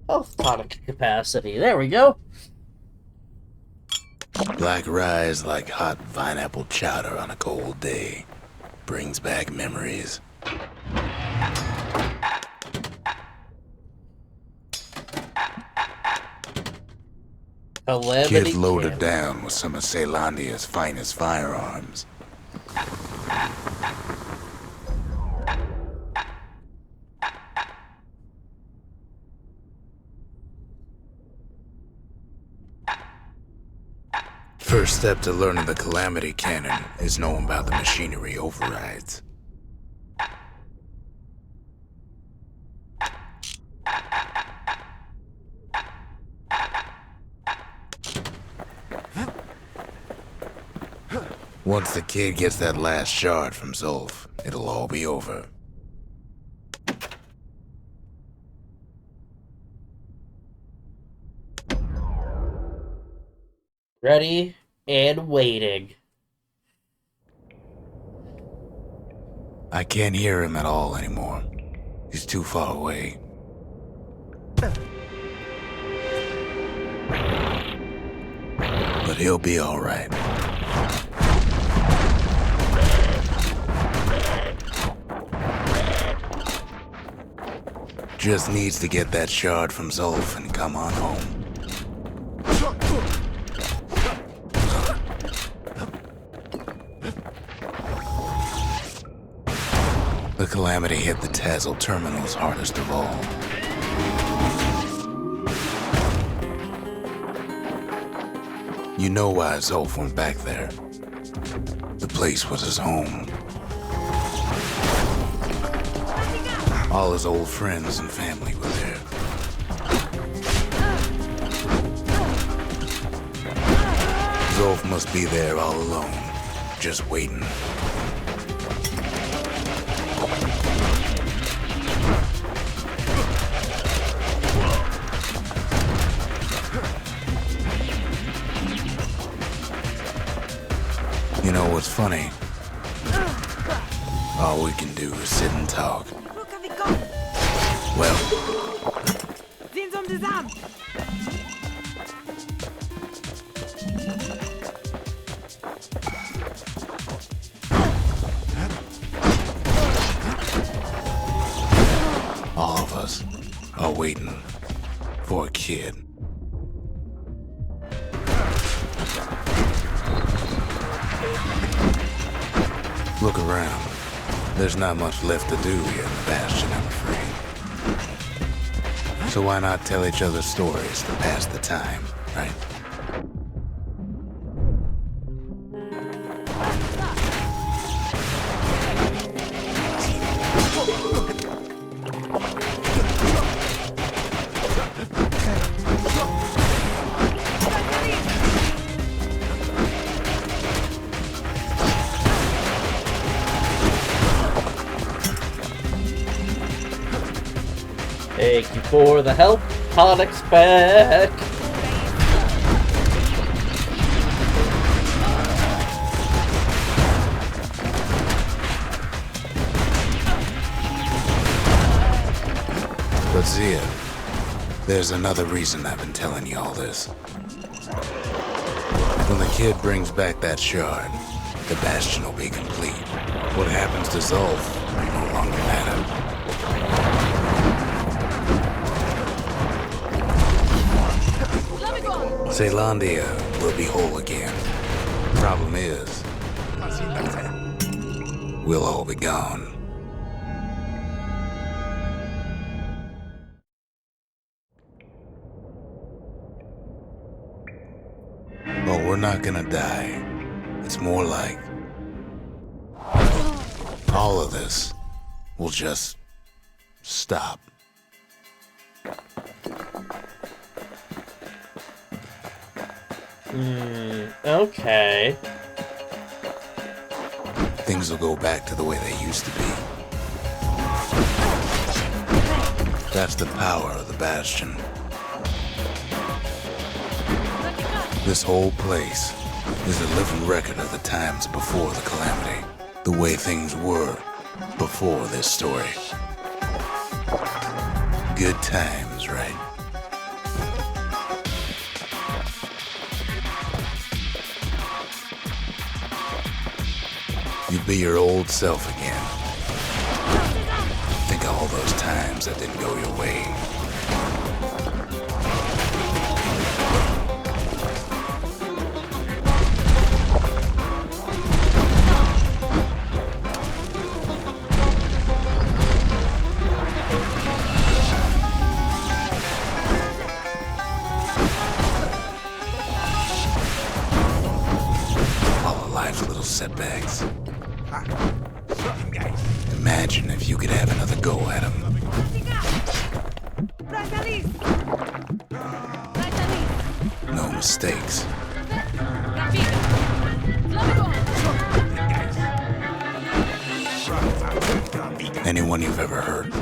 Health tonic capacity. There we go. Black rye's like hot pineapple chowder on a cold day. Brings back memories. Calamity Kid loaded Camp. down with some of Ceylondia's finest firearms. First step to learning the Calamity Cannon is knowing about the machinery overrides. Once the kid gets that last shard from Zolf, it'll all be over. Ready and waiting. I can't hear him at all anymore. He's too far away. But but he'll be alright. Just needs to get that shard from Zolf and come on home. The calamity hit the Tazzle terminals hardest of all. You know why Zolf went back there. The place was his home. All his old friends and family were there. Zolf must be there all alone, just waiting. You know what's funny? All we can do is sit and talk. Well, all of us are waiting for a kid. Look around. There's not much left to do here in the Bastion, I'm afraid. So why not tell each other stories to pass the time, right? Thank you for the help. Ponic's back. But Zia, there's another reason I've been telling you all this. When the kid brings back that shard, the Bastion will be complete. What happens to Zolf no longer matter. Zealandia will be whole again. Problem is, we'll all be gone. But we're not gonna die. It's more like all of this will just stop. Okay. Things will go back to the way they used to be. That's the power of the Bastion. This whole place is a living record of the times before the calamity. The way things were before this story. Good times, right? You'd be your old self again. Think of all those times that didn't go your way. All of life's little setbacks. Imagine if you could have another go at him. No mistakes. Anyone you've ever hurt.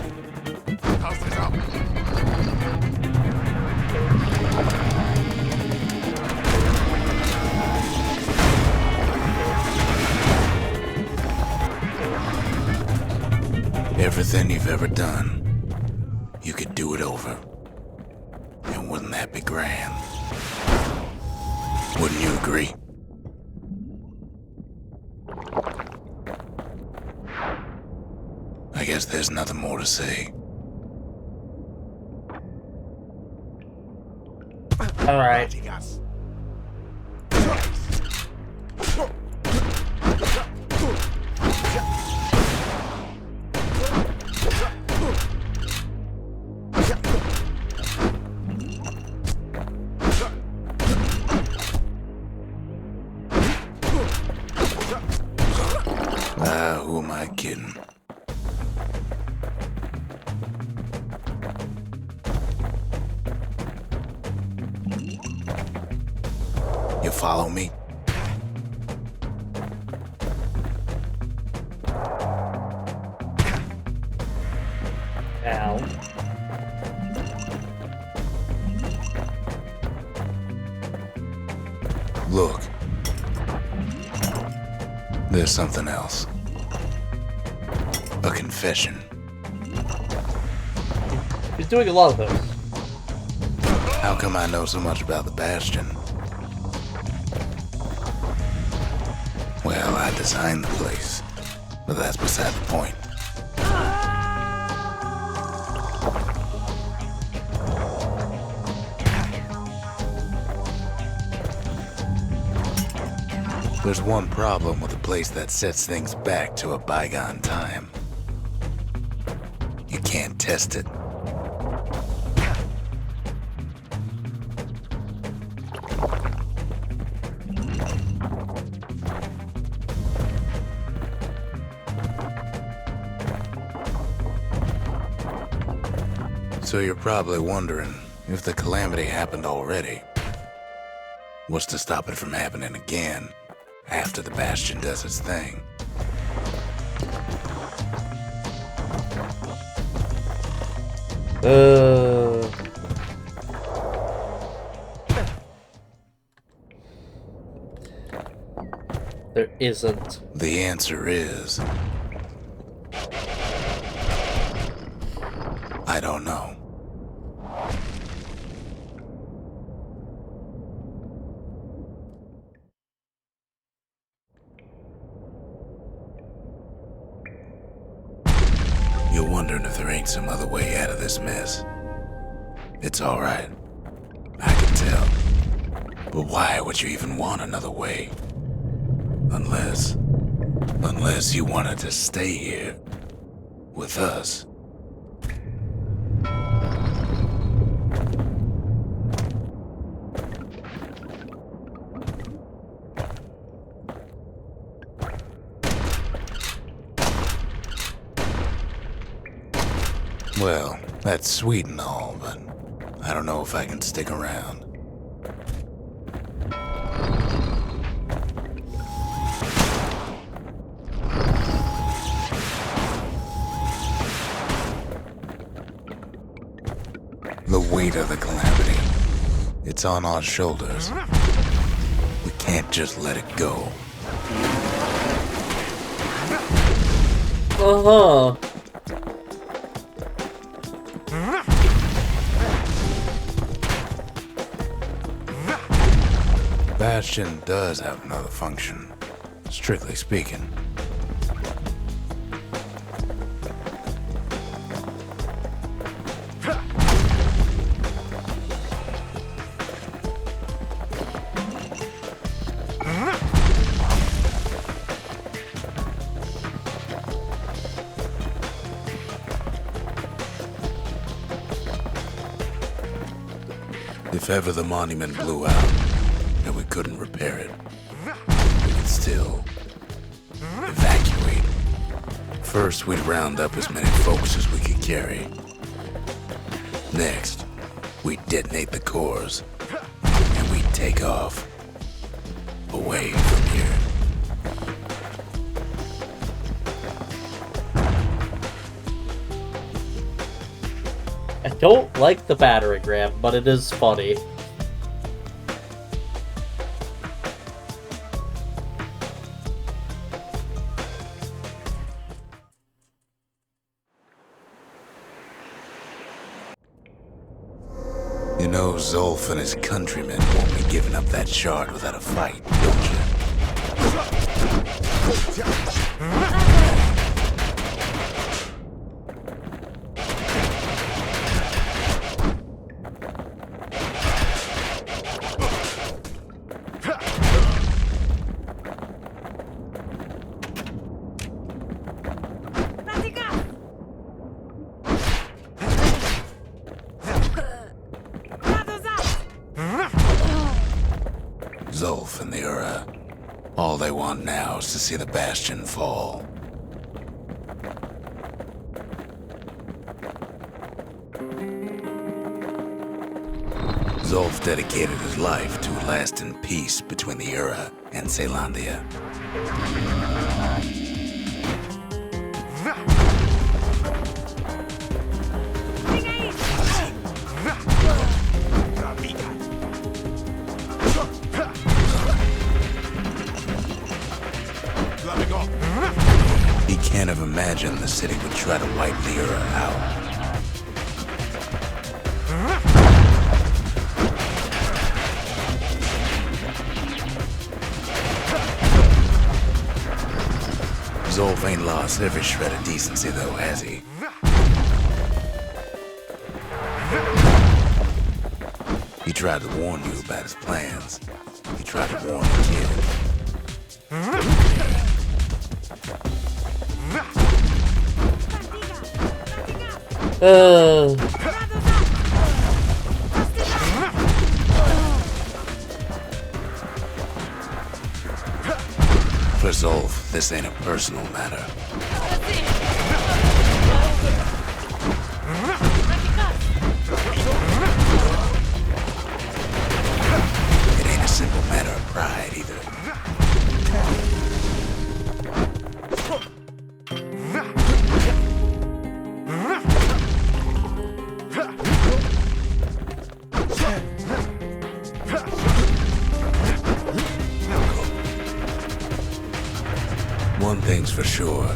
Everything you've ever done, you could do it over. And wouldn't that be grand? Wouldn't you agree? I guess there's nothing more to say. Alright. Who am I kidding? You follow me? Ow. Look. There's something else. A confession. He's doing a lot of those. How come I know so much about the Bastion? Well, I designed the place, but that's beside the point. There's one problem with a place that sets things back to a bygone time. You can't test it. So you're probably wondering if the calamity happened already. What's to stop it from happening again after the Bastion does its thing? There isn't. The answer is... I don't know. You're wondering if there ain't some other way out of this mess. It's alright. I can tell. But why would you even want another way? Unless you wanted to stay here with us. Well, that's sweet and all, but I don't know if I can stick around. The weight of the calamity, it's on our shoulders. We can't just let it go. Uh-huh. Bastion does have another function, strictly speaking. If ever the monument blew out and we couldn't repair it, we could still evacuate. First, we'd round up as many folks as we could carry. Next, we'd detonate the cores, and we'd take off away from here. I don't like the battering ram, but it is funny. You know Zolf and his countrymen won't be giving up that shard without a fight, don't you? Zolf and the Ura. All they want now is to see the Bastion fall. Zolf dedicated his life to a lasting peace between the Ura and Caelondia. He can't have imagined the city would try to wipe the Ura out. Zolf ain't lost every shred of decency though, has he? He tried to warn you about his plans. He tried to warn the kid. For Zolf, this ain't a personal matter. It ain't a simple matter of pride either. One thing's for sure,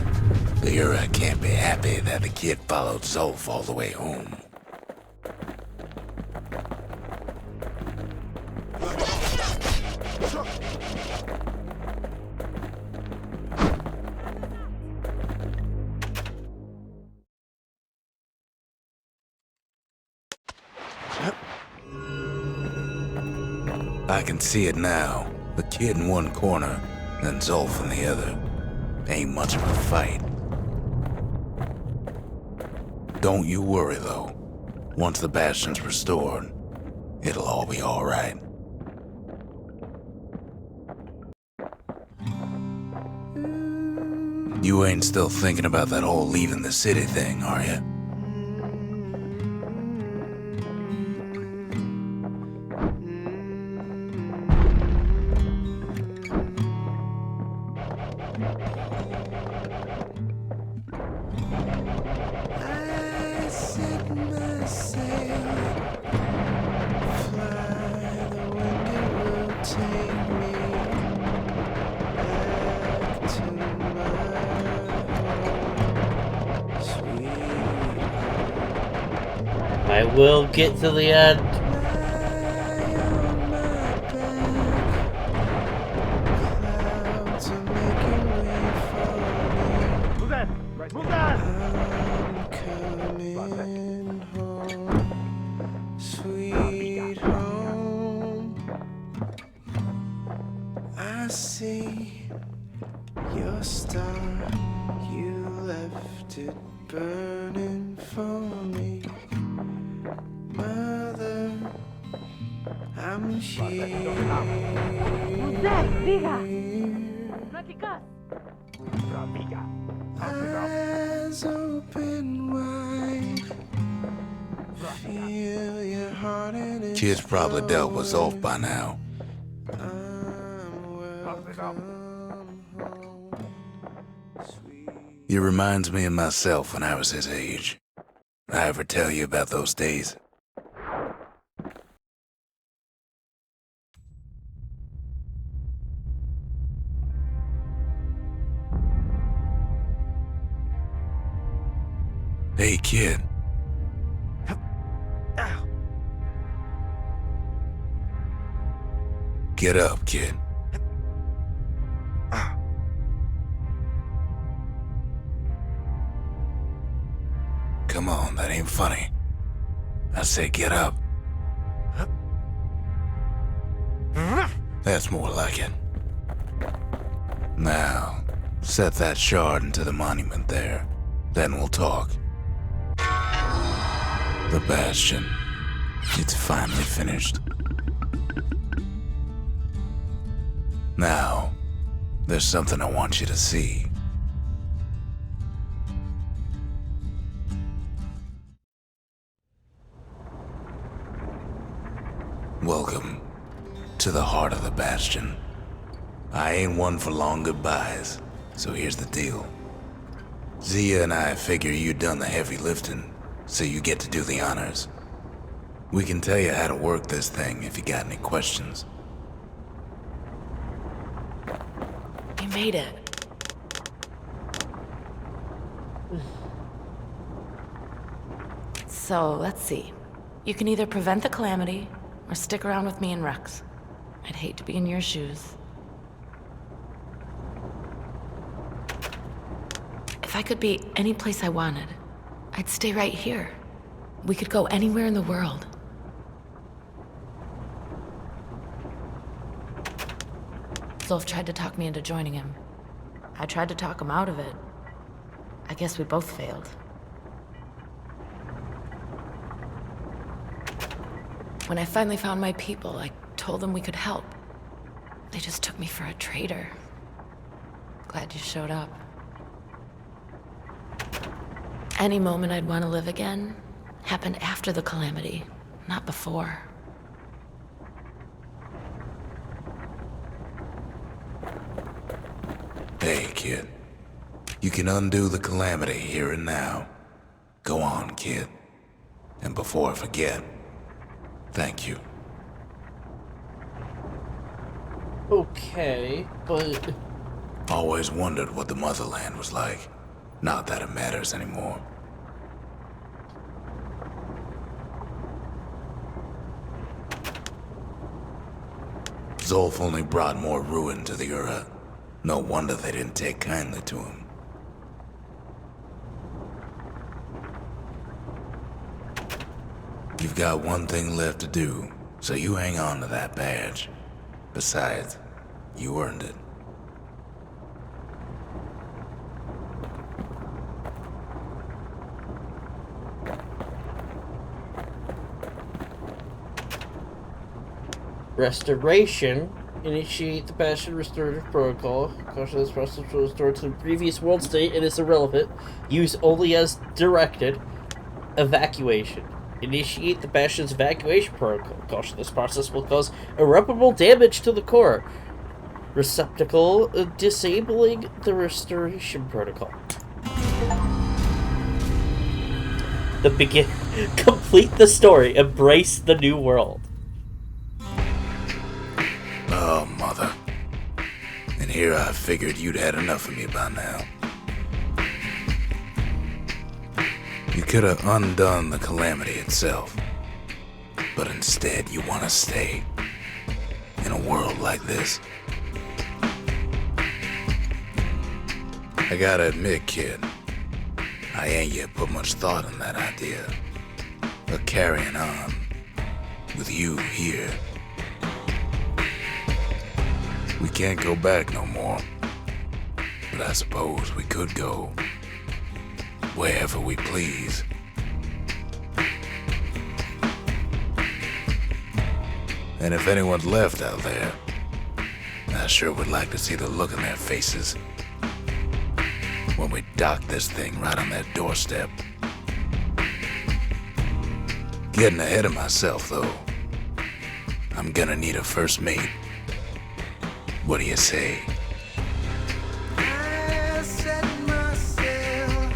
the Ura can't be happy that the kid followed Zolf all the way home. I can see it now. The kid in one corner, and Zolf in the other. Ain't much of a fight. Don't you worry, though. Once the Bastion's restored, it'll all be alright. You ain't still thinking about that whole leaving the city thing, are you? I will get to the end. Move that! Move that! Sweet home, I see your star. You left it burning for me, Mother. I'm here. Eyes open wide. Feel your heart in its Kid's probably dealt with Zolf by now. He reminds me of myself when I was his age. I ever tell you about those days? Hey, kid. Get up, kid. Come on, that ain't funny. I say get up. That's more like it. Now, set that shard into the monument there. Then we'll talk. The Bastion. It's finally finished. Now, there's something I want you to see. Welcome to the heart of the Bastion. I ain't one for long goodbyes, so here's the deal. Zia and I figure you done the heavy lifting, so you get to do the honors. We can tell you how to work this thing if you got any questions. You made it. So, let's see. You can either prevent the calamity, or stick around with me and Rex. I'd hate to be in your shoes. If I could be any place I wanted, I'd stay right here. We could go anywhere in the world. Zolf tried to talk me into joining him. I tried to talk him out of it. I guess we both failed. When I finally found my people, I told them we could help. They just took me for a traitor. Glad you showed up. Any moment I'd want to live again happened after the calamity, not before. Hey, kid. You can undo the calamity here and now. Go on, kid. And before I forget, thank you. Okay, but... Always wondered what the motherland was like. Not that it matters anymore. Zolf only brought more ruin to the Ura. No wonder they didn't take kindly to him. You've got one thing left to do, so you hang on to that badge. Besides, you earned it. Restoration. Initiate the Bastion Restorative Protocol. Caution this process will restore to the previous world state and is irrelevant. Use only as directed. Evacuation. Initiate the Bastion's evacuation protocol. Caution this process will cause irreparable damage to the core. Receptacle. Disabling the restoration protocol. Complete the story. Embrace the new world. Oh, mother. And here I figured you'd had enough of me by now. You could have undone the calamity itself. But instead you want to stay in a world like this. I gotta admit, kid, I ain't yet put much thought in that idea of carrying on with you here. We can't go back no more, but I suppose we could go wherever we please. And if anyone's left out there, I sure would like to see the look in their faces when we dock this thing right on their doorstep. Getting ahead of myself, though. I'm gonna need a first mate. What do you say? I set myself,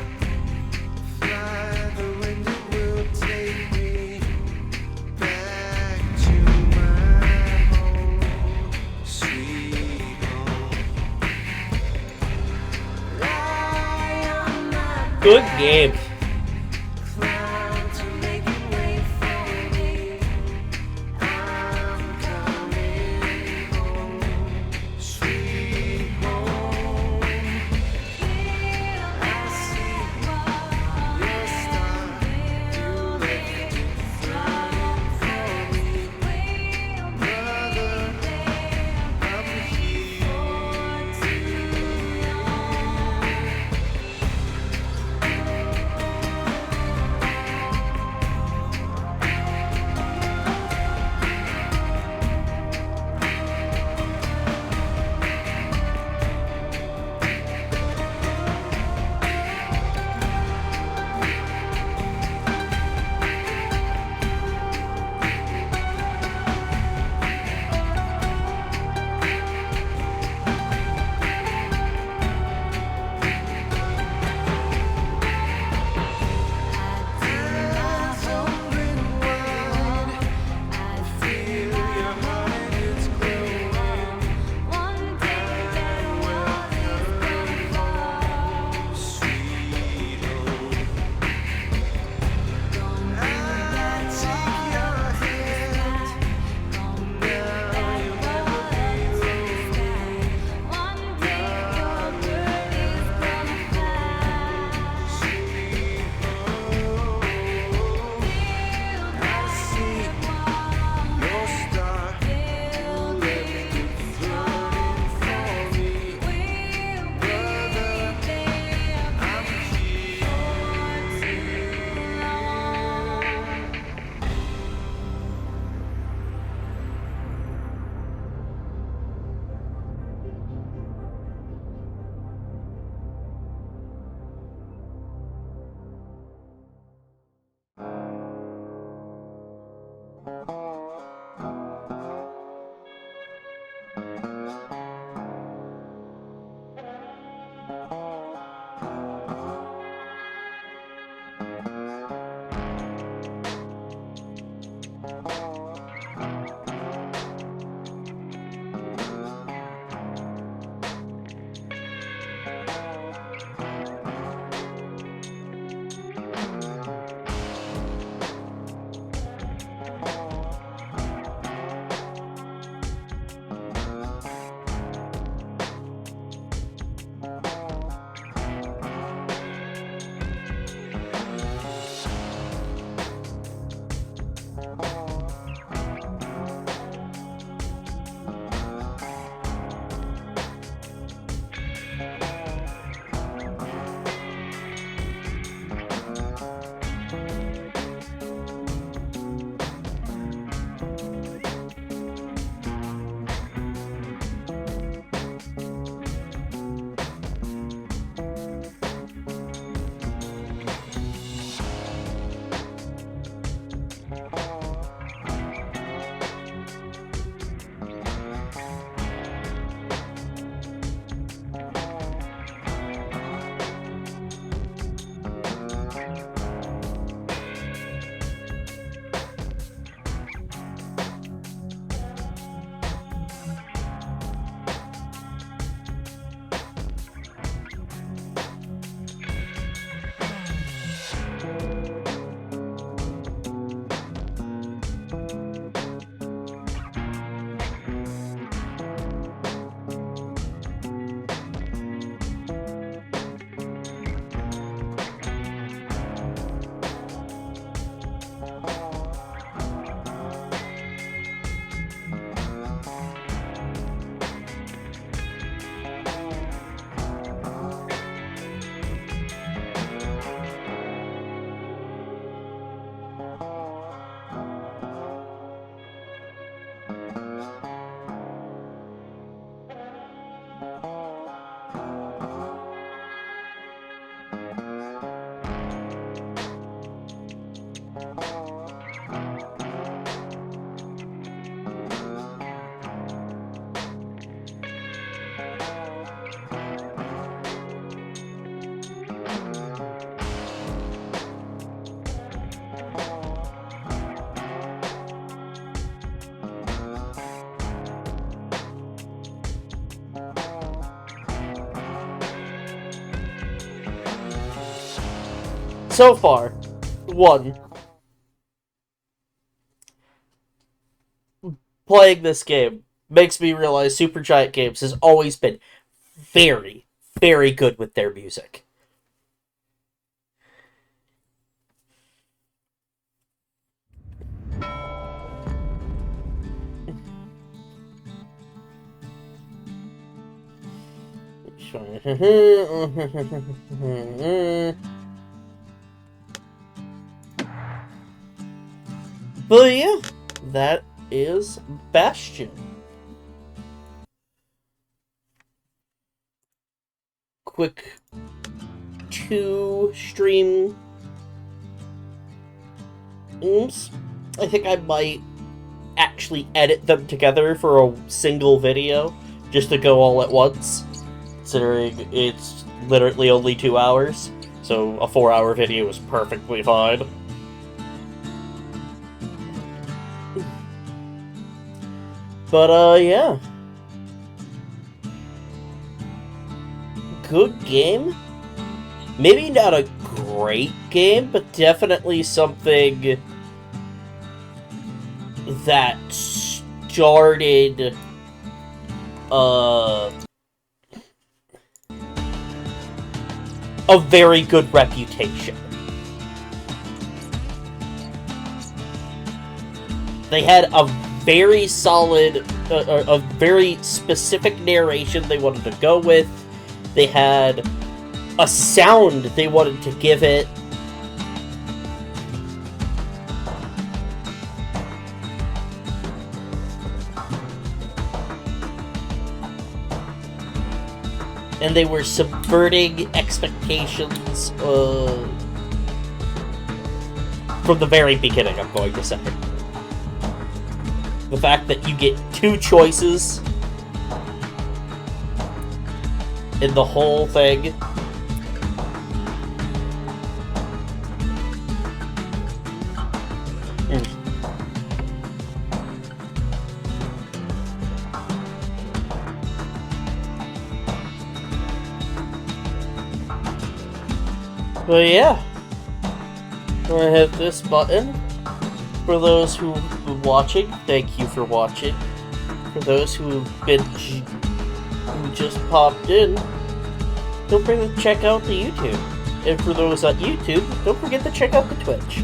fly the wind, it will take me back to my home, sweet home. Lie on my Good game. cloud to make it wait for me. I'm coming home. So far, 1. Playing this game makes me realize Supergiant Games has always been very, very good with their music. But yeah, that is Bastion. Quick 2 stream. I think I might actually edit them together for a single video, just to go all at once, considering it's literally only 2 hours, so a 4-hour video is perfectly fine. But, yeah. Good game. Maybe not a great game, but definitely something that started, a very good reputation. They had a very solid, a very specific narration they wanted to go with. They had a sound they wanted to give it. And they were subverting expectations from the very beginning, I'm going to say. The fact that you get 2 choices in the whole thing. But yeah, I'm gonna hit this button. For those who are watching, thank you for watching. For those who just popped in, don't forget to check out the YouTube. And for those on YouTube, don't forget to check out the Twitch.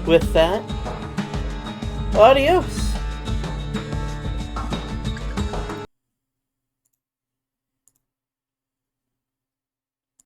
With that, adios.